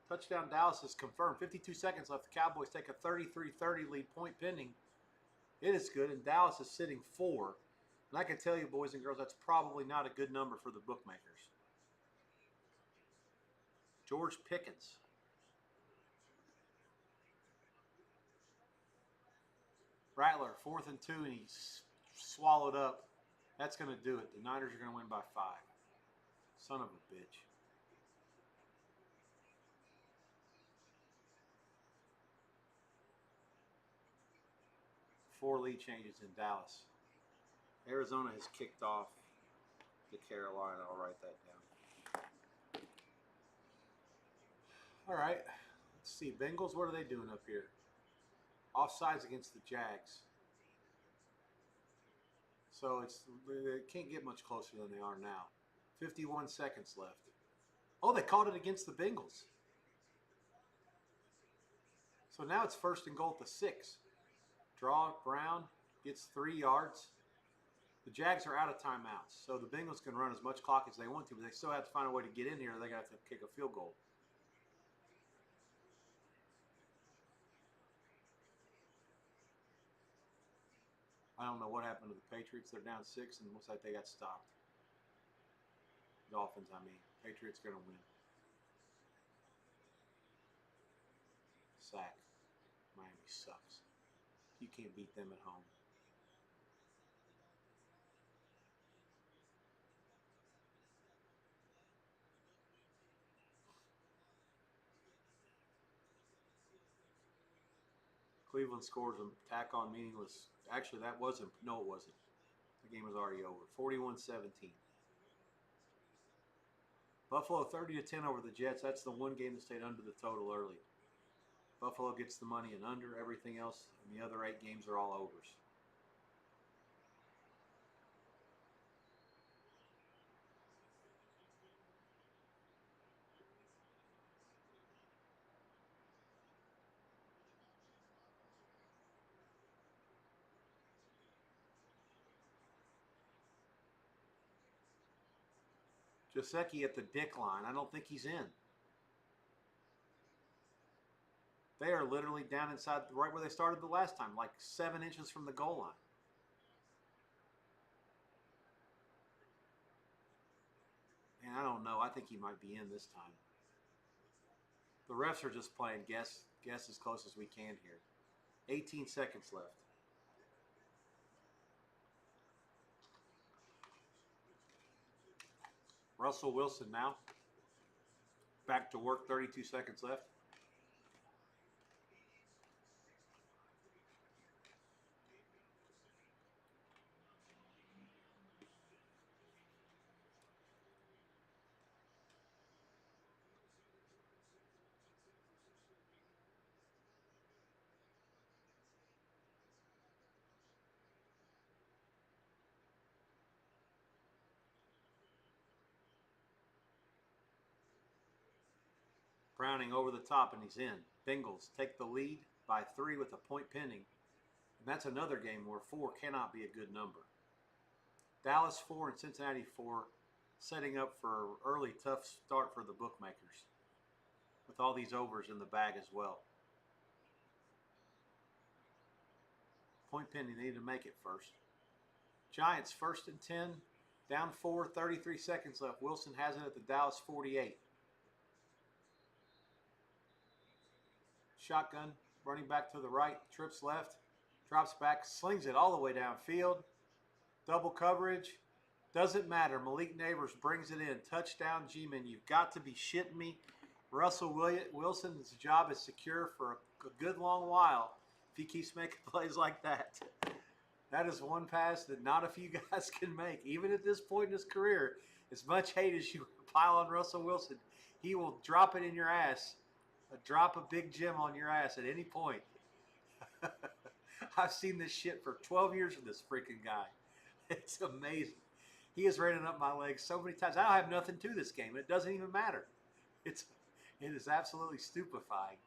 Touchdown Dallas is confirmed. 52 seconds left. The Cowboys take a 33-30 lead, point pending. It is good, and Dallas is sitting 4. And I can tell you, boys and girls, that's probably not a good number for the bookmakers. George Pickens. Rattler, 4th and 2, and he's swallowed up. That's going to do it. The Niners are going to win by 5. Son of a bitch. Four lead changes in Dallas. Arizona has kicked off to Carolina. I'll write that down. All right. Let's see. Bengals, what are they doing up here? Offsides against the Jags. So they can't get much closer than they are now. 51 seconds left. Oh, they called it against the Bengals. So now it's 1st and goal at the 6. Draw. Brown gets 3 yards. The Jags are out of timeouts, so the Bengals can run as much clock as they want to, but they still have to find a way to get in here. They're going to have to kick a field goal. I don't know what happened to the Patriots. They're down 6, and it looks like they got stopped. Dolphins, I mean. Patriots going to win. Sack. Miami sucks. You can't beat them at home. Cleveland scores a tack-on meaningless. Actually, that wasn't. No, it wasn't. The game was already over. 41-17. Buffalo 30-10 over the Jets. That's the one game that stayed under the total early. Buffalo gets the money and under. Everything else in the other 8 games are all overs. Josecki at the dick line. I don't think he's in. They are literally down inside right where they started the last time, like 7 inches from the goal line. And I don't know. I think he might be in this time. The refs are just playing guess as close as we can here. 18 seconds left. Russell Wilson now. Back to work, 32 seconds left. Browning over the top, and he's in. Bengals take the lead by 3 with a point pending. And that's another game where 4 cannot be a good number. Dallas 4 and Cincinnati 4, setting up for early tough start for the bookmakers with all these overs in the bag as well. Point pending, they need to make it first. Giants 1st and 10, down 4, 33 seconds left. Wilson has it at the Dallas 48. Shotgun, running back to the right, trips left, drops back, slings it all the way downfield. Double coverage, doesn't matter. Malik Neighbors brings it in. Touchdown, G-Man. You've got to be shitting me. Russell Wilson's job is secure for a good long while if he keeps making plays like that. That is one pass that not a few guys can make. Even at this point in his career, as much hate as you pile on Russell Wilson, he will drop it in your ass. Drop a big gem on your ass at any point. I've seen this shit for 12 years with this freaking guy. It's amazing. He has ran up my legs so many times. I don't have nothing to this game. It doesn't even matter. It is absolutely stupefying.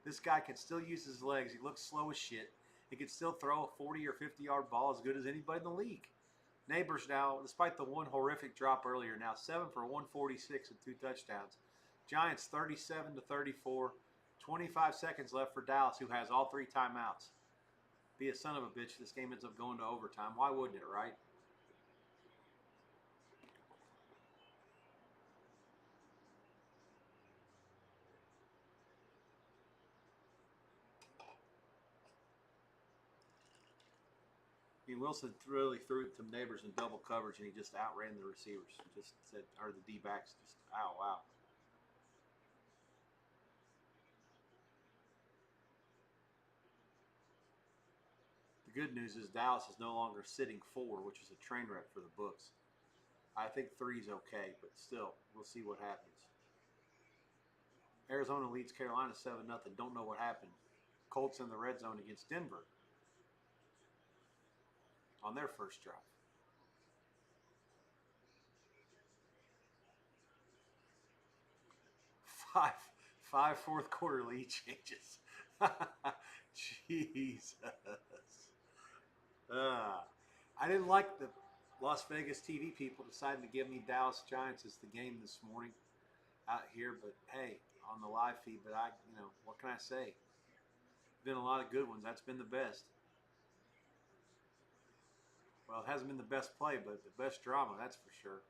This guy can still use his legs. He looks slow as shit. He can still throw a 40 or 50-yard ball as good as anybody in the league. Neighbors now, despite the one horrific drop earlier, now 7 for 146 and 2 touchdowns. Giants 37 to 34. 25 seconds left for Dallas, who has all 3 timeouts. Be a son of a bitch. This game ends up going to overtime. Why wouldn't it, right? I mean, Wilson really threw it to Neighbors in double coverage, and he just outran the receivers. Just said, or the D-backs, just, ow, wow. The good news is Dallas is no longer sitting 4, which is a train wreck for the books. I think 3 is okay, but still, we'll see what happens. Arizona leads Carolina 7-0. Don't know what happened. Colts in the red zone against Denver on their first drive. 5 fourth quarter lead changes. Jesus. I didn't like the Las Vegas TV people deciding to give me Dallas Giants as the game this morning out here, but hey, on the live feed. But what can I say? Been a lot of good ones. That's been the best. Well, it hasn't been the best play, but the best drama, that's for sure.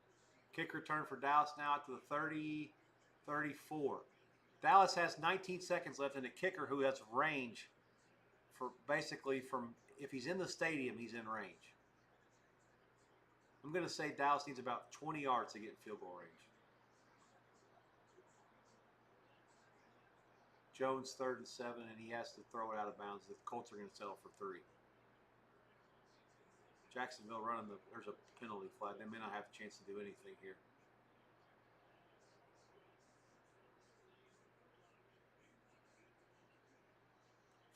Kick return for Dallas now out to the 30, 34. Dallas has 19 seconds left, and a kicker who has range for basically from, if he's in the stadium, he's in range. I'm going to say Dallas needs about 20 yards to get in field goal range. Jones 3rd and 7, and he has to throw it out of bounds. The Colts are going to settle for 3. Jacksonville running there's a penalty flag. They may not have a chance to do anything here.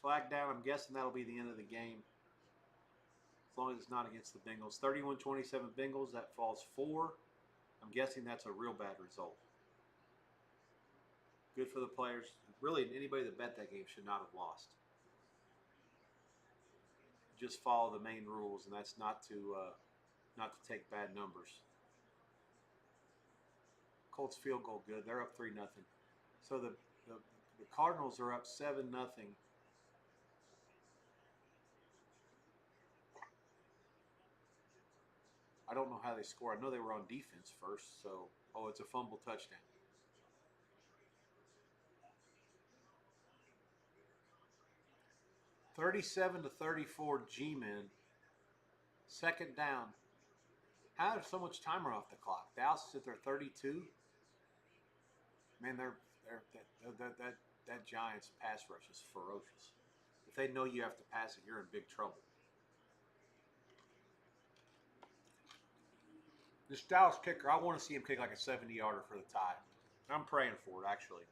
Flag down. I'm guessing that'll be the end of the game. As long as it's not against the Bengals. 31-27 Bengals. That falls 4. I'm guessing that's a real bad result. Good for the players. Really, anybody that bet that game should not have lost. Just follow the main rules, and that's not to take bad numbers. Colts field goal good. They're up 3-0. So the the Cardinals are up 7-0. I don't know how they score. I know they were on defense first. So it's a fumble touchdown. 37-34 G-men. Second down. How is so much timer off the clock? Dallas is at their 32. Man, that Giants pass rush is ferocious. If they know you have to pass it, you're in big trouble. This Dallas kicker, I want to see him kick like a 70-yarder for the tie. I'm praying for it, actually.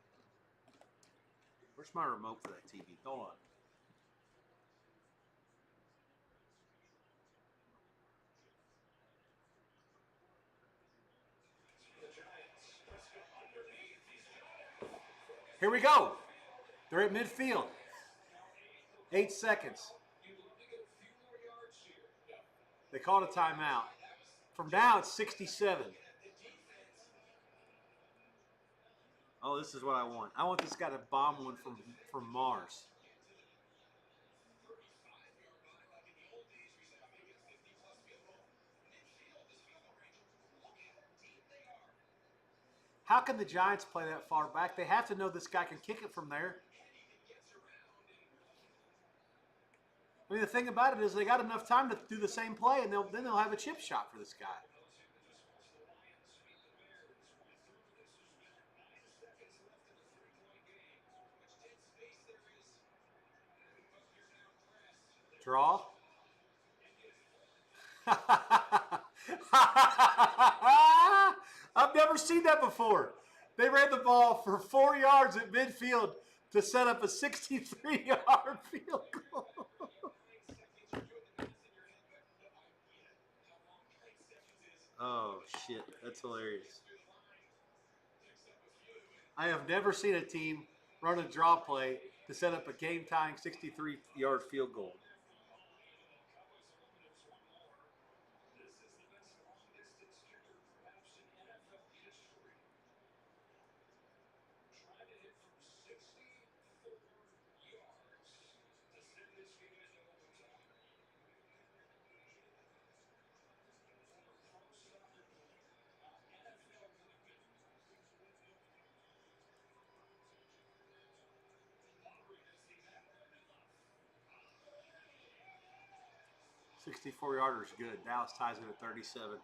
Where's my remote for that TV? Hold on. Here we go. They're at midfield. 8 seconds. They called a timeout. From now, it's 67. Oh, this is what I want. I want this guy to bomb one from Mars. How can the Giants play that far back? They have to know this guy can kick it from there. I mean, the thing about it is they got enough time to do the same play, and then they'll have a chip shot for this guy. Draw. I've never seen that before. They ran the ball for 4 yards at midfield to set up a 63-yard field goal. Oh, shit. That's hilarious. I have never seen a team run a draw play to set up a game-tying 63-yard field goal. $64 is good. Dallas ties it at 37.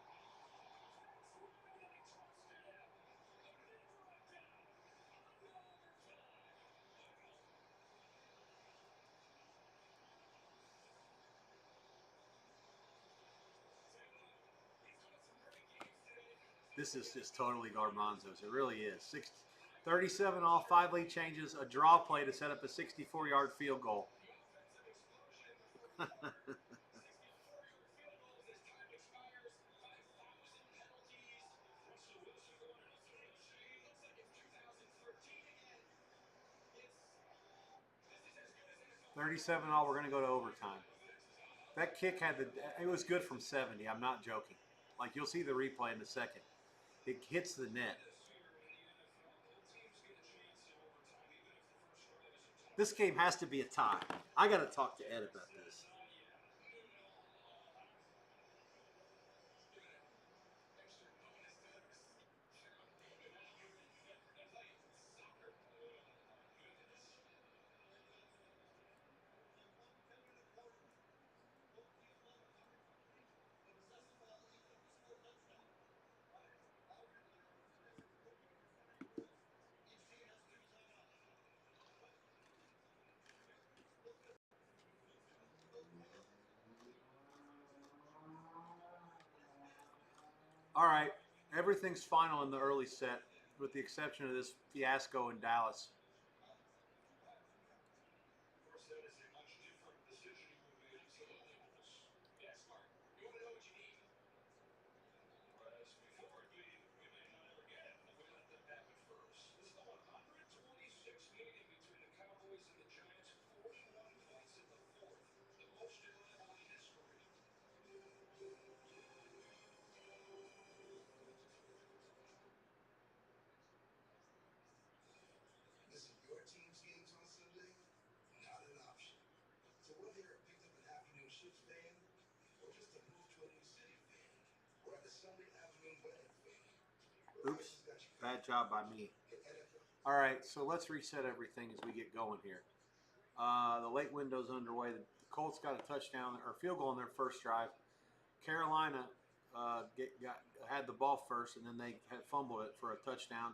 This is just totally Garbanzo's. It really is. 37 off, 5 lead changes, a draw play to set up a 64-yard field goal. $37 all. We're going to go to overtime. That kick it was good from 70. I'm not joking. Like, you'll see the replay in a second. It hits the net. This game has to be a tie. I got to talk to Ed about this. All right, everything's final in the early set, with the exception of this fiasco in Dallas. Dodgers fan or just a move to a new city fan or a Sunday afternoon wedding fan. Oops, bad job by me. All right, so let's reset everything as we get going here. The late window's underway. The Colts got a touchdown or field goal on their first drive. Carolina had the ball first, and then they had fumbled it for a touchdown.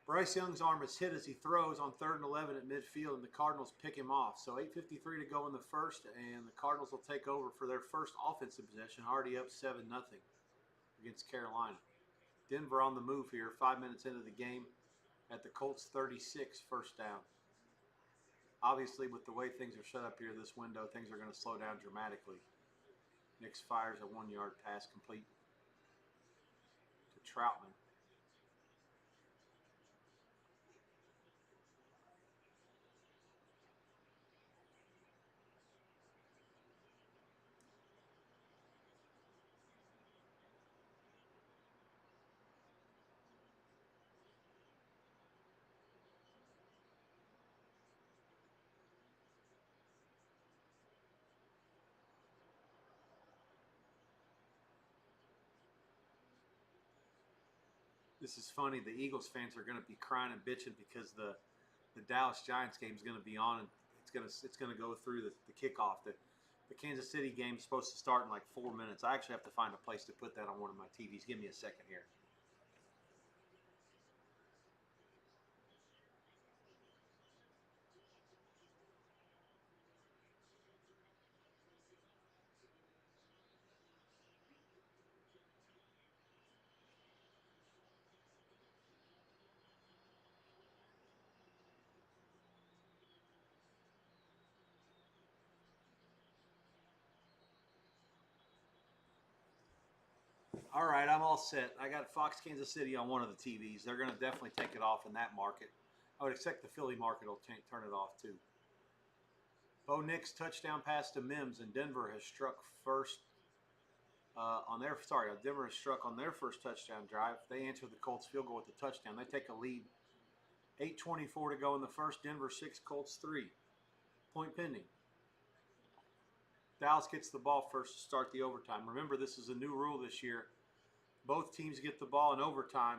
Bryce Young's arm is hit as he throws on 3rd and 11 at midfield, and the Cardinals pick him off. So 8:53 to go in the first, and the Cardinals will take over for their first offensive possession, already up 7-0 against Carolina. Denver on the move here, 5 minutes into the game at the Colts 36, first down. Obviously, with the way things are set up here, this window, things are going to slow down dramatically. Nix fires a 1-yard pass complete to Troutman. This is funny. The Eagles fans are going to be crying and bitching because the Dallas Giants game is going to be on, and it's going to go through the kickoff. The Kansas City game is supposed to start in like 4 minutes. I actually have to find a place to put that on one of my TVs. Give me a second here. All right, I'm all set. I got Fox Kansas City on one of the TVs. They're going to definitely take it off in that market. I would expect the Philly market will turn it off too. Bo Nix touchdown pass to Mims, and Denver has struck first Denver has struck on their first touchdown drive. They answer the Colts field goal with the touchdown. They take a lead. 8:24 to go in the first. Denver 6, Colts 3. Point pending. Dallas gets the ball first to start the overtime. Remember, this is a new rule this year. Both teams get the ball in overtime,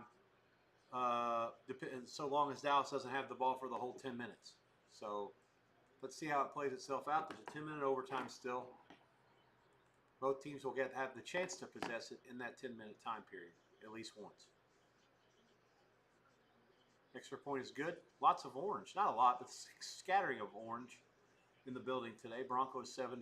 so long as Dallas doesn't have the ball for the whole 10 minutes. So let's see how it plays itself out. There's a 10-minute overtime still. Both teams will have the chance to possess it in that 10-minute time period, at least once. Extra point is good. Lots of orange. Not a lot, but scattering of orange in the building today. Broncos 7-3.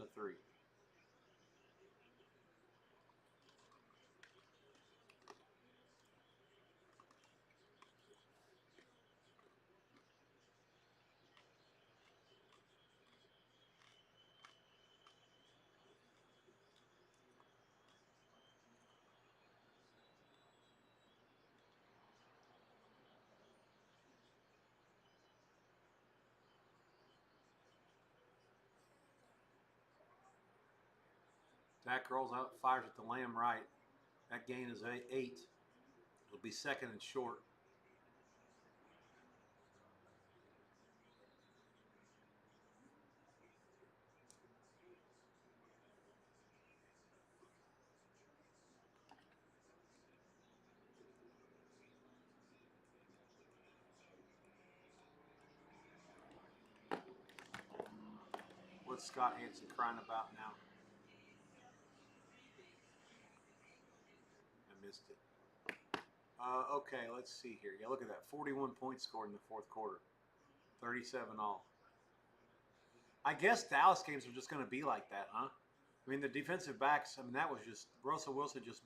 Dak rolls out, fires at the Lamb right. That gain is 8. It'll be 2nd and short. What's Scott Hansen crying about now? I missed it. Okay, let's see here. Yeah, look at that. 41 points scored in the fourth quarter. 37 all. I guess Dallas games are just going to be like that, huh? I mean, the defensive backs, that was just, Russell Wilson just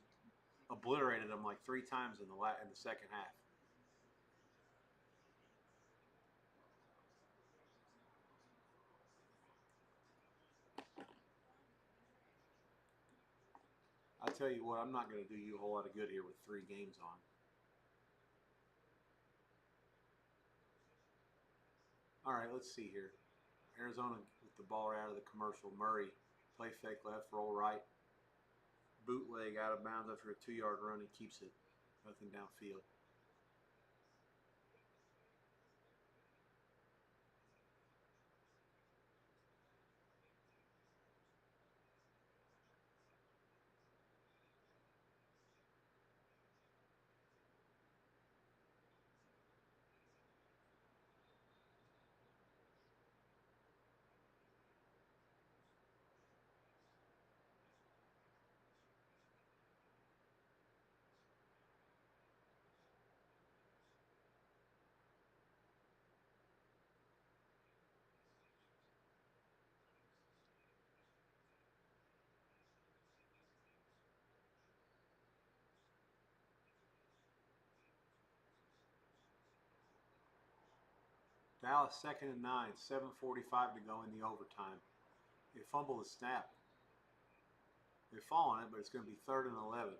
obliterated them like 3 times in the second half. I tell you what, I'm not going to do you a whole lot of good here with 3 games on. All right, let's see here. Arizona with the ball right out of the commercial. Murray, play fake left, roll right. Bootleg out of bounds after a 2-yard run. He keeps it. Nothing downfield. Dallas 2nd and 9, 7:45 to go in the overtime. They fumble the snap. They fall on it, but it's going to be 3rd and 11.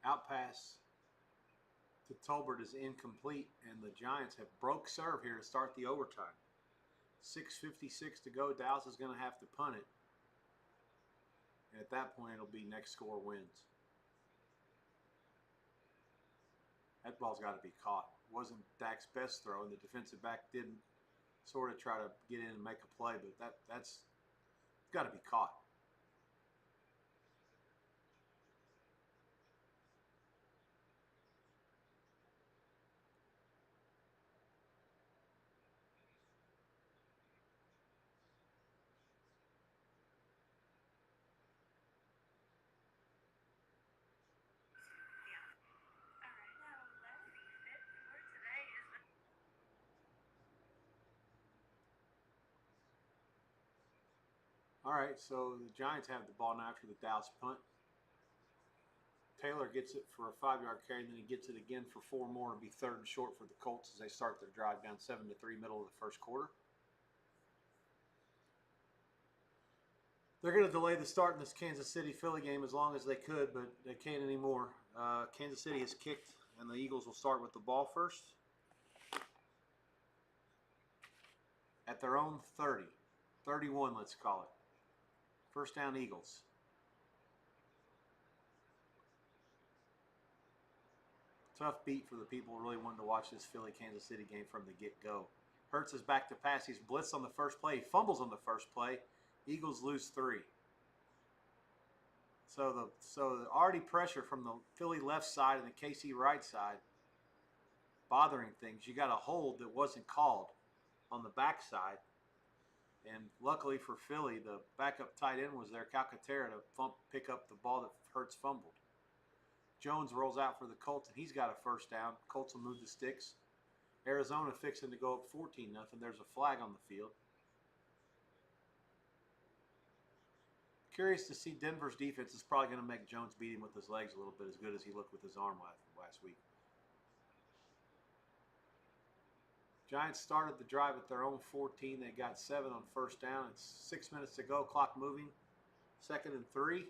Out pass to Tolbert is incomplete, and the Giants have broke serve here to start the overtime. 6:56 to go. Dallas is going to have to punt it. And at that point, it'll be next score wins. That ball's got to be caught. It wasn't Dak's best throw, and the defensive back didn't sort of try to get in and make a play, but that's got to be caught. All right, so the Giants have the ball now after the Dallas punt. Taylor gets it for a 5-yard carry, and then he gets it again for 4 more. It'll be 3rd and short for the Colts as they start their drive down 7-3, middle of the first quarter. They're going to delay the start in this Kansas City-Philly game as long as they could, but they can't anymore. Kansas City has kicked, and the Eagles will start with the ball first. At their own 30. 31, let's call it. First down, Eagles. Tough beat for the people really wanting to watch this Philly-Kansas City game from the get-go. Hurts is back to pass. He's blitzed on the first play. He fumbles on the first play. Eagles lose 3. So the already pressure from the Philly left side and the KC right side bothering things. You got a hold that wasn't called on the backside. And luckily for Philly, the backup tight end was there, Calcaterra, to pick up the ball that Hurts fumbled. Jones rolls out for the Colts, and he's got a first down. Colts will move the sticks. Arizona fixing to go up 14-0. There's a flag on the field. Curious to see Denver's defense is probably going to make Jones beat him with his legs a little bit, as good as he looked with his arm last week. Giants started the drive at their own 14. They got 7 on first down. It's 6 minutes to go, clock moving. 2nd and 3.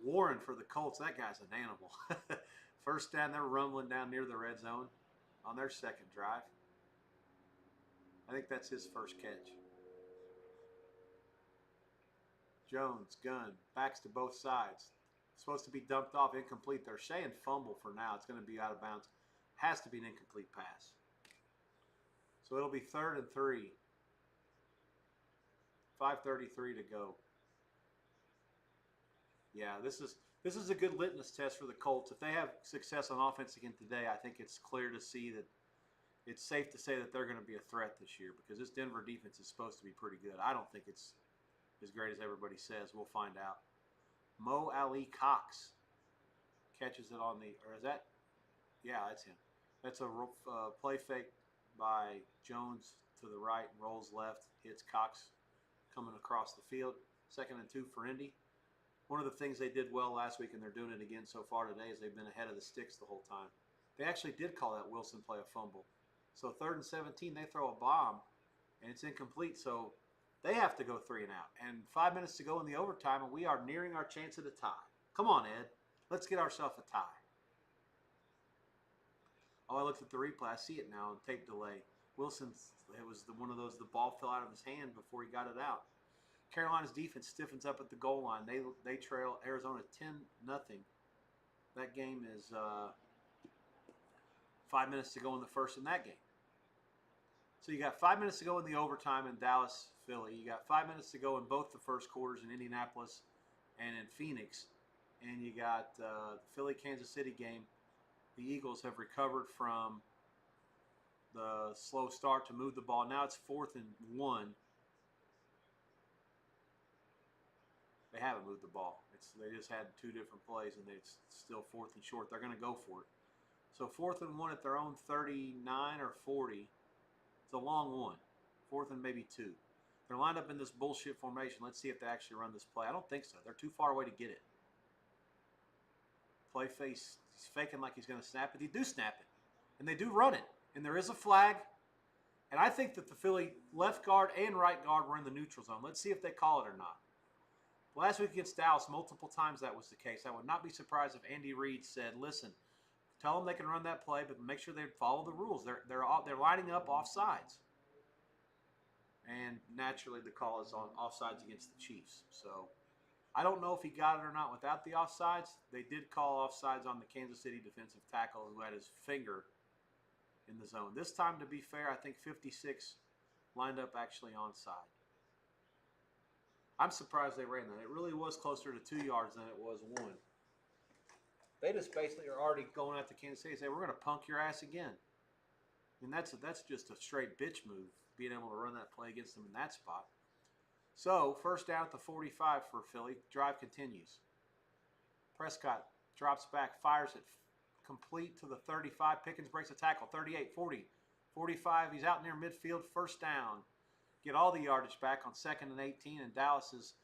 Warren for the Colts, that guy's an animal. First down, they're rumbling down near the red zone on their second drive. I think that's his first catch. Jones, gun, backs to both sides. Supposed to be dumped off, incomplete. They're saying fumble for now. It's going to be out of bounds. Has to be an incomplete pass. So it'll be 3rd and 3. 5:33 to go. Yeah, this is a good litmus test for the Colts. If they have success on offense again today, I think it's clear to see that it's safe to say that they're going to be a threat this year, because this Denver defense is supposed to be pretty good. I don't think it's as great as everybody says. We'll find out. Mo Ali Cox catches it on the, or is that? Yeah, that's him. That's a play fake by Jones to the right, rolls left, hits Cox coming across the field. 2nd and 2 for Indy. One of the things they did well last week, and they're doing it again so far today, is they've been ahead of the sticks the whole time. They actually did call that Wilson play a fumble. So 3rd and 17, they throw a bomb, and it's incomplete. So they have to go 3 and out. And 5 minutes to go in the overtime, and we are nearing our chance at a tie. Come on, Ed. Let's get ourselves a tie. Oh, I looked at the replay. I see it now on tape delay. Wilson, it was one of those, the ball fell out of his hand before he got it out. Carolina's defense stiffens up at the goal line. They trail Arizona 10-0. That game is 5 minutes to go in the first in that game. So you got 5 minutes to go in the overtime in Dallas, Philly. You got 5 minutes to go in both the first quarters in Indianapolis and in Phoenix. And you got the Philly Kansas City game. The Eagles have recovered from the slow start to move the ball. Now it's 4th and 1. They haven't moved the ball. They just had 2 different plays, and it's still 4th and short. They're going to go for it. So 4th and 1 at their own 39 or 40. It's a long one. 4th and maybe 2. They're lined up in this bullshit formation. Let's see if they actually run this play. I don't think so. They're too far away to get it. Play face. He's faking like he's going to snap it. They do snap it. And they do run it. And there is a flag. And I think that the Philly left guard and right guard were in the neutral zone. Let's see if they call it or not. Last week against Dallas, multiple times that was the case. I would not be surprised if Andy Reid said, listen, tell them they can run that play, but make sure they follow the rules. They're lining up offsides. And naturally, the call is on offsides against the Chiefs. So I don't know if he got it or not without the offsides. They did call offsides on the Kansas City defensive tackle who had his finger in the zone. This time, to be fair, I think 56 lined up actually onside. I'm surprised they ran that. It really was closer to 2 yards than it was 1. They just basically are already going out to Kansas City and say, we're going to punk your ass again. And that's just a straight bitch move, being able to run that play against them in that spot. So, first down at the 45 for Philly. Drive continues. Prescott drops back, fires it complete to the 35. Pickens breaks a tackle. 38, 40, 45. He's out near midfield. First down. Get all the yardage back on 2nd and 18. And Dallas is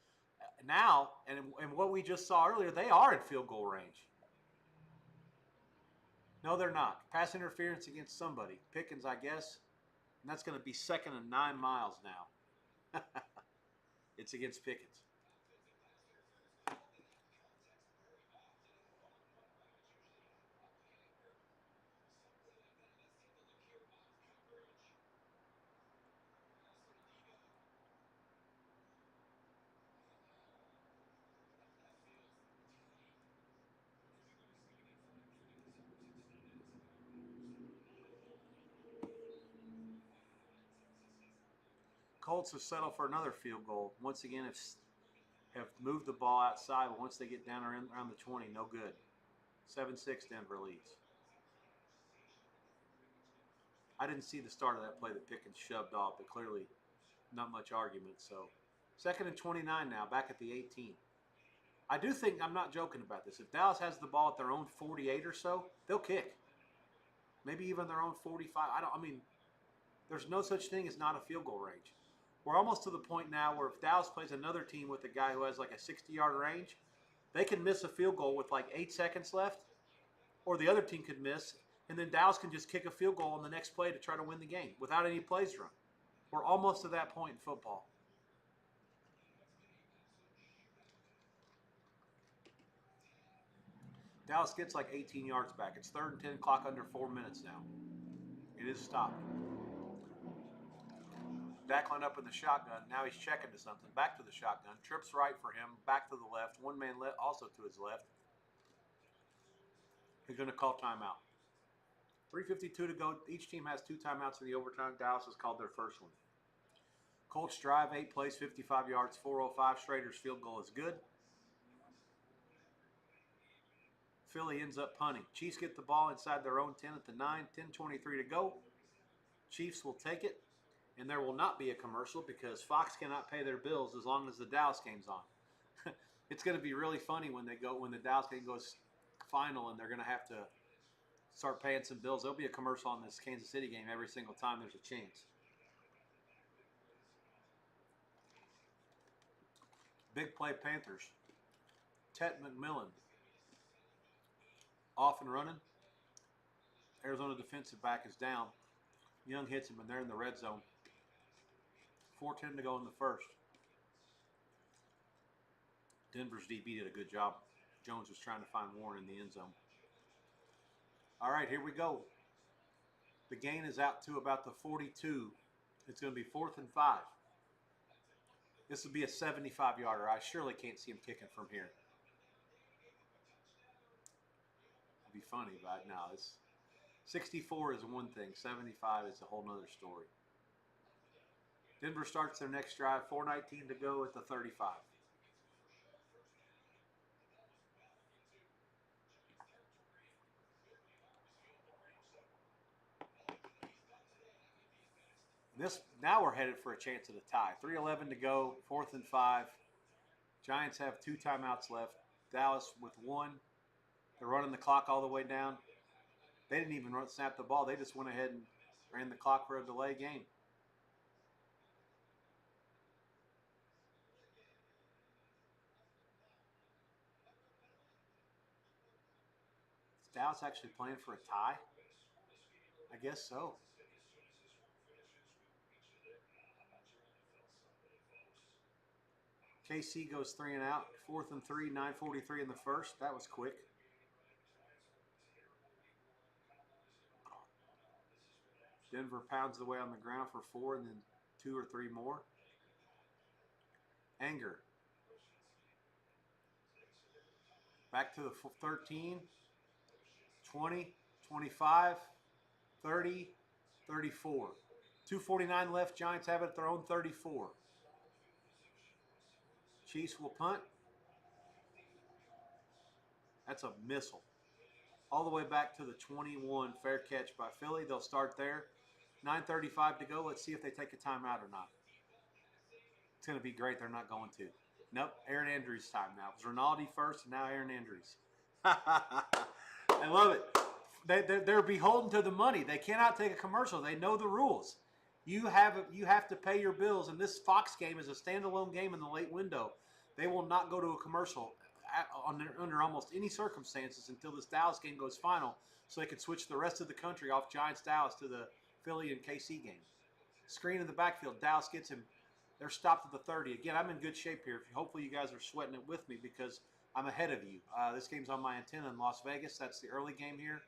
now, and what we just saw earlier, they are in field goal range. No, they're not. Pass interference against somebody. Pickens, I guess. And that's going to be 2nd and 9 miles now. It's against Pickens. Colts have settled for another field goal. Once again, have moved the ball outside, but once they get down around the 20, no good. 7-6 Denver leads. I didn't see the start of that play that Pickens shoved off, but clearly not much argument. So 2nd and 29 now, back at the 18. I do think, I'm not joking about this, if Dallas has the ball at their own 48 or so, they'll kick. Maybe even their own 45. There's no such thing as not a field goal range. We're almost to the point now where if Dallas plays another team with a guy who has like a 60-yard range, they can miss a field goal with like 8 seconds left, or the other team could miss, and then Dallas can just kick a field goal on the next play to try to win the game without any plays run. We're almost to that point in football. Dallas gets like 18 yards back. It's 3rd and 10, clock under 4 minutes now. It is stopped. Dak lined up in the shotgun. Now he's checking to something. Back to the shotgun. Trips right for him. Back to the left. One man also to his left. He's going to call timeout. 3:52 to go. Each team has 2 timeouts in the overtime. Dallas has called their first one. Colts drive 8 plays, 55 yards, 4:05. Schrader's field goal is good. Philly ends up punting. Chiefs get the ball inside their own 10 at the 9. 10:23 to go. Chiefs will take it. And there will not be a commercial because Fox cannot pay their bills as long as the Dallas game's on. It's going to be really funny when the Dallas game goes final and they're going to have to start paying some bills. There'll be a commercial on this Kansas City game every single time there's a chance. Big play Panthers. Tet McMillan off and running. Arizona defensive back is down. Young hits him and they're in the red zone. 4:10 to go in the first. Denver's DB did a good job. Jones was trying to find Warren in the end zone. All right, here we go. The gain is out to about the 42. It's going to be 4th and 5. This will be a 75-yarder. I surely can't see him kicking from here. It'd be funny, but no. 64 is one thing. 75 is a whole nother story. Denver starts their next drive, 4:19 to go at the 35. Now we're headed for a chance at a tie. 3:11 to go, 4th and 5. Giants have 2 timeouts left. Dallas with 1. They're running the clock all the way down. They didn't even snap the ball. They just went ahead and ran the clock for a delay game. Is Dallas actually playing for a tie? I guess so. KC goes 3 and out. 4th and 3, 9:43 in the first. That was quick. Denver pounds the way on the ground for 4 and then 2 or 3 more. Anger. Back to the 13, 20, 25, 30, 34. 2:49 left. Giants have it at their own 34. Chiefs will punt. That's a missile. All the way back to the 21. Fair catch by Philly. They'll start there. 9:35 to go. Let's see if they take a timeout or not. It's going to be great. They're not going to. Nope. Aaron Andrews' time now. It was Rinaldi first, and now Aaron Andrews. I love it. They're beholden to the money. They cannot take a commercial. They know the rules. You have to pay your bills, and this Fox game is a standalone game in the late window. They will not go to a commercial under almost any circumstances until this Dallas game goes final, so they can switch the rest of the country off Giants-Dallas to the Philly and KC game. Screen in the backfield. Dallas gets him. They're stopped at the 30. Again, I'm in good shape here. Hopefully you guys are sweating it with me because I'm ahead of you. This game's on my antenna in Las Vegas. That's the early game here.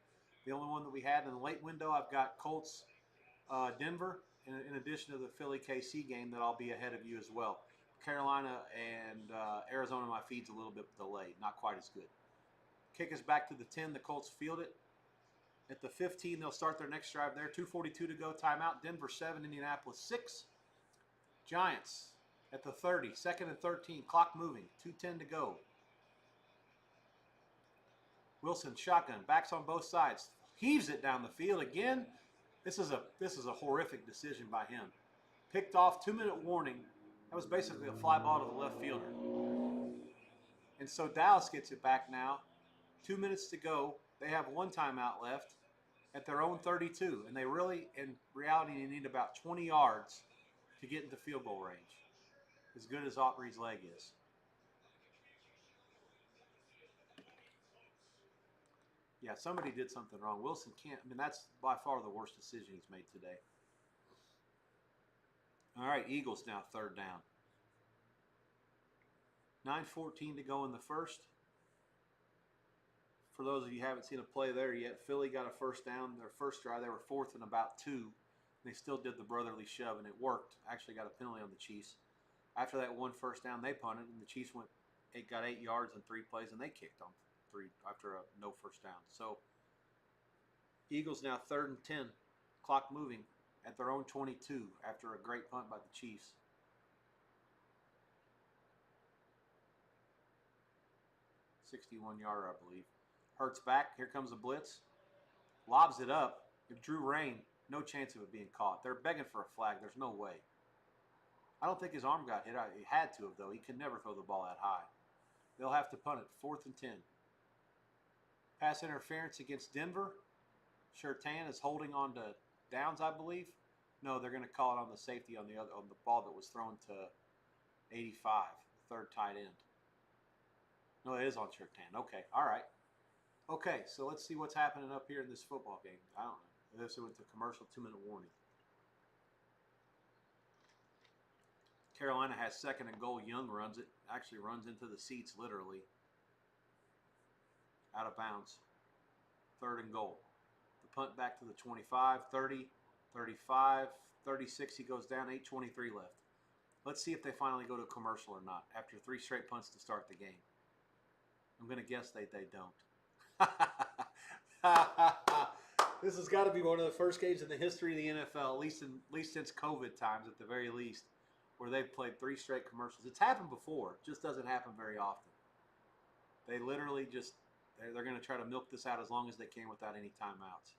The only one that we had in the late window, I've got Colts, Denver, in addition to the Philly KC game that I'll be ahead of you as well. Carolina and Arizona, my feed's a little bit delayed, not quite as good. Kick us back to the 10. The Colts field it. At the 15, they'll start their next drive there. 2:42 to go, timeout. Denver 7, Indianapolis 6. Giants at the 30, 2nd and 13, clock moving, 2:10 to go. Wilson shotgun, backs on both sides, heaves it down the field again. This is a horrific decision by him. Picked off, 2-minute warning. That was basically a fly ball to the left fielder. And so Dallas gets it back now. 2 minutes to go. They have 1 timeout left at their own 32, and they really, in reality, need about 20 yards to get into field goal range, as good as Autry's leg is. Yeah, somebody did something wrong. Wilson can't. I mean, that's by far the worst decision he's made today. All right, Eagles now 3rd down. 9:14 to go in the first. For those of you who haven't seen a play there yet, Philly got a 1st down. Their first drive, they were 4th and about 2. They still did the brotherly shove, and it worked. Actually got a penalty on the Chiefs. After that 1 first down, they punted, and the Chiefs got 8 yards in 3 plays, and they kicked on 3 after a no first down. So Eagles now 3rd and 10, clock moving at their own 22 after a great punt by the Chiefs. $61-yarder, I believe. Hurts back. Here comes a blitz. Lobs it up. If Drew Rain, no chance of it being caught. They're begging for a flag. There's no way. I don't think his arm got hit. He had to have, though. He could never throw the ball that high. They'll have to punt it. 4th and 10. Pass interference against Denver. Surtain is holding on to Downs, I believe. No, they're going to call it on the safety on the ball that was thrown to 85, the 3rd tight end. No, it is on Surtain. Okay, all right. Okay, so let's see what's happening up here in this football game. I don't know. This went to commercial, 2-minute warning. Carolina has 2nd and goal. Young runs it. Actually runs into the seats, literally. Out of bounds. 3rd and goal. The punt back to the 25, 30, 35, 36. He goes down, 8:23 left. Let's see if they finally go to commercial or not after 3 straight punts to start the game. I'm going to guess they don't. This has got to be one of the first games in the history of the NFL, at least since COVID times, at the very least, where they've played 3 straight commercials. It's happened before, it just doesn't happen very often. They literally just they're going to try to milk this out as long as they can without any timeouts,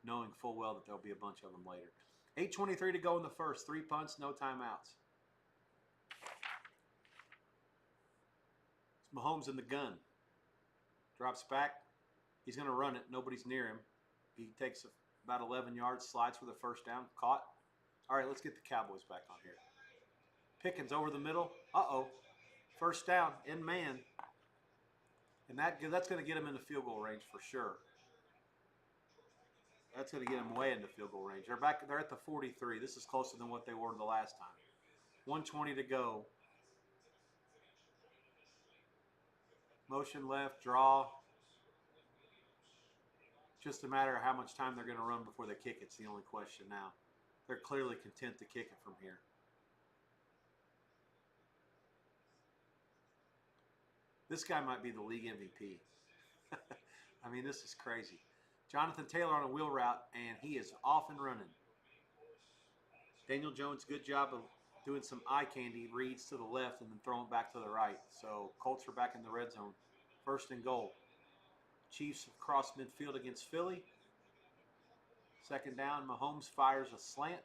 knowing full well that there'll be a bunch of them later. 8:23 to go in the first. 3 punts, no timeouts. It's Mahomes in the gun. Drops back. He's going to run it. Nobody's near him. He takes about 11 yards, slides for the first down. Caught. All right, let's get the Cowboys back on here. Pickens over the middle. Uh-oh. First down in man. And that's going to get him into field goal range for sure. That's going to get him way into field goal range. They're at the 43. This is closer than what they were the last time. 1:20 to go. Motion left, draw. Just a matter of how much time they're going to run before they kick it. It's the only question now. They're clearly content to kick it from here. This guy might be the league MVP. I mean, this is crazy. Jonathan Taylor on a wheel route, and he is off and running. Daniel Jones, good job of doing some eye candy reads to the left and then throwing back to the right. So Colts are back in the red zone. First and goal. Chiefs have crossed midfield against Philly. Second down, Mahomes fires a slant.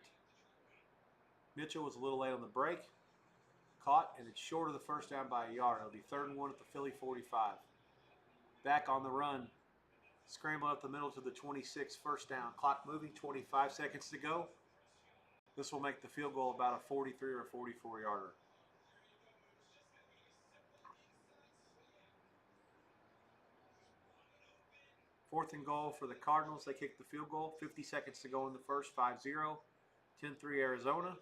Mitchell was a little late on the break. Caught, and it's short of the first down by a yard. It'll be 3rd and 1 at the Philly 45. Back on the run. Scramble up the middle to the 26, first down. Clock moving, 25 seconds to go. This will make the field goal about a 43 or 44 yarder. Fourth and goal for the Cardinals. They kick the field goal. 50 seconds to go in the first, 5-0. 10-3 Arizona.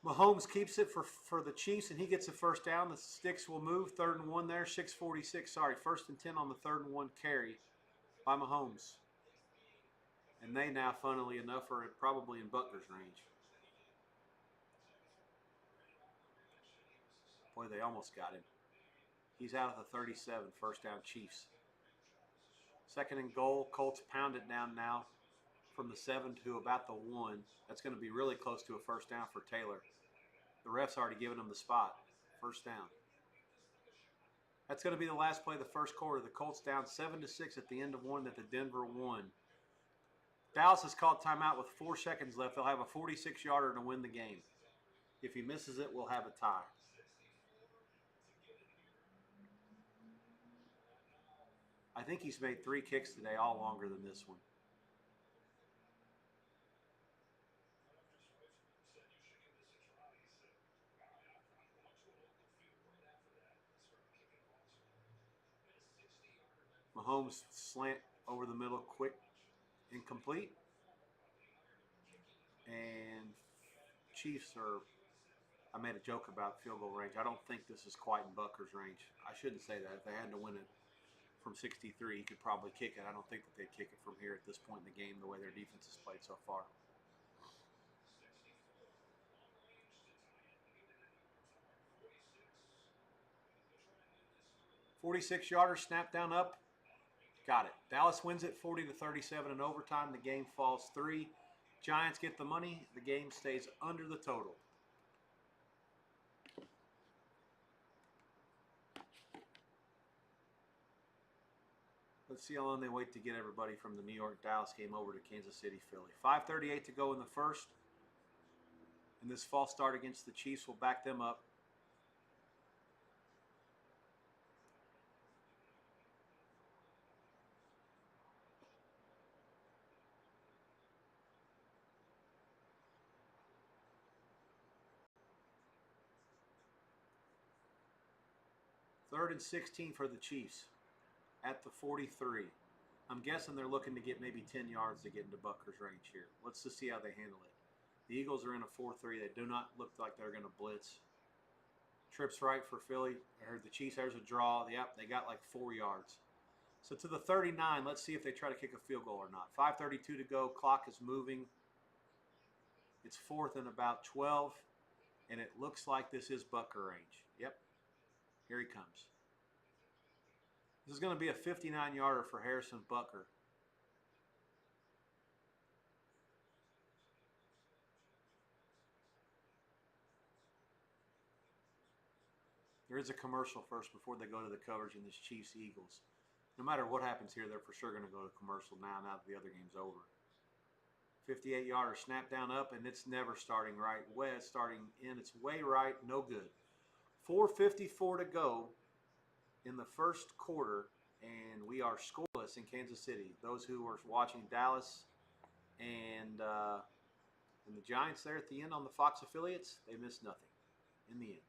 Mahomes keeps it for the Chiefs, and he gets a first down. The sticks will move. 3rd and 1 there. 6:46. Sorry, 1st and 10 on the 3rd and 1 carry by Mahomes. And they now, funnily enough, are probably in Butker's range. Boy, they almost got him. He's out of the 37, first down Chiefs. 2nd and goal. Colts pound it down now from the 7 to about the 1. That's going to be really close to a first down for Taylor. The ref's already given him the spot. First down. That's going to be the last play of the first quarter. The Colts down 7-6 at the end of one that the Denver won. Dallas has called timeout with 4 seconds left. They'll have a 46-yarder to win the game. If he misses it, we'll have a tie. I think he's made 3 kicks today, all longer than this one. Mahomes slant over the middle, quick, incomplete. And Chiefs are, I made a joke about field goal range. I don't think this is quite in Butker's range. I shouldn't say that. If they had to win it from 63, he could probably kick it. I don't think that they'd kick it from here at this point in the game, the way their defense has played so far. 46-yarder, snap down up. Got it. Dallas wins it 40-37 in overtime. The game falls 3. Giants get the money. The game stays under the total. Let's see how long they wait to get everybody from the New York-Dallas game over to Kansas City-Philly. 5:38 to go in the first. And this false start against the Chiefs will back them up. Third and 16 for the Chiefs at the 43. I'm guessing they're looking to get maybe 10 yards to get into Butker's range here. Let's just see how they handle it. The Eagles are in a 4-3. They do not look like they're going to blitz. Trips right for Philly. I heard the Chiefs, there's a draw. Yep, they got like 4 yards. So to the 39, let's see if they try to kick a field goal or not. 5:32 to go. Clock is moving. It's 4th and about 12. And it looks like this is Butker range. Yep. Here he comes. This is going to be a 59-yarder for Harrison Butker. There is a commercial first before they go to the coverage in this Chiefs-Eagles. No matter what happens here, they're for sure going to go to commercial now that the other game's over. 58-yarder, snap down up, and it's never starting right. West starting in its way right, no good. 4:54 to go in the first quarter, and we are scoreless in Kansas City. Those who are watching Dallas and the Giants there at the end on the Fox affiliates, they missed nothing in the end.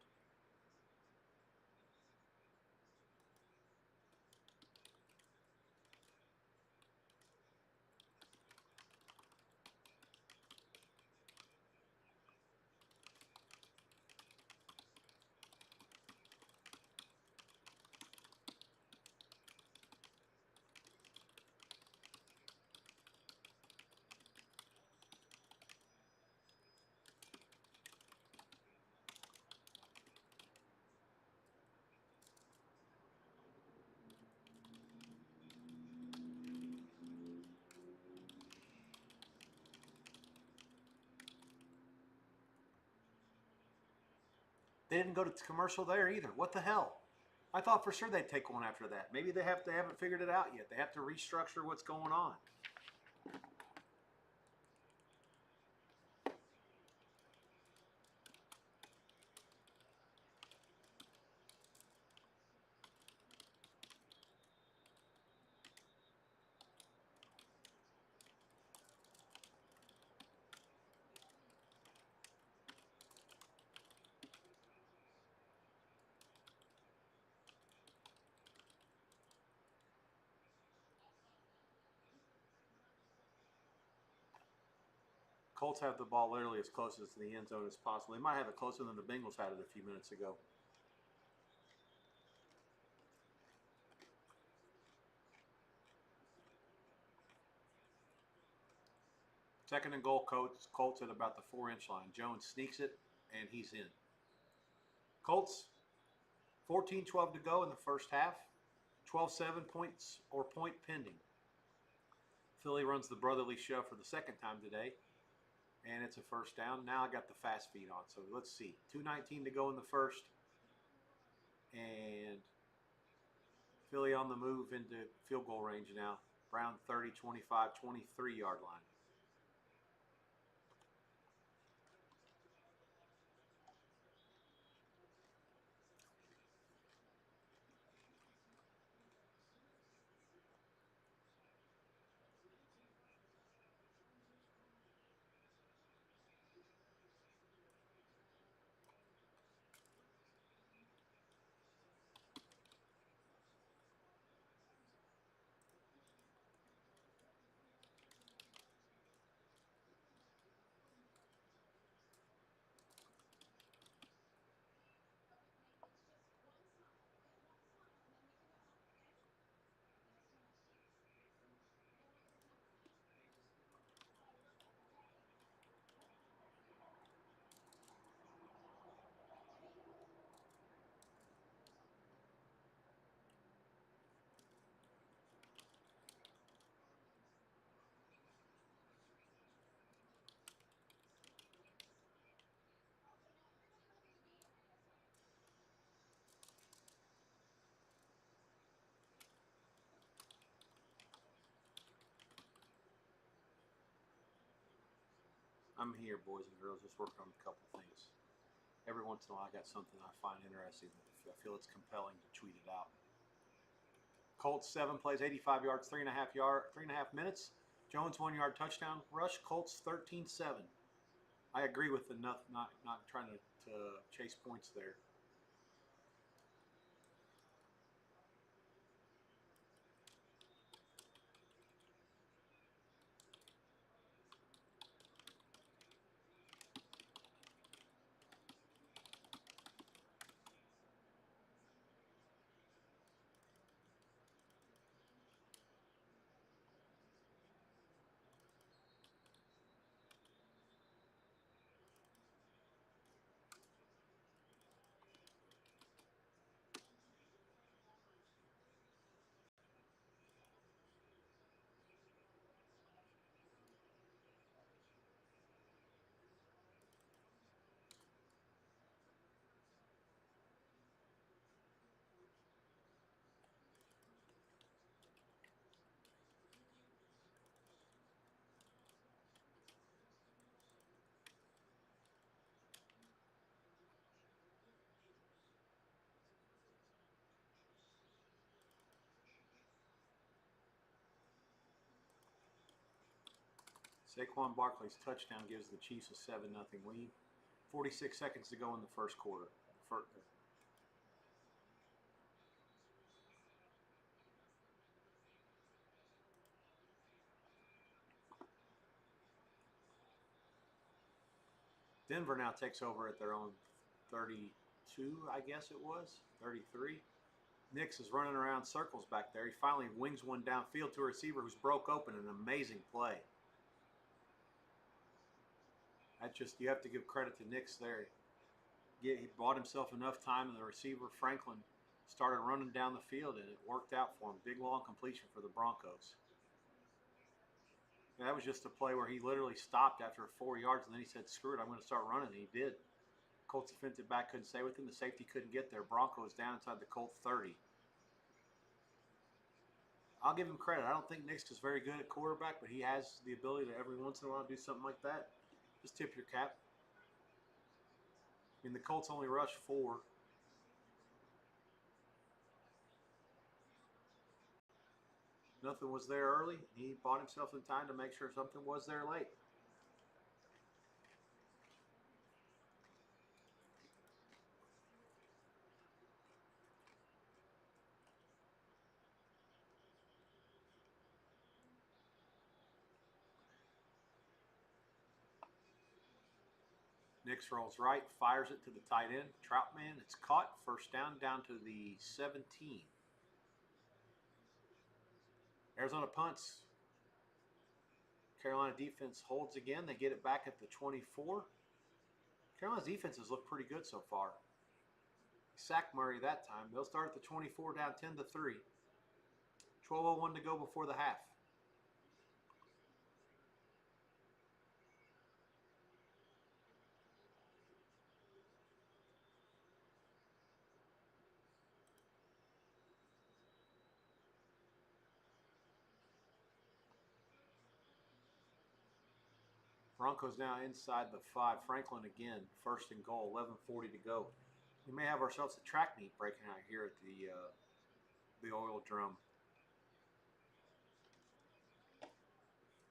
They didn't go to commercial there either. What the hell? I thought for sure they'd take one after that. Maybe they haven't figured it out yet. They have to restructure what's going on. Colts have the ball literally as close to the end zone as possible. They might have it closer than the Bengals had it a few minutes ago. Second and goal, Colts at about the 4-inch line. Jones sneaks it, and he's in. Colts, 14-12 to go in the first half. 12-7 points or point pending. Philly runs the brotherly shove for the second time today, and it's a first down. Now I got the fast feed on, so let's see. 2:19 to go in the first, and Philly on the move into field goal range now. Brown 30, 25, 23-yard line. I'm here, boys and girls, just working on a couple things. Every once in a while, I got something I find interesting that I feel it's compelling to tweet it out. Colts 7 plays, 85 yards, 3.5 minutes. Jones 1-yard touchdown rush. Colts 13-7. I agree with the not trying to chase points there. Saquon Barkley's touchdown gives the Chiefs a 7-0 lead. 46 seconds to go in the first quarter. Denver now takes over at their own 32, I guess it was, 33. Nix is running around circles back there. He finally wings one downfield to a receiver who's broke open. An amazing play. You have to give credit to Nix there. He bought himself enough time, and the receiver, Franklin, started running down the field, and it worked out for him. Big, long completion for the Broncos. And that was just a play where he literally stopped after 4 yards, and then he said, screw it, I'm going to start running, and he did. Colts defensive back couldn't stay with him. The safety couldn't get there. Broncos down inside the Colt 30. I'll give him credit. I don't think Nix is very good at quarterback, but he has the ability to every once in a while do something like that. Just tip your cap. I mean, the Colts only rushed 4. Nothing was there early. He bought himself some time to make sure something was there late. Nix rolls right, fires it to the tight end. Troutman, it's caught. First down to the 17. Arizona punts. Carolina defense holds again. They get it back at the 24. Carolina's defenses look pretty good so far. Sack Murray that time. They'll start at the 24, down 10-3. 12:01 to go before the half. Broncos now inside the 5. Franklin again, first and goal, 11:40 to go. We may have ourselves a track meet breaking out here at the oil drum.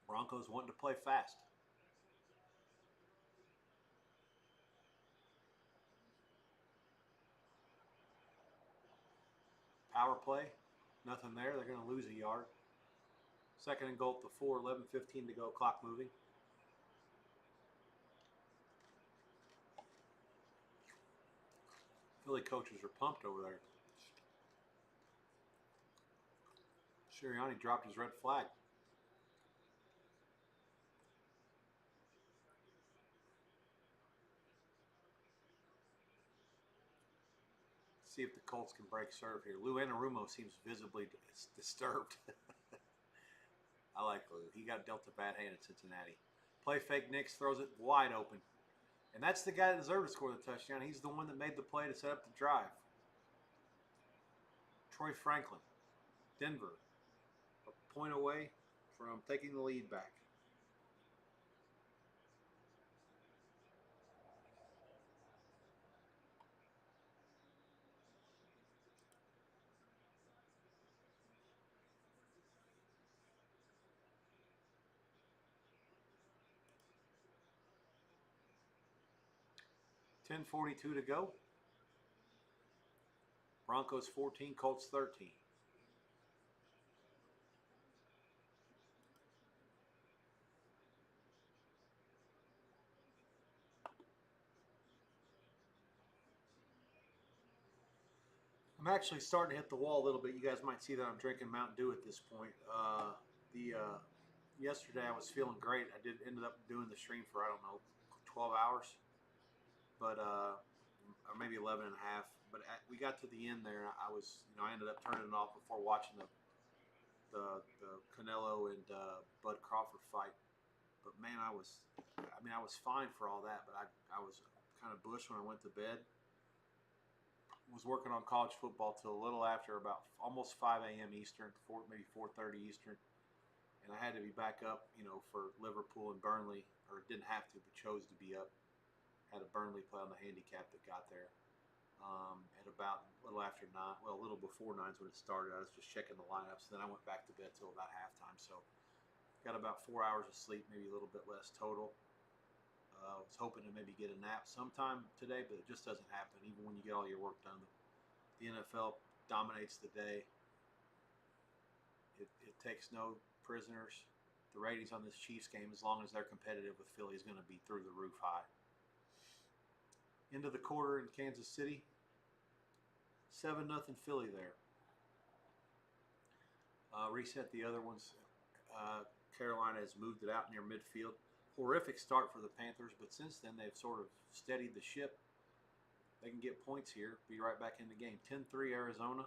Broncos wanting to play fast. Power play, nothing there. They're going to lose a yard. Second and goal at the 4, 11:15 to go, clock moving. Philly coaches are pumped over there. Sirianni dropped his red flag. See if the Colts can break serve here. Lou Anarumo seems visibly disturbed. I like Lou. He got dealt a bad hand at Cincinnati. Play fake. Nix throws it wide open. And that's the guy that deserved to score the touchdown. He's the one that made the play to set up the drive. Troy Franklin. Denver. A point away from taking the lead back. $10:42 to go. Broncos 14, Colts 13. I'm actually starting to hit the wall a little bit. You guys might see that I'm drinking Mountain Dew at this point. Yesterday I was feeling great. I ended up doing the stream for, I don't know, 12 hours, but or maybe 11 and a half. But we got to the end there, and I ended up turning it off before watching the Canelo and Bud Crawford fight. But man, I was fine for all that, but I was kind of bush when I went to bed. Was working on college football till a little after about almost 5 a.m. Eastern, maybe 4:30 Eastern, and I had to be back up, for Liverpool and Burnley, or didn't have to, but chose to be up. Had a Burnley play on the handicap that got there at about a little after 9. Well, a little before 9 is when it started. I was just checking the lineups, and then I went back to bed till about halftime. So Got about 4 hours of sleep, maybe a little bit less total. I was hoping to maybe get a nap sometime today, but it just doesn't happen. Even when you get all your work done, the NFL dominates the day. It takes no prisoners. The ratings on this Chiefs game, as long as they're competitive with Philly, is going to be through the roof high. End of the quarter in Kansas City. 7-0 Philly there. Reset the other ones. Carolina has moved it out near midfield. Horrific start for the Panthers, but since then they've sort of steadied the ship. They can get points here. Be right back in the game. 10-3 Arizona.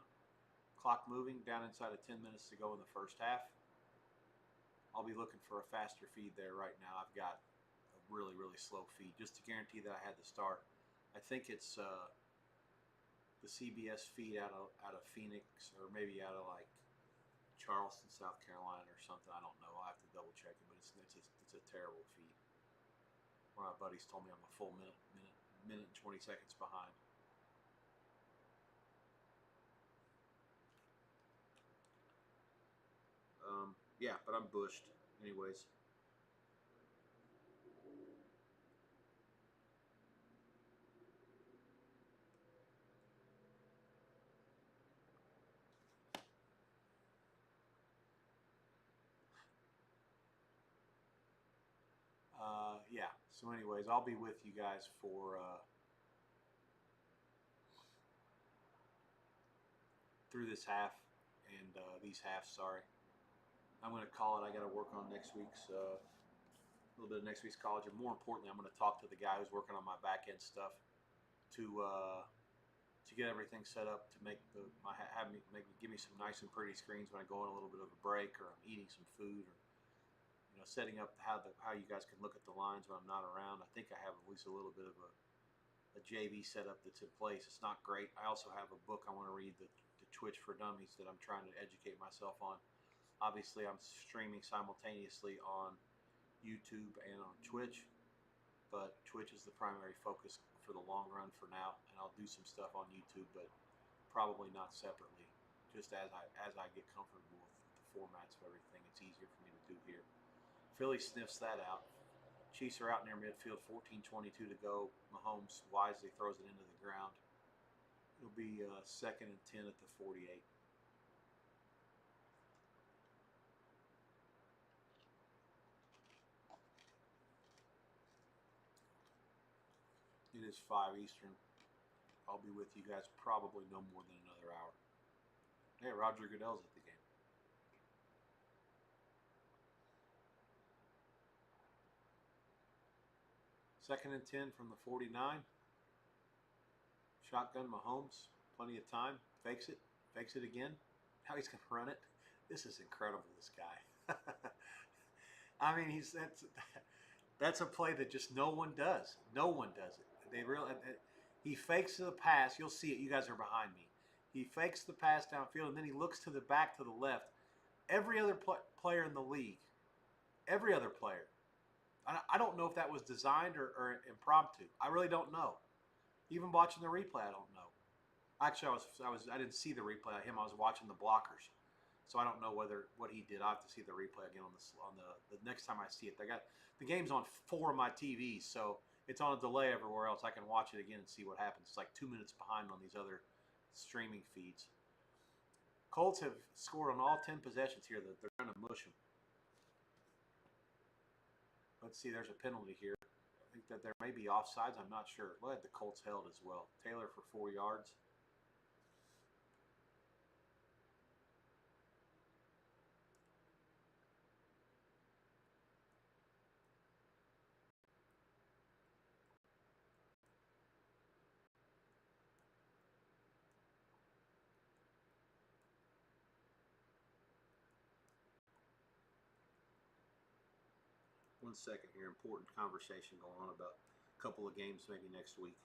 Clock moving, down inside of 10 minutes to go in the first half. I'll be looking for a faster feed there right now. I've got a really, really slow feed just to guarantee that I had the start. I think it's the CBS feed out of Phoenix, or maybe out of like Charleston, South Carolina, or something. I don't know. I'll have to double check it, but it's a terrible feed. One of my buddies told me I'm a full minute and 20 seconds behind. Yeah, but I'm bushed. Anyways. Yeah. So, anyways, I'll be with you guys for through this half and these halves. Sorry, I'm going to call it. I got to work on next week's a little bit of next week's college, and more importantly, I'm going to talk to the guy who's working on my back end stuff to get everything set up to make give me some nice and pretty screens when I go on a little bit of a break, or I'm eating some food, or setting up how you guys can look at the lines when I'm not around. I think I have at least a little bit of a JV setup that's in place. It's not great. I also have a book I want to read, the Twitch for Dummies, that I'm trying to educate myself on. Obviously, I'm streaming simultaneously on YouTube and on Twitch, but Twitch is the primary focus for the long run for now, and I'll do some stuff on YouTube, but probably not separately. Just as I get comfortable with the formats of everything, it's easier for me to do here. Philly sniffs that out. Chiefs are out near midfield, 14:22 to go. Mahomes wisely throws it into the ground. It'll be 2nd and 10 at the 48. It is 5 Eastern. I'll be with you guys probably no more than another hour. Hey, Roger Goodell's at the game. Second and 10 from the 49. Shotgun Mahomes. Plenty of time. Fakes it. Fakes it again. Now he's going to run it. This is incredible, this guy. I mean, that's a play that just no one does. No one does it. He fakes the pass. You'll see it. You guys are behind me. He fakes the pass downfield, and then he looks to the back to the left. Every other player in the league, every other player, I don't know if that was designed or impromptu. I really don't know. Even watching the replay, I don't know. Actually, I didn't see the replay of him. I was watching the blockers, so I don't know what he did. I have to see the replay again on the next time I see it. The game's on 4 of my TVs, so it's on a delay everywhere else. I can watch it again and see what happens. It's like 2 minutes behind on these other streaming feeds. Colts have scored on all 10 possessions here. That they're trying to mush them. Let's see. There's a penalty here. I think that there may be offsides. I'm not sure. We'll have the Colts held as well. Taylor for 4 yards. One second here. Important conversation going on about a couple of games maybe next week.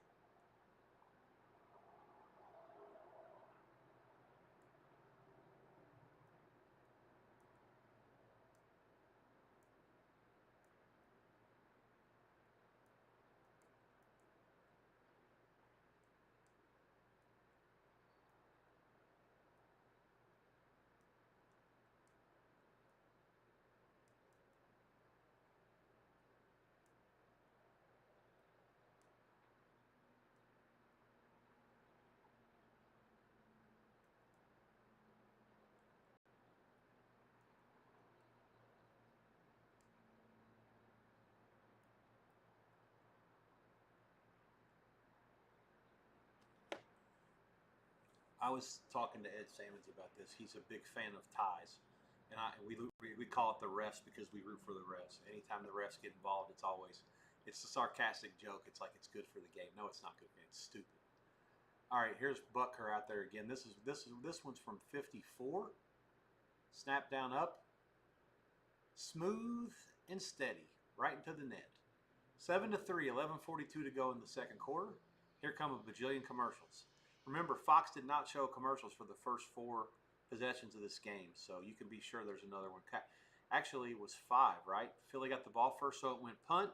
I was talking to Ed Salmons about this. He's a big fan of ties, and we call it the refs because we root for the refs. Anytime the refs get involved, it's a sarcastic joke. It's like it's good for the game. No, it's not good for the game. It's stupid. All right, here's Butker out there again. This one's from 54. Snap down up, smooth and steady, right into the net. 7-3, 11:42 to go in the second quarter. Here come a bajillion commercials. Remember, Fox did not show commercials for the first 4 possessions of this game, so you can be sure there's another one. Actually, it was 5, right? Philly got the ball first, so it went punt,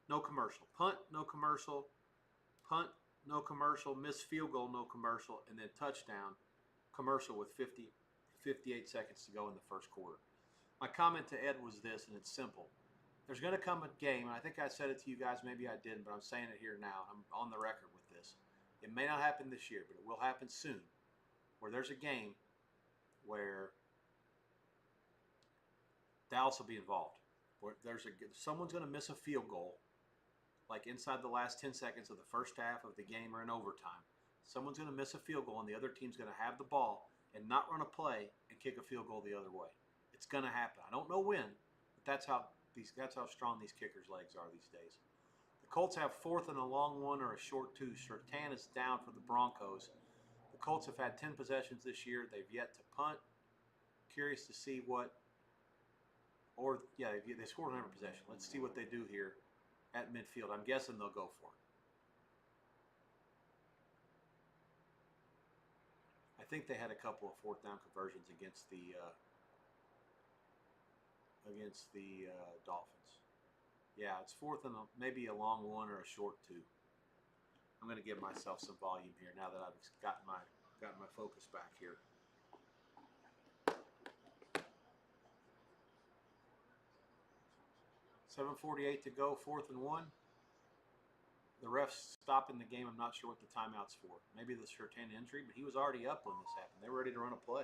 no commercial, punt, no commercial, punt, no commercial, missed field goal, no commercial, and then touchdown, commercial with 58 seconds to go in the first quarter. My comment to Ed was this, and it's simple. There's going to come a game, and I think I said it to you guys, maybe I didn't, but I'm saying it here now. I'm on the record with this. It may not happen this year, but it will happen soon, where there's a game where Dallas will be involved. Where someone's going to miss a field goal, like inside the last 10 seconds of the first half of the game or in overtime. Someone's going to miss a field goal, and the other team's going to have the ball and not run a play and kick a field goal the other way. It's going to happen. I don't know when, but that's how strong these kickers' legs are these days. The Colts have 4th and a long one or a short 2. Surtain is down for the Broncos. The Colts have had 10 possessions this year. They've yet to punt. Curious to see they scored on every possession. Let's see what they do here at midfield. I'm guessing they'll go for it. I think they had a couple of 4th down conversions against the Dolphins. Yeah, it's 4th and maybe a long 1 or a short 2. I'm going to give myself some volume here now that I've gotten my focus back here. $7:48 to go, 4th and 1. The ref's stopping the game. I'm not sure what the timeout's for. Maybe the Surtain injury, but he was already up when this happened. They were ready to run a play.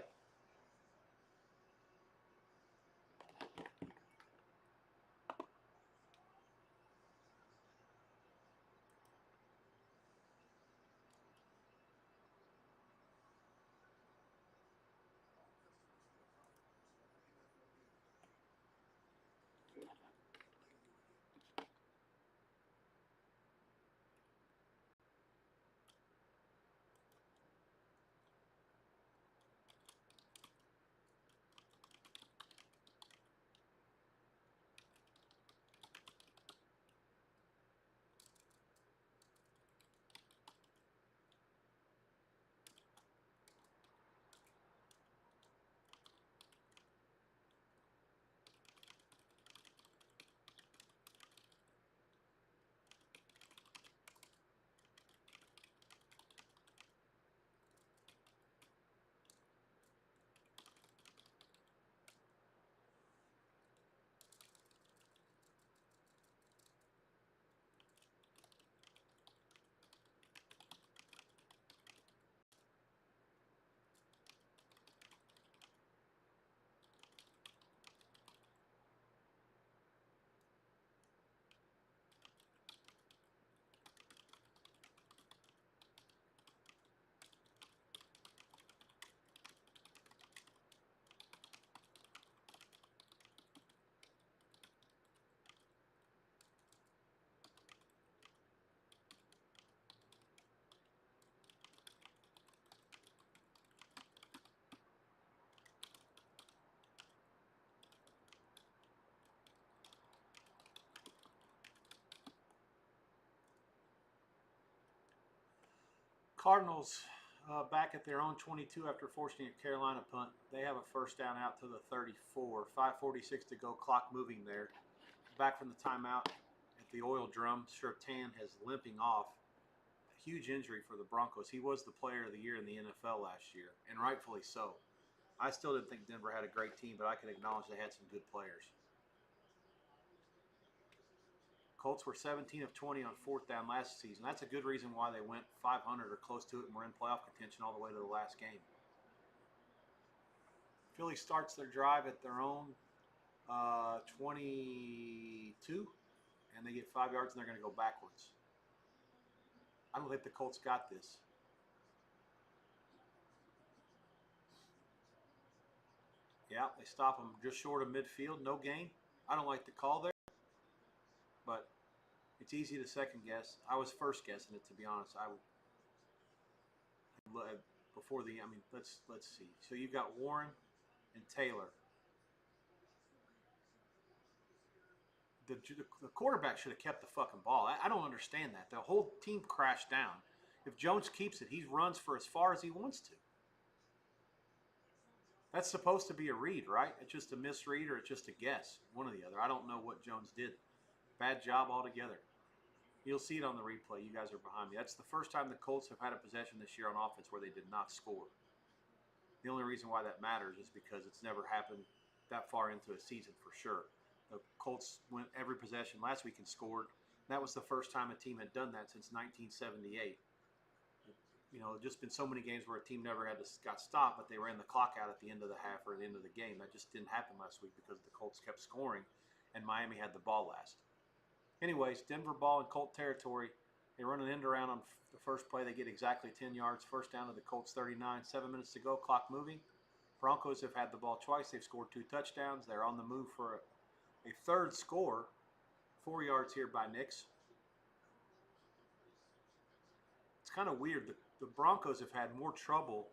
Cardinals back at their own 22 after forcing a Carolina punt. They have a first down out to the 34. 5:46 to go, clock moving there. Back from the timeout at the oil drum. Surtain has limping off. A huge injury for the Broncos. He was the player of the year in the NFL last year, and rightfully so. I still didn't think Denver had a great team, but I can acknowledge they had some good players. Colts were 17 of 20 on 4th down last season. That's a good reason why they went 500 or close to it and were in playoff contention all the way to the last game. Philly starts their drive at their own 22, and they get 5 yards, and they're going to go backwards. I don't think the Colts got this. Yeah, they stop him just short of midfield, no gain. I don't like the call there, but it's easy to second guess. I was first guessing it, to be honest. Before the. I mean, let's see. So you've got Warren and Taylor. The quarterback should have kept the fucking ball. I don't understand that. The whole team crashed down. If Jones keeps it, he runs for as far as he wants to. That's supposed to be a read, right? It's just a misread or it's just a guess. One or the other. I don't know what Jones did. Bad job altogether. You'll see it on the replay. You guys are behind me. That's the first time the Colts have had a possession this year on offense where they did not score. The only reason why that matters is because it's never happened that far into a season for sure. The Colts went every possession last week and scored. That was the first time a team had done that since 1978. You know, just been so many games where a team never got stopped, but they ran the clock out at the end of the half or the end of the game. That just didn't happen last week because the Colts kept scoring, and Miami had the ball last. Anyways, Denver ball in Colt territory. They run an end around on the first play. They get exactly 10 yards. First down to the Colts 39. 7 minutes to go. Clock moving. Broncos have had the ball twice. They've scored 2 touchdowns. They're on the move for a third score. 4 yards here by Nix. It's kind of weird. The Broncos have had more trouble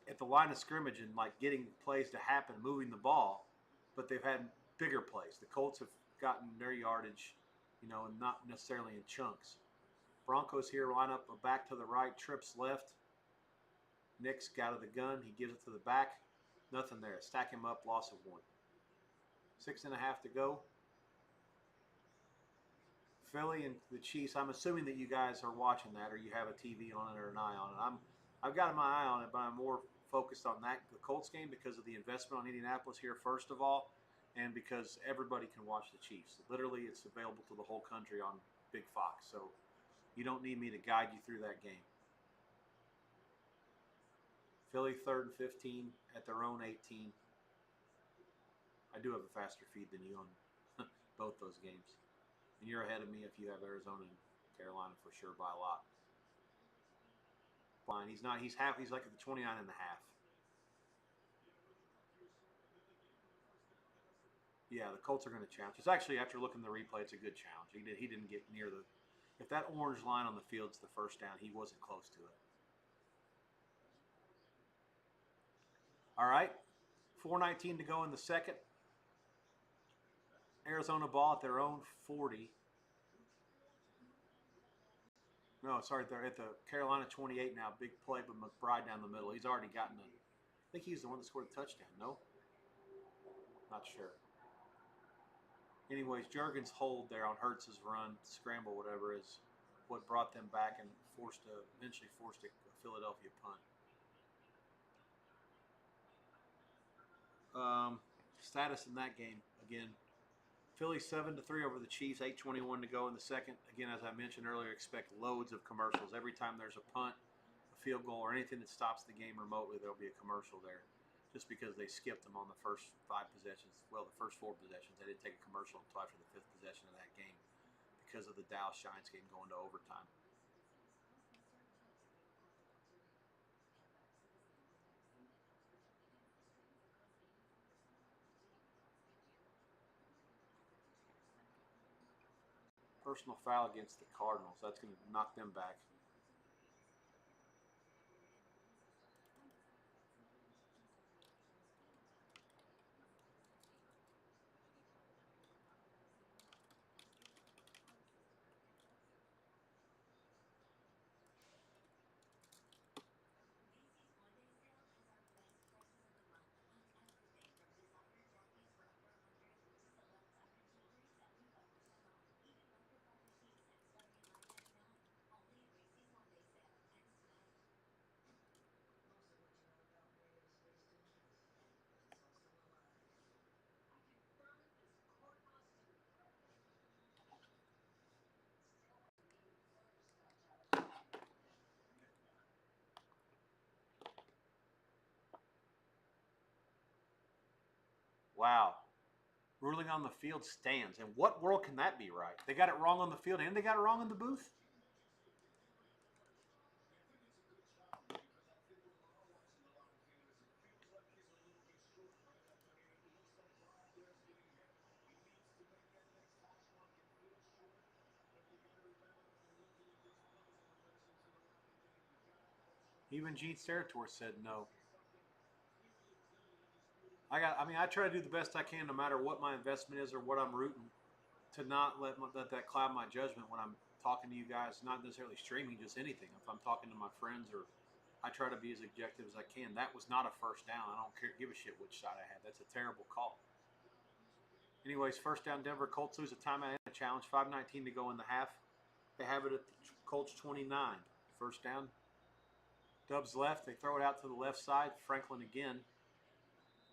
at the line of scrimmage and like getting plays to happen, moving the ball, but they've had bigger plays. The Colts have gotten their yardage, you know, and not necessarily in chunks. Broncos here line up a back to the right, trips left. Nix got of the gun. He gives it to the back. Nothing there. Stack him up, loss of 1. 6.5 to go. Philly and the Chiefs. I'm assuming that you guys are watching that, or you have a TV on it or an eye on it. I've got my eye on it, but I'm more focused on the Colts game because of the investment on Indianapolis here, first of all, and because everybody can watch the Chiefs. Literally, it's available to the whole country on Big Fox, so you don't need me to guide you through that game. Philly 3rd and 15 at their own 18. I do have a faster feed than you on both those games. And you're ahead of me if you have Arizona and Carolina for sure by a lot. Fine. He's not. He's like at the 29 and a half. Yeah, the Colts are going to challenge. It's actually, after looking at the replay, it's a good challenge. He didn't get near the. If that orange line on the field's the first down, he wasn't close to it. All right, 4:19 to go in the second. Arizona ball at their own 40. No, sorry, they're at the Carolina 28 now. Big play, but McBride down the middle. He's already gotten a. I think he's the one that scored the touchdown. No, not sure. Anyways, Jurgens' hold there on Hurts's run, scramble, whatever, is what brought them back and eventually forced a Philadelphia punt. Status in that game again. Philly 7-3 over the Chiefs. 8:21 to go in the second. Again, as I mentioned earlier, expect loads of commercials. Every time there's a punt, a field goal, or anything that stops the game remotely, there'll be a commercial there. Just because they skipped them on the first 5 possessions. Well, the first 4 possessions. They didn't take a commercial until after the 5th possession of that game because of the Dallas Giants game going to overtime. Personal foul against the Cardinals. That's going to knock them back. Wow. Ruling on the field stands. In what world can that be right? They got it wrong on the field and they got it wrong in the booth? Even Gene Steratore said no. I try to do the best I can no matter what my investment is or what I'm rooting, to not let that cloud my judgment when I'm talking to you guys, not necessarily streaming, just anything. If I'm talking to my friends, or I try to be as objective as I can. That was not a first down. I don't give a shit which side I had. That's a terrible call. Anyways, first down, Denver. Colts lose a timeout and a challenge. 5:19 to go in the half. They have it at the Colts 29. First down. Dubs left. They throw it out to the left side. Franklin again,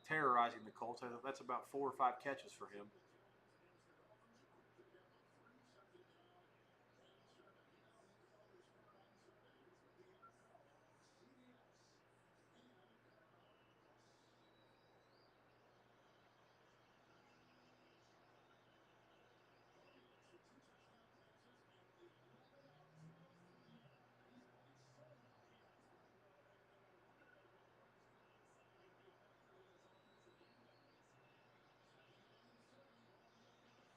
terrorizing the Colts. That's about 4 or 5 catches for him.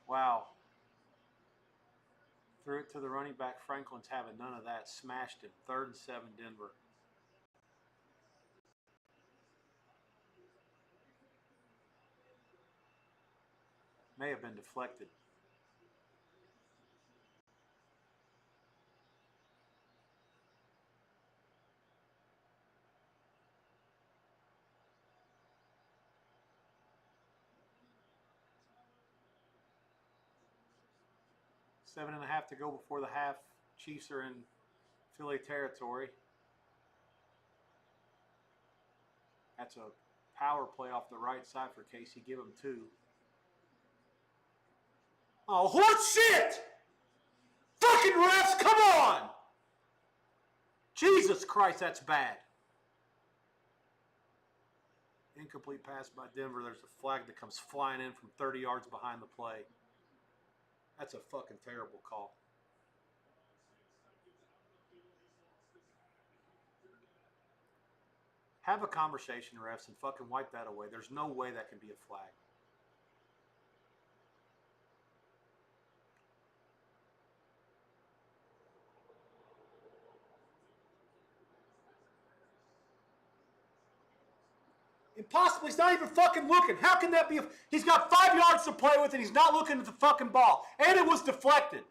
Wow. Threw it to the running back. Franklin's having none of that. Smashed him. 3rd and 7, Denver. May have been deflected. Seven and a half to go before the half. Chiefs are in Philly territory. That's a power play off the right side for Casey. Give him 2. Oh, horse shit! Fucking refs, come on! Jesus Christ, that's bad. Incomplete pass by Denver. There's a flag that comes flying in from 30 yards behind the play. That's a fucking terrible call. Have a conversation, refs, and fucking wipe that away. There's no way that can be a flag. Impossible. He's not even fucking looking. How can that be? He's got 5 yards to play with and he's not looking at the fucking ball. And it was deflected.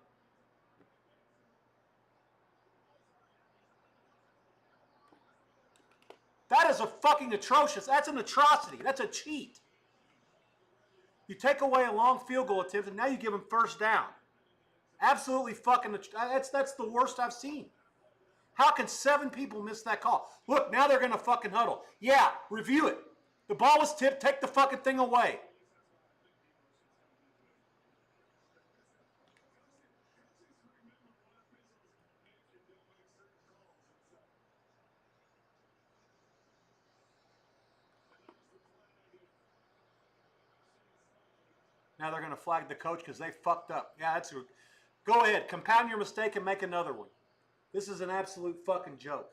That is a fucking atrocious. That's an atrocity. That's a cheat. You take away a long field goal attempt and now you give him first down. Absolutely fucking. That's the worst I've seen. How can 7 people miss that call? Look, now they're going to fucking huddle. Yeah, review it. The ball was tipped. Take the fucking thing away. Now they're going to flag the coach because they fucked up. Yeah, that's a, go ahead. Compound your mistake and make another one. This is an absolute fucking joke.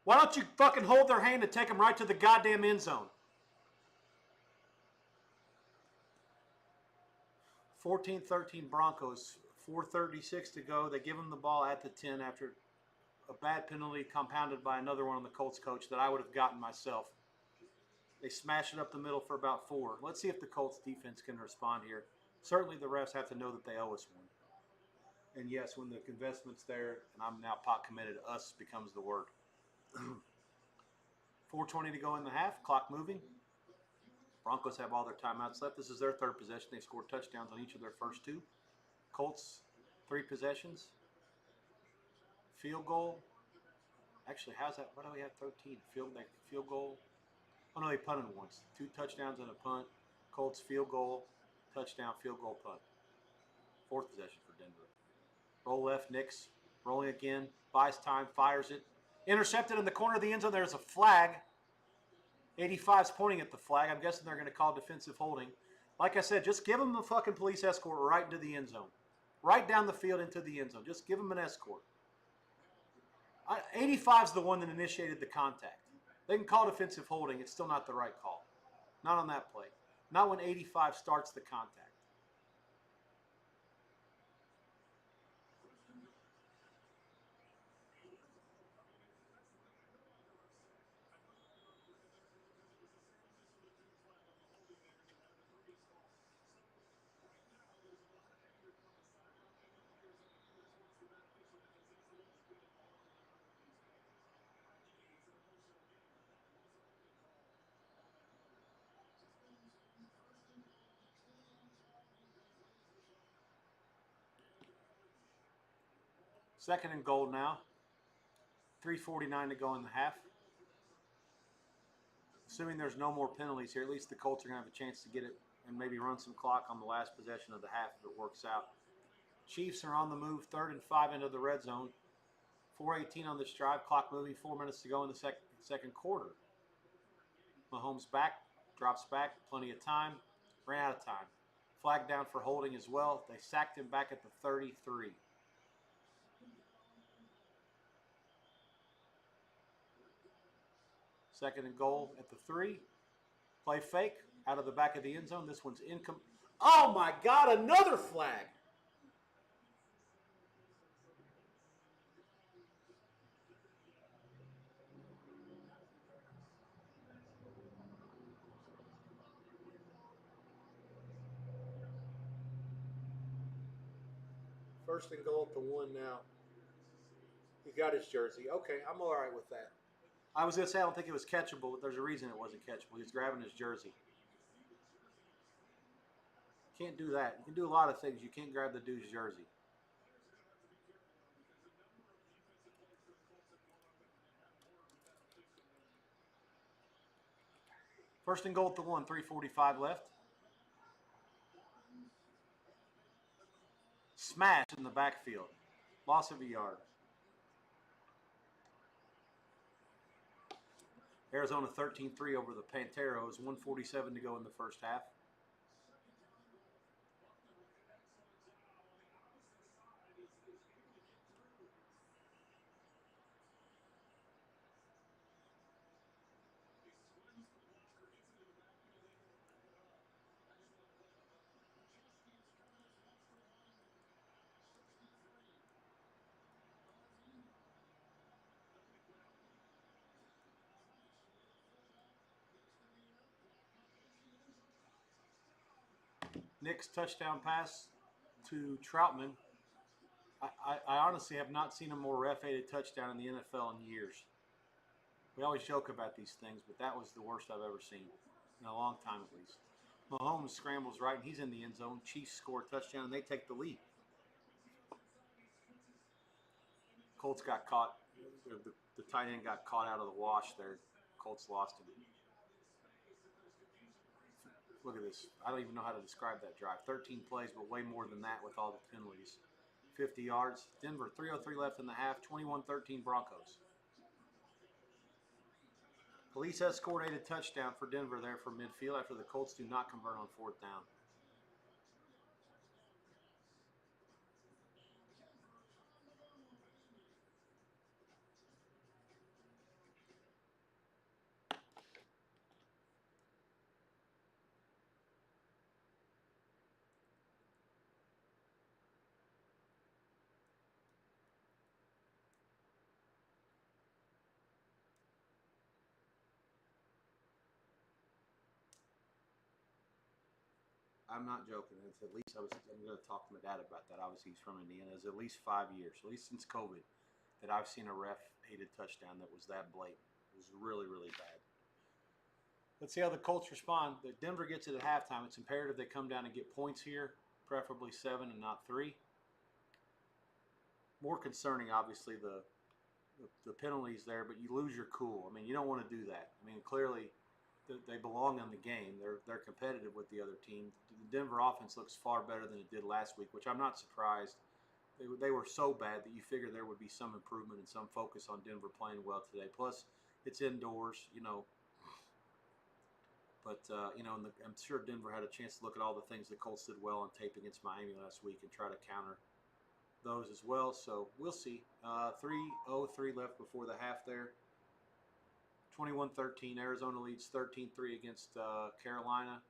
Why don't you fucking hold their hand and take them right to the goddamn end zone? 14-13 Broncos. 4:36 to go. They give them the ball at the 10 after a bad penalty compounded by another one on the Colts coach that I would have gotten myself. They smash it up the middle for about 4. Let's see if the Colts defense can respond here. Certainly the refs have to know that they owe us one. And yes, when the investment's there, and I'm now pot committed, us becomes the word. 4:20 to go in the half. Clock moving. Broncos have all their timeouts left. This is their 3rd possession. They've scored touchdowns on each of their first 2. Colts, 3 possessions. Field goal. Actually, how's that? What do we have? 13. Field goal. Oh, no, they punted once. 2 touchdowns and a punt. Colts field goal, touchdown, field goal, punt. 4th possession for Denver. Roll left, Nix. Rolling again. Buys time, fires it. Intercepted in the corner of the end zone. There's a flag. 85's pointing at the flag. I'm guessing they're going to call defensive holding. Like I said, just give them a fucking police escort right into the end zone. Right down the field into the end zone. Just give them an escort. 85's the one that initiated the contact. They can call defensive holding. It's still not the right call. Not on that play. Not when 85 starts the contact. 2nd and goal now. 3:49 to go in the half. Assuming there's no more penalties here, at least the Colts are going to have a chance to get it and maybe run some clock on the last possession of the half if it works out. Chiefs are on the move, 3rd and 5 into the red zone. 4:18 on this drive, clock moving, 4 minutes to go in the second quarter. Mahomes back, drops back, plenty of time, ran out of time. Flag down for holding as well. They sacked him back at the 33. Second and goal at the 3. Play fake out of the back of the end zone. This one's incomplete. Oh my God, another flag. First and goal at the 1 now. He got his jersey. Okay, I'm all right with that. I was going to say I don't think it was catchable, but there's a reason it wasn't catchable. He's grabbing his jersey. Can't do that. You can do a lot of things. You can't grab the dude's jersey. First and goal at the 1, 3:45 left. Smash in the backfield. Loss of a yard. Arizona 13-3 over the Panteros. 1:47 to go in the first half. Nick's touchdown pass to Troutman. I honestly have not seen a more ref-aided touchdown in the NFL in years. We always joke about these things, but that was the worst I've ever seen in a long time at least. Mahomes scrambles right, and he's in the end zone. Chiefs score a touchdown, and they take the lead. Colts got caught. The tight end got caught out of the wash there. Colts lost him. Look at this. I don't even know how to describe that drive. 13 plays, but way more than that with all the penalties. 50 yards. Denver, 3:03 left in the half. 21-13 Broncos. Police escorted a touchdown for Denver there from midfield after the Colts do not convert on 4th down. I'm not joking. It's at least I'm going to talk to my dad about that. Obviously, he's from Indiana. It's at least 5 years, at least since COVID, that I've seen a ref-aided touchdown that was that blatant. It was really, really bad. Let's see how the Colts respond. The Denver gets it at halftime. It's imperative they come down and get points here, preferably 7 and not 3. More concerning, obviously, the penalties there, but you lose your cool. I mean, you don't want to do that. I mean, clearly they belong in the game. They're competitive with the other team. The Denver offense looks far better than it did last week, which I'm not surprised. They were so bad that you figure there would be some improvement and some focus on Denver playing well today. Plus, it's indoors, you know. But, I'm sure Denver had a chance to look at all the things the Colts did well on tape against Miami last week and try to counter those as well. So we'll see. 3:03 left before the half there. 21-13. Arizona leads 13-3 against Carolina.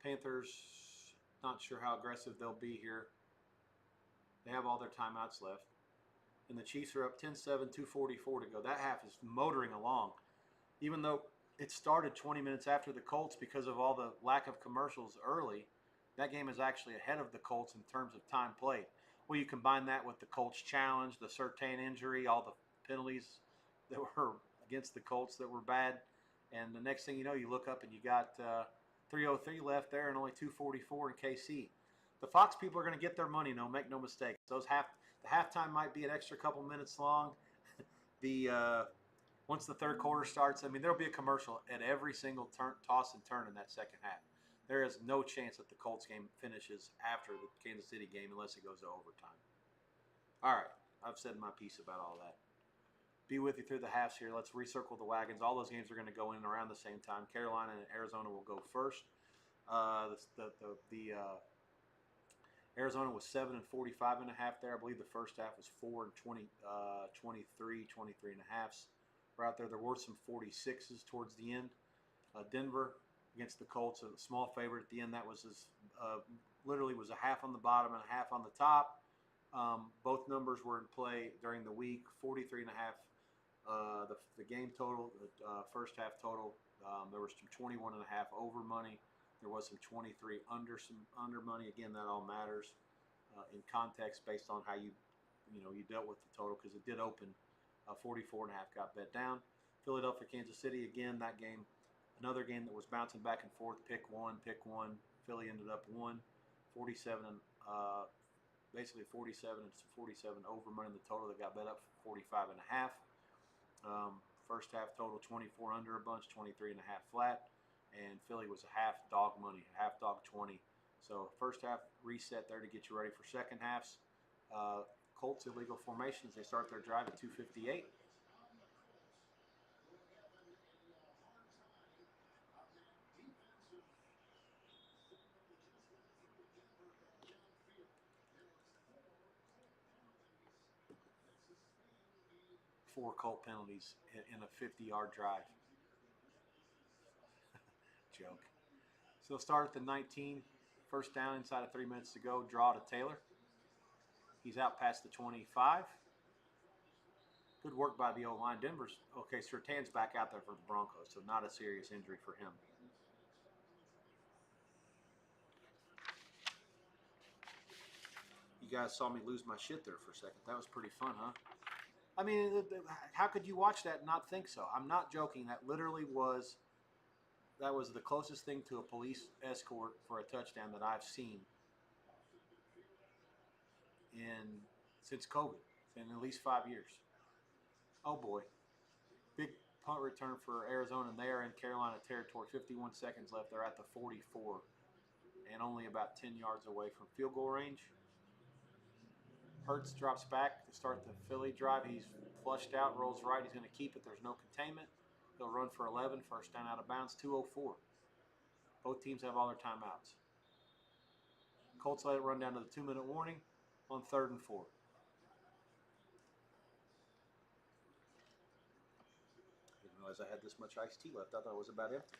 Panthers, not sure how aggressive they'll be here. They have all their timeouts left. And the Chiefs are up 10-7, 2:44 to go. That half is motoring along. Even though it started 20 minutes after the Colts because of all the lack of commercials early, that game is actually ahead of the Colts in terms of time played. Well, you combine that with the Colts challenge, the Surtain injury, all the penalties that were against the Colts that were bad. And the next thing you know, you look up and you got 3:03 left there and only 2:44 in KC. The Fox people are going to get their money, no, make no mistake. The halftime might be an extra couple minutes long. The Once the third quarter starts, I mean, there'll be a commercial at every single toss and turn in that second half. There is no chance that the Colts game finishes after the Kansas City game unless it goes to overtime. All right, I've said my piece about all that. Be with you through the halves here. Let's recircle the wagons. All those games are going to go in around the same time. Carolina and Arizona will go first. Arizona was 7 and 45 and a half there. I believe the first half was 4 and 23 and a halves. Right out there. There were some 46s towards the end. Denver against the Colts, a small favorite at the end. That was literally was a half on the bottom and a half on the top. Both numbers were in play during the week. 43 and a half. The game total, first half total. There was some 21 and a half over money. There was some 23 under money. Again, that all matters in context based on how you dealt with the total, because it did open 44 and a half, got bet down. Philadelphia, Kansas City, again, that game, another game that was bouncing back and forth, pick one. Philly ended up 47 and basically 47 and 47 over money in the total that got bet up 45 and a half. First half total 24 under a bunch, 23 and a half flat, and Philly was a half dog money, half dog 20. So first half reset there to get you ready for second halves. Colts illegal formations, they start their drive at 2:58. Four Colt penalties in a 50-yard drive. Joke. So they'll start at the 19. First down inside of 3 minutes to go. Draw to Taylor. He's out past the 25. Good work by the O-line. Denver's okay. Surtain's back out there for the Broncos, so not a serious injury for him. You guys saw me lose my shit there for a second. That was pretty fun, huh? I mean, how could you watch that and not think so? I'm not joking. That literally was the closest thing to a police escort for a touchdown that I've seen since COVID, in at least 5 years. Oh boy. Big punt return for Arizona, and they are in Carolina territory. 51 seconds left. They're at the 44 and only about 10 yards away from field goal range. Hurts drops back to start the Philly drive. He's flushed out, rolls right. He's going to keep it. There's no containment. He'll run for 11. First down out of bounds, 2:04. Both teams have all their timeouts. Colts let it run down to the 2-minute warning on 3rd and 4. Didn't realize I had this much iced tea left. I thought it was about empty.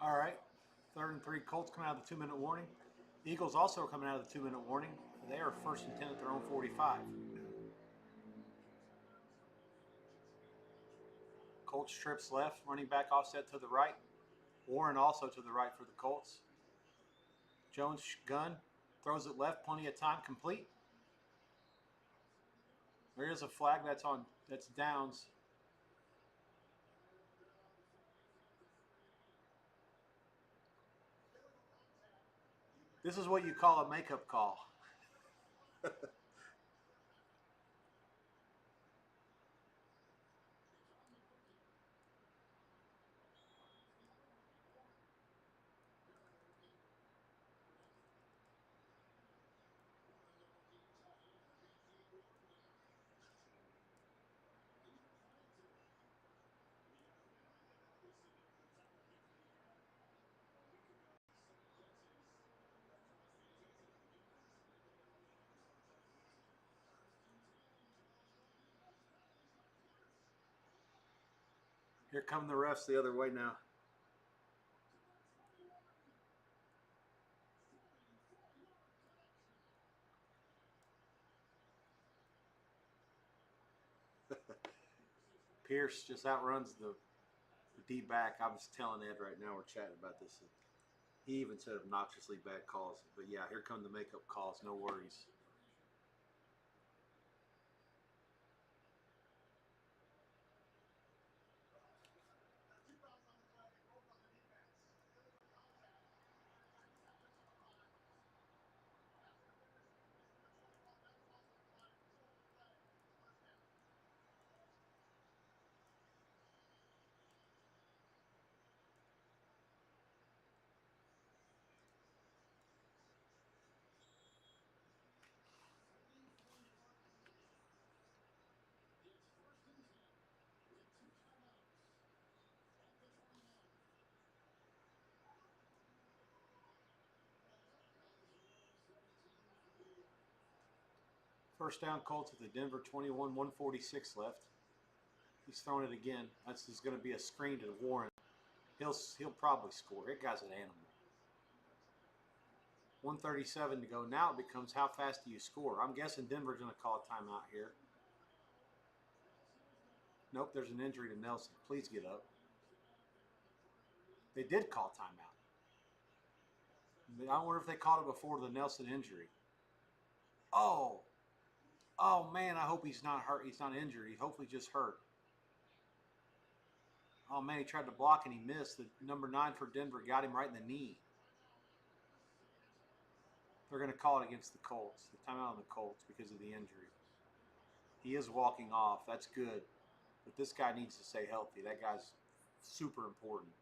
All right. 3rd and 3. Colts coming out of the 2-minute warning. Eagles also coming out of the 2-minute warning. They are 1st and 10 at their own 45. Colts trips left, running back offset to the right. Warren also to the right for the Colts. Jones gun, throws it left, plenty of time, complete. There is a flag that's downs. This is what you call a makeup call. Here come the refs the other way now. Pierce just outruns the D-back. I was telling Ed right now, we're chatting about this. He even said obnoxiously bad calls. But yeah, here come the makeup calls. No worries. First down Colts at the Denver 21, 146 left. He's throwing it again. This is going to be a screen to Warren. He'll probably score. That guy's an animal. 137 to go. Now it becomes how fast do you score? I'm guessing Denver's going to call a timeout here. Nope, there's an injury to Nelson. Please get up. They did call timeout. I wonder if they called it before the Nelson injury. Oh, man, I hope he's not hurt. He's not injured. He's hopefully just hurt. Oh man, he tried to block and he missed. The number 9 for Denver got him right in the knee. They're going to call it against the Colts. The timeout on the Colts because of the injury. He is walking off. That's good. But this guy needs to stay healthy. That guy's super important.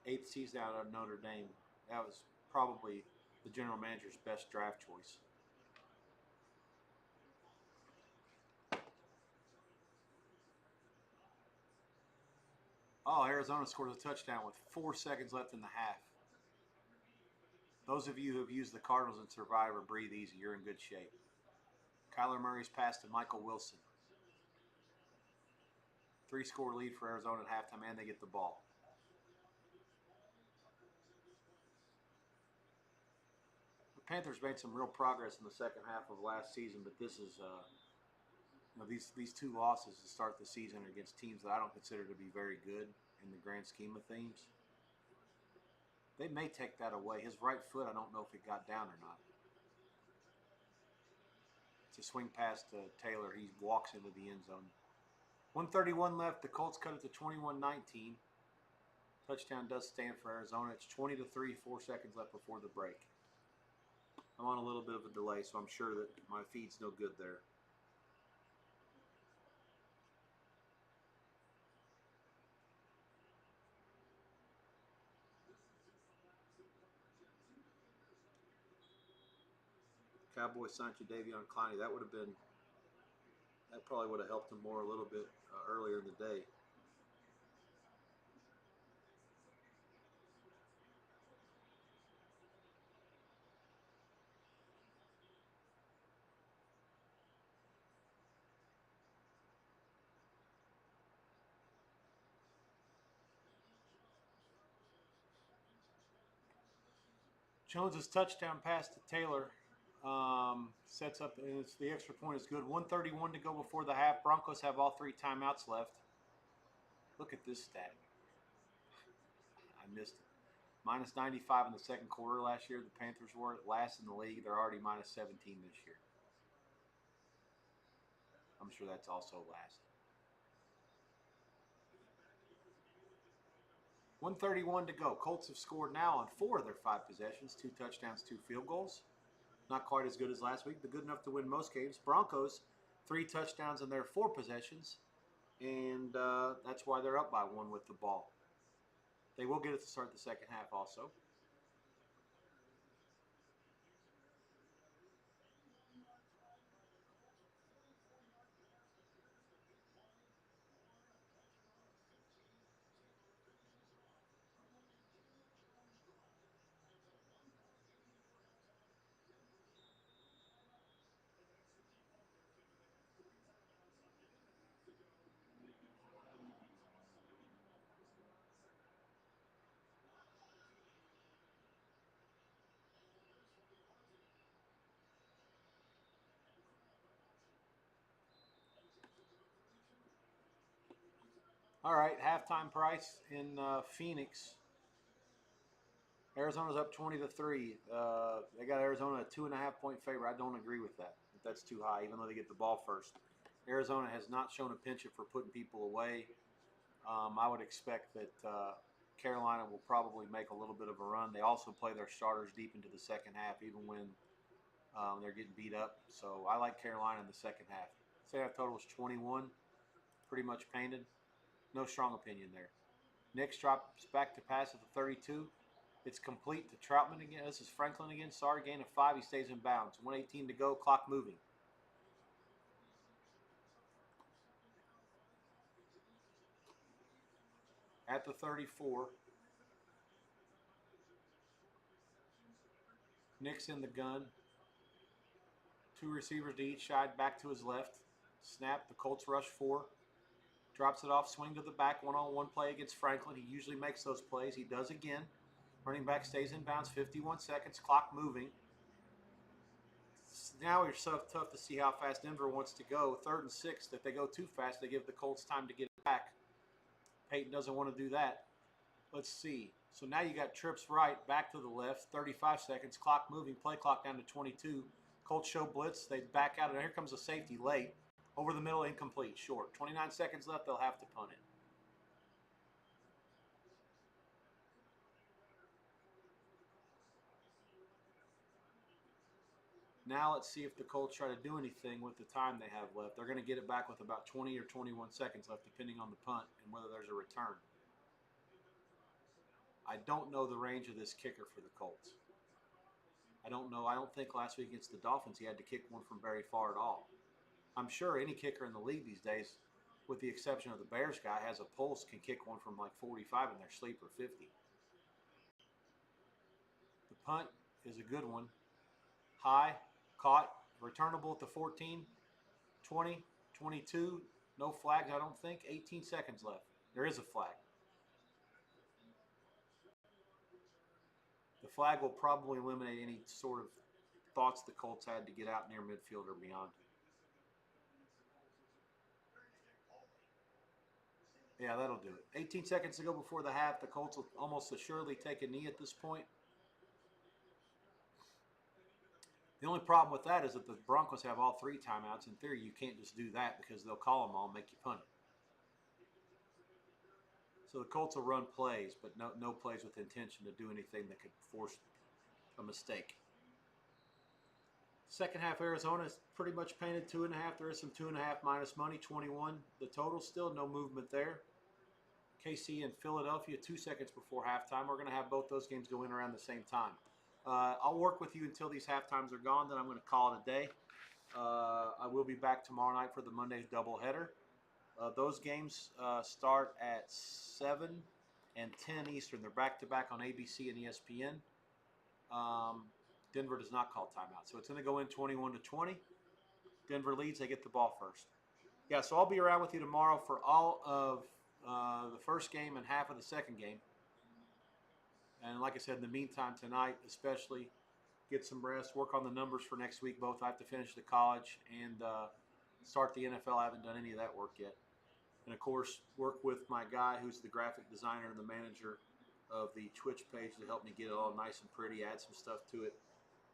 8th season out of Notre Dame. That was probably the general manager's best draft choice. Oh, Arizona scores a touchdown with 4 seconds left in the half. Those of you who have used the Cardinals in Survivor, breathe easy. You're in good shape. Kyler Murray's pass to Michael Wilson. 3-score lead for Arizona at halftime, and they get the ball. The Panthers made some real progress in the second half of last season, but this is these 2 losses to start the season are against teams that I don't consider to be very good in the grand scheme of things. They may take that away. His right foot, I don't know if it got down or not. It's a swing pass to Taylor. He walks into the end zone. 131 left. The Colts cut it to 21-19. Touchdown does stand for Arizona. It's 20-3, 4 seconds left before the break. I'm on a little bit of a delay, so I'm sure that my feed's no good there. Cowboys signed Jadeveon Clowney. That probably would have helped him more a little bit earlier in the day. Jones's touchdown pass to Taylor sets up, and it's the extra point is good. 1:31 to go before the half. Broncos have all 3 timeouts left. Look at this stat. I missed it. Minus 95 in the second quarter last year. The Panthers were last in the league. They're already minus 17 this year. I'm sure that's also last. 1:31 to go. Colts have scored now on 4 of their 5 possessions, 2 touchdowns, 2 field goals. Not quite as good as last week, but good enough to win most games. Broncos, 3 touchdowns in their 4 possessions, and that's why they're up by 1 with the ball. They will get it to start the second half also. All right, halftime price in Phoenix. Arizona's up 20-3. They got Arizona a 2.5-point favorite. I don't agree with that. That's too high, even though they get the ball first. Arizona has not shown a penchant for putting people away. I would expect that Carolina will probably make a little bit of a run. They also play their starters deep into the second half, even when they're getting beat up. So I like Carolina in the second half. Second half total is 21, pretty much painted. No strong opinion there. Nix drops back to pass at the 32. It's complete to Troutman again. This is Franklin again. Sorry, gain of 5. He stays in bounds. 1:18 to go. Clock moving. At the 34. Nix in the gun. 2 receivers to each side. Back to his left. Snap. The Colts rush 4. Drops it off. Swing to the back. One-on-one play against Franklin. He usually makes those plays. He does again. Running back stays in bounds. 51 seconds. Clock moving. Now it's so tough to see how fast Denver wants to go. 3rd and 6. If they go too fast, they give the Colts time to get it back. Peyton doesn't want to do that. Let's see. So now you got trips right, back to the left, 35 seconds, clock moving, play clock down to 22. Colts show blitz. They back out, and here comes a safety late. Over the middle, incomplete, short. 29 seconds left. They'll have to punt it. Now let's see if the Colts try to do anything with the time they have left. They're going to get it back with about 20 or 21 seconds left, depending on the punt and whether there's a return. I don't know the range of this kicker for the Colts. I don't know. I don't think last week against the Dolphins he had to kick one from very far at all. I'm sure any kicker in the league these days, with the exception of the Bears guy, has a pulse, can kick one from like 45 in their sleep or 50. The punt is a good one. High, caught, returnable at the 14, 20, 22. No flags, I don't think. 18 seconds left. There is a flag. The flag will probably eliminate any sort of thoughts the Colts had to get out near midfield or beyond. Yeah, that'll do it. 18 seconds to go before the half. The Colts will almost assuredly take a knee at this point. The only problem with that is that the Broncos have all 3 timeouts. In theory, you can't just do that because they'll call them all and make you punt it. So the Colts will run plays, but no plays with intention to do anything that could force a mistake. Second half, Arizona is pretty much painted 2.5. There is some 2.5 minus money, 21. The total still no movement there. KC and Philadelphia 2 seconds before halftime. We're going to have both those games go in around the same time. I'll work with you until these halftimes are gone. Then I'm going to call it a day. I will be back tomorrow night for the Monday's doubleheader. Those games start at 7 and 10 Eastern. They're back-to-back on ABC and ESPN. Denver does not call timeout. So it's going to go in 21-20. Denver leads. They get the ball first. Yeah, so I'll be around with you tomorrow for all of the first game and half of the second game. And like I said, in the meantime, tonight especially, get some rest, work on the numbers for next week. Both I have to finish the college and start the NFL. I haven't done any of that work yet. And of course, work with my guy who's the graphic designer and the manager of the Twitch page to help me get it all nice and pretty, add some stuff to it.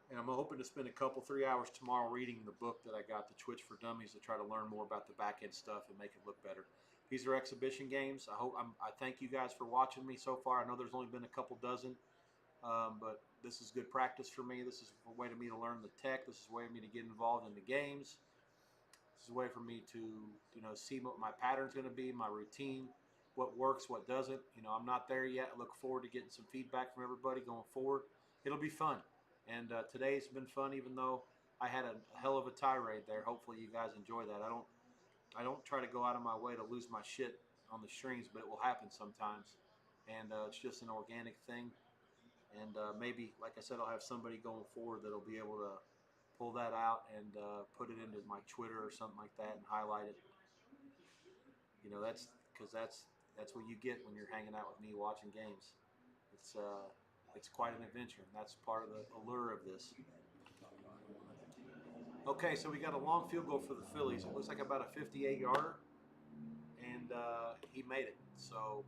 And I'm hoping to spend a couple, 3 hours tomorrow reading the book that I got, the Twitch for Dummies, to try to learn more about the back end stuff and make it look better. These are exhibition games. I thank you guys for watching me so far. I know there's only been a couple dozen, but this is good practice for me. This is a way for me to learn the tech. This is a way for me to get involved in the games. This is a way for me to, see what my pattern's going to be, my routine, what works, what doesn't. I'm not there yet. I look forward to getting some feedback from everybody going forward. It'll be fun. And today's been fun, even though I had a hell of a tirade there. Hopefully you guys enjoy that. I don't try to go out of my way to lose my shit on the streams, but it will happen sometimes. And it's just an organic thing. And maybe, like I said, I'll have somebody going forward that'll be able to pull that out and put it into my Twitter or something like that and highlight it. That's because that's what you get when you're hanging out with me watching games. It's quite an adventure, and that's part of the allure of this. Okay, so we got a long field goal for the Phillies. It looks like about a 58-yarder, and he made it. So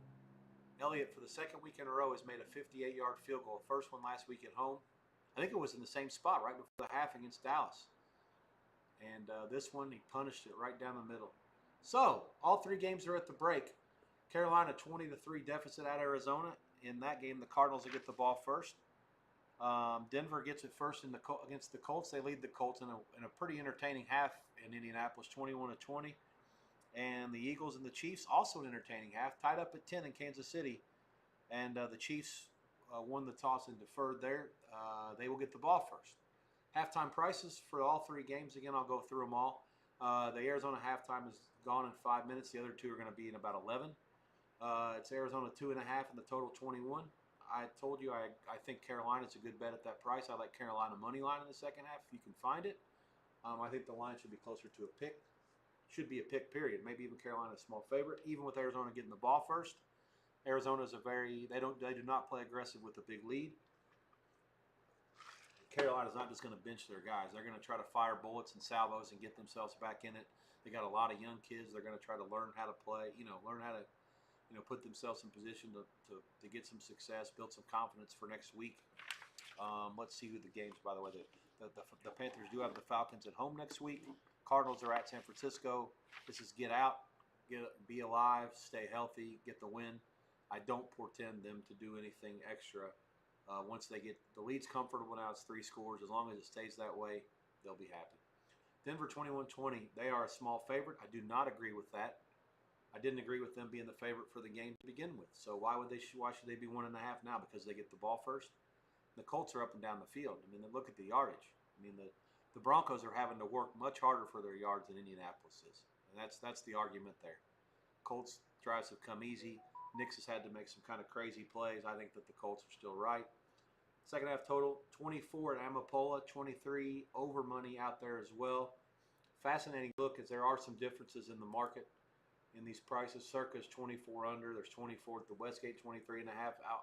Elliott, for the second week in a row, has made a 58-yard field goal. First one last week at home. I think it was in the same spot right before the half against Dallas. And this one, he punished it right down the middle. So, all three games are at the break. Carolina 20-3 deficit at Arizona. In that game, the Cardinals will get the ball first. Denver gets it first against the Colts. They lead the Colts in a pretty entertaining half in Indianapolis, 21-20. And the Eagles and the Chiefs, also an entertaining half, tied up at 10 in Kansas City. And the Chiefs won the toss and deferred there. They will get the ball first. Halftime prices for all three games. Again, I'll go through them all. The Arizona halftime is gone in 5 minutes. The other two are going to be in about 11. It's Arizona 2.5 and the total 21. I told you I think Carolina's a good bet at that price. I like Carolina money line in the second half if you can find it. I think the line should be closer to a pick. Should be a pick, period. Maybe even Carolina a small favorite. Even with Arizona getting the ball first, Arizona's they do not play aggressive with a big lead. Carolina's not just going to bench their guys. They're going to try to fire bullets and salvos and get themselves back in it. They got a lot of young kids. They're going to try to learn how to play. Learn how to put themselves in position to get some success, build some confidence for next week. Let's see who the games, by the way. The Panthers do have the Falcons at home next week. Cardinals are at San Francisco. This is get out, be alive, stay healthy, get the win. I don't portend them to do anything extra. Once they get the lead's comfortable now, it's 3 scores. As long as it stays that way, they'll be happy. Denver 21-20, they are a small favorite. I do not agree with that. I didn't agree with them being the favorite for the game to begin with. So why should they be 1.5 now? Because they get the ball first? The Colts are up and down the field. I mean, look at the yardage. I mean, the Broncos are having to work much harder for their yards than Indianapolis is. And that's the argument there. Colts drives have come easy. Nix has had to make some kind of crazy plays. I think that the Colts are still right. Second half total, 24 at Amapola, 23 over money out there as well. Fascinating look as there are some differences in the market in these prices. Circa's 24 under. There's 24 at the Westgate, 23.5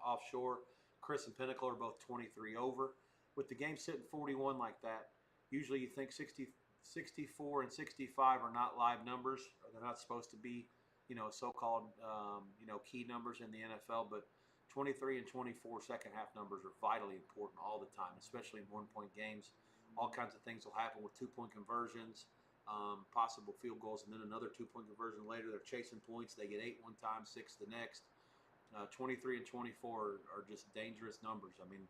offshore. Chris and Pinnacle are both 23 over. With the game sitting 41 like that, usually you think 64 and 65 are not live numbers. They're not supposed to be, so-called, key numbers in the NFL. But 23 and 24 second half numbers are vitally important all the time, especially in one-point games. All kinds of things will happen with 2-point conversions. Possible field goals, and then another 2-point conversion later. They're chasing points. They get 8 one time, 6 the next. 23 and 24 are just dangerous numbers. I mean,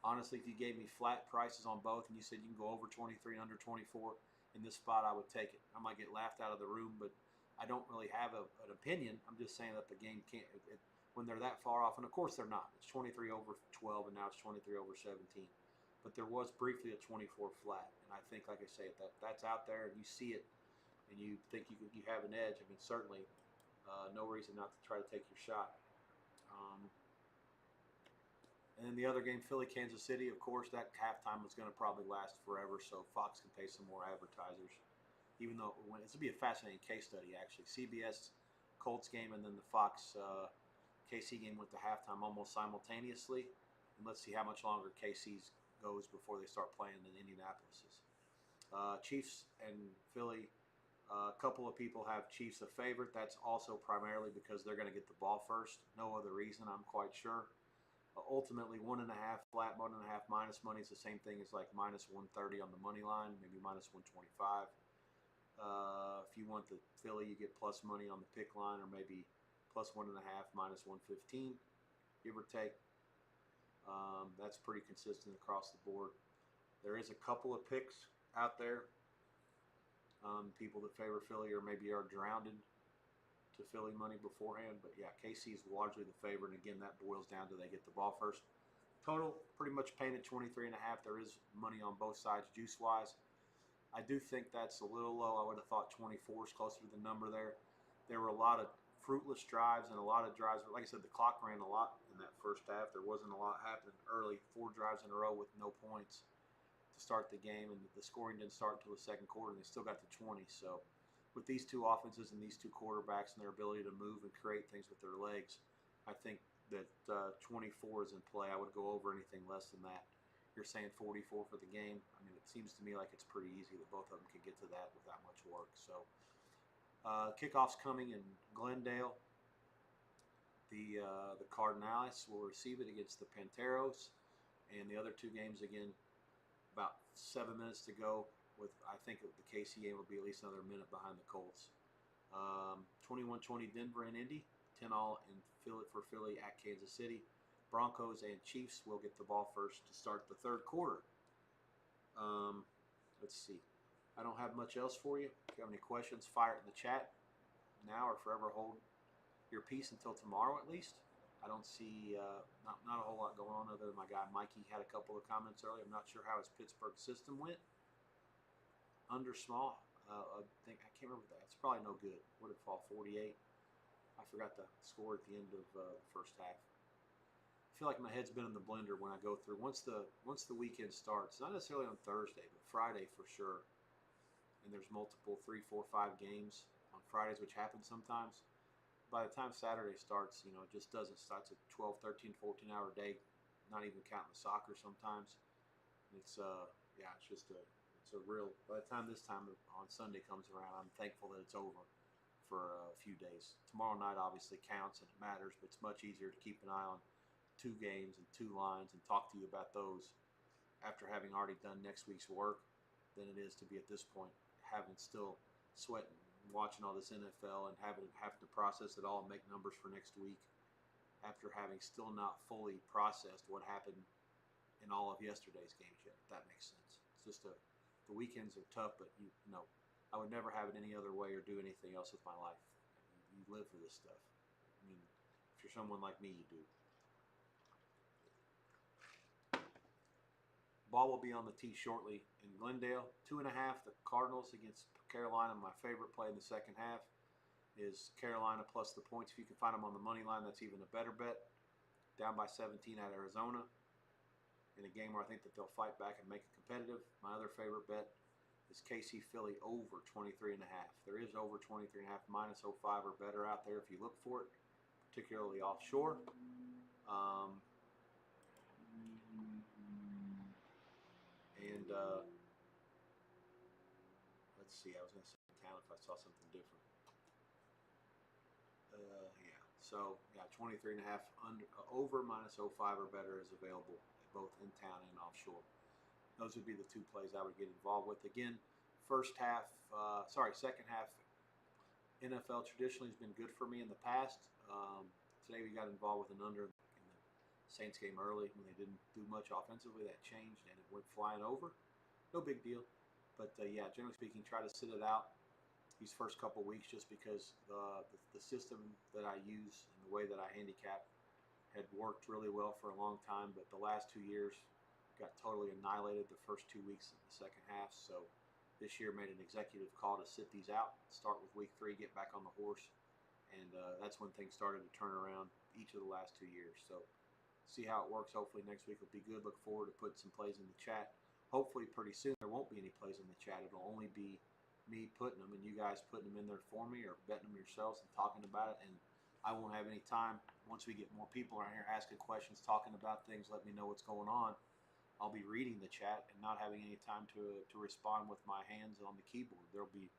honestly, if you gave me flat prices on both and you said you can go over 23 and under 24 in this spot, I would take it. I might get laughed out of the room, but I don't really have an opinion. I'm just saying that the game can't, when they're that far off, and of course they're not. It's 23 over 12, and now it's 23 over 17. But there was briefly a 24 flat, and I think, like I say, that's out there, and you see it, and you think you have an edge. I mean, certainly, no reason not to try to take your shot. And then the other game, Philly, Kansas City, of course, that halftime was going to probably last forever, so Fox can pay some more advertisers. Even though it's going to be a fascinating case study, actually. CBS Colts game and then the Fox KC game went to halftime almost simultaneously. And let's see how much longer KC's goes before they start playing in Indianapolis's. Chiefs and Philly. A couple of people have Chiefs a favorite. That's also primarily because they're going to get the ball first. No other reason, I'm quite sure. Ultimately, 1.5 flat, 1.5 minus money is the same thing as like minus 130 on the money line, maybe minus 125. If you want the Philly, you get plus money on the pick line, or maybe plus 1.5 minus 115, give or take. That's pretty consistent across the board. There is a couple of picks out there. People that favor Philly or maybe are drowned to Philly money beforehand. But yeah, KC is largely the favorite. And again, that boils down to they get the ball first. Total pretty much painted 23.5. There is money on both sides juice wise. I do think that's a little low. I would have thought 24 is closer to the number there. There were a lot of fruitless drives and a lot of drives. Like I said, the clock ran a lot in that first half. There wasn't a lot happening early. 4 drives in a row with no points to start the game, and the scoring didn't start until the second quarter, and they still got to 20. So with these two offenses and these two quarterbacks and their ability to move and create things with their legs, I think that 24 is in play. I would go over anything less than that. You're saying 44 for the game. I mean, it seems to me like it's pretty easy that both of them can get to that without much work. So kickoff's coming in Glendale. The Cardinals will receive it against the Panteros, and the other two games again about 7 minutes to go. With I think the KC game will be at least another minute behind the Colts. 21-20 Denver and Indy, 10-all in Philly at Kansas City. Broncos and Chiefs will get the ball first to start the third quarter. Let's see. I don't have much else for you. If you have any questions, fire it in the chat now or forever hold your peace until tomorrow at least. I don't see not a whole lot going on other than my guy Mikey had a couple of comments earlier. I'm not sure how his Pittsburgh system went. Under small, I can't remember that. It's probably no good. What did it fall? 48. I forgot the score at the end of the first half. I feel like my head's been in the blender when I go through. Once the weekend starts, not necessarily on Thursday, but Friday for sure. And there's multiple 3, 4, 5 games on Fridays, which happens sometimes. By the time Saturday starts, it just doesn't start. It's a 12, 13, 14-hour day, not even counting the soccer sometimes. It's it's a real, by the time this time on Sunday comes around, I'm thankful that it's over for a few days. Tomorrow night obviously counts and it matters, but it's much easier to keep an eye on 2 games and 2 lines and talk to you about those after having already done next week's work than it is to be at this point having still sweating, watching all this NFL and having to process it all and make numbers for next week after having still not fully processed what happened in all of yesterday's games yet, if that makes sense. It's just the weekends are tough, but I would never have it any other way or do anything else with my life. You live for this stuff. I mean, if you're someone like me, you do. Ball will be on the tee shortly in Glendale. 2.5, the Cardinals against Carolina. My favorite play in the second half is Carolina plus the points. If you can find them on the money line, that's even a better bet. Down by 17 at Arizona in a game where I think that they'll fight back and make it competitive. My other favorite bet is KC Philly over 23.5. There is over 23.5, minus 05 or better out there if you look for it, particularly offshore. Let's see, I was going to say town if I saw something different. Yeah, so yeah, 23.5 over minus 05 or better is available both in town and offshore. Those would be the 2 plays I would get involved with. Again, second half NFL traditionally has been good for me in the past. Today we got involved with an under in the Saints game early when they didn't do much offensively. That changed and it went flying over. No big deal. But yeah, generally speaking, try to sit it out these first couple of weeks just because the system that I use and the way that I handicap had worked really well for a long time. But the last 2 years got totally annihilated the first 2 weeks of the second half. So this year made an executive call to sit these out, start with week 3, get back on the horse. And that's when things started to turn around each of the last 2 years. So see how it works. Hopefully next week will be good. Look forward to putting some plays in the chat. Hopefully pretty soon there won't be any plays in the chat. It'll only be me putting them and you guys putting them in there for me or betting them yourselves and talking about it. And I won't have any time once we get more people around here asking questions, talking about things, let me know what's going on. I'll be reading the chat and not having any time to respond with my hands on the keyboard. There'll be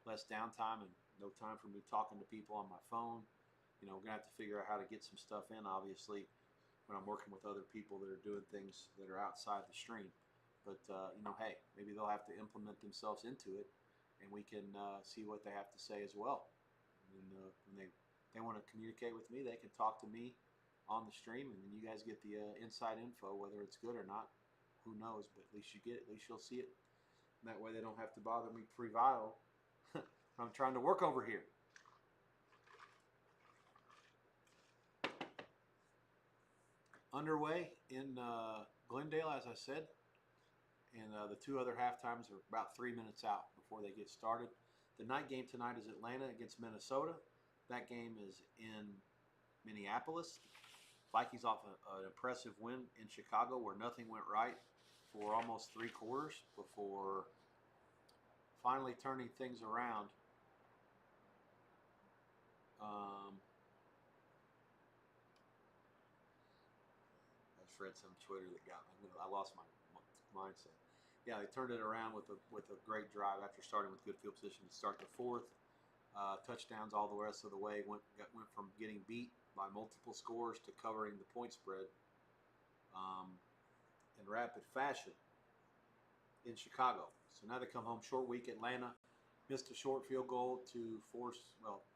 less downtime and no time for me talking to people on my phone. We're going to have to figure out how to get some stuff in, obviously, when I'm working with other people that are doing things that are outside the stream. But, hey, maybe they'll have to implement themselves into it, and we can see what they have to say as well. And when they want to communicate with me, they can talk to me on the stream, and then you guys get the inside info, whether it's good or not. Who knows? But at least you get it. At least you'll see it. And that way they don't have to bother me pre-vital. I'm trying to work over here. Underway in Glendale, as I said. And the two other halftimes are about 3 minutes out before they get started. The night game tonight is Atlanta against Minnesota. That game is in Minneapolis. Vikings off an impressive win in Chicago where nothing went right for almost 3 quarters before finally turning things around. I just read some Twitter that got me. I lost my mindset. Yeah, they turned it around with a great drive after starting with good field position to start the fourth. Touchdowns all the rest of the way. Went from getting beat by multiple scores to covering the point spread in rapid fashion in Chicago. So now they come home short week. Atlanta missed a short field goal to force,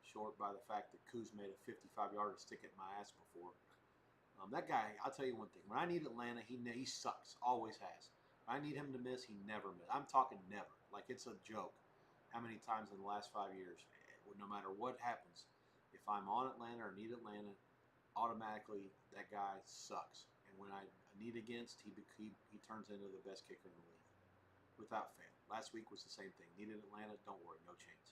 short by the fact that Kuz made a 55-yarder stick at my ass before. That guy, I'll tell you one thing. When I need Atlanta, he sucks. Always has. When I need him to miss, he never misses. I'm talking never. Like it's a joke. How many times in the last 5 years, no matter what happens, if I'm on Atlanta or need Atlanta, automatically that guy sucks. And when I need against, he turns into the best kicker in the league, without fail. Last week was the same thing. Needed Atlanta, don't worry, no chance.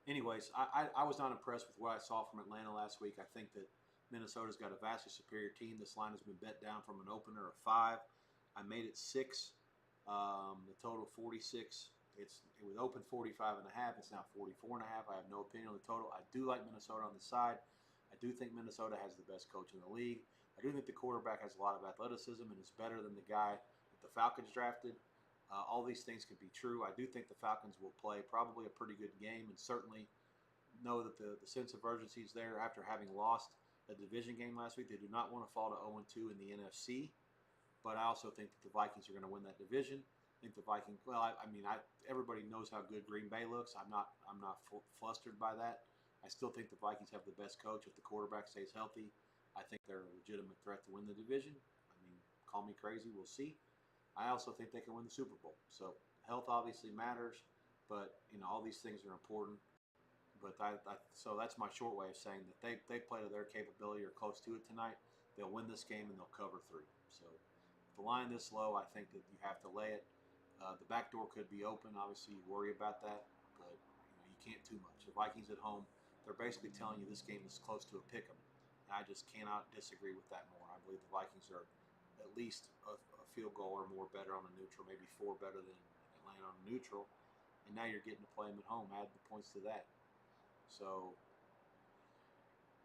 Anyways, I was not impressed with what I saw from Atlanta last week. I think that Minnesota's got a vastly superior team. This line has been bet down from an opener of 5. I made it 6. The total 46. It was open 45.5. It's now 44.5. I have no opinion on the total. I do like Minnesota on the side. I do think Minnesota has the best coach in the league. I do think the quarterback has a lot of athleticism and is better than the guy that the Falcons drafted. All these things could be true. I do think the Falcons will play probably a pretty good game and certainly know that the sense of urgency is there after having lost a division game last week. They do not want to fall to 0-2 in the NFC, but I also think that the Vikings are going to win that division. I think the Vikings, everybody knows how good Green Bay looks. I'm not flustered by that. I still think the Vikings have the best coach if the quarterback stays healthy. I think they're a legitimate threat to win the division. Call me crazy, we'll see. I also think they can win the Super Bowl. So health obviously matters, but all these things are important. But so that's my short way of saying that they play to their capability or close to it tonight. They'll win this game and they'll cover 3. So if the line this low, I think that you have to lay it. The back door could be open. Obviously, you worry about that, but you can't too much. The Vikings at home, they're basically telling you this game is close to a pick 'em. And I just cannot disagree with that more. I believe the Vikings are at least a field goal or more better on a neutral, maybe 4 better than Atlanta on a neutral. And now you're getting to play them at home. Add the points to that. So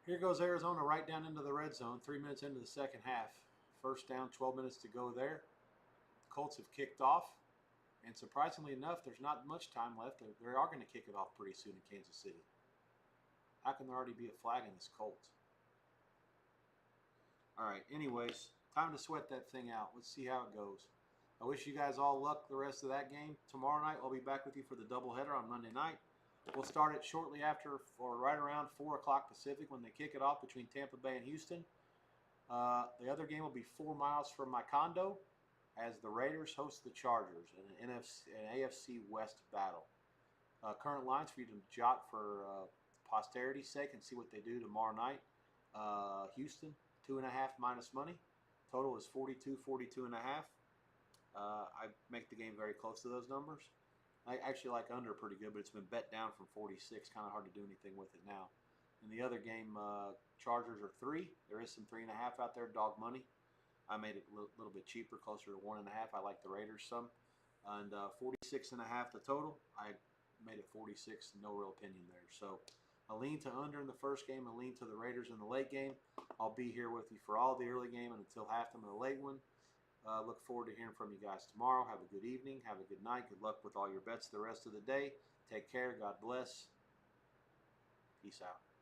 here goes Arizona right down into the red zone, 3 minutes into the second half. First down, 12 minutes to go there. The Colts have kicked off. And surprisingly enough, there's not much time left. They are going to kick it off pretty soon in Kansas City. How can there already be a flag in this Colts? All right, anyways, time to sweat that thing out. Let's see how it goes. I wish you guys all luck the rest of that game. Tomorrow night, I'll be back with you for the doubleheader on Monday night. We'll start it shortly after, or right around 4 o'clock Pacific when they kick it off between Tampa Bay and Houston. The other game will be 4 miles from my condo as the Raiders host the Chargers in an AFC West battle. Current lines for you to jot for posterity's sake and see what they do tomorrow night. Houston, 2.5 minus money. Total is 42.5. I make the game very close to those numbers. I actually like under pretty good, but it's been bet down from 46. Kind of hard to do anything with it now. In the other game, Chargers are 3. There is some 3.5 out there, dog money. I made it a little bit cheaper, closer to 1.5. I like the Raiders some. And 46.5 the total. I made it 46. No real opinion there. So a lean to under in the first game, a lean to the Raiders in the late game. I'll be here with you for all the early game and until halftime of the late one. Look forward to hearing from you guys tomorrow. Have a good evening. Have a good night. Good luck with all your bets the rest of the day. Take care. God bless. Peace out.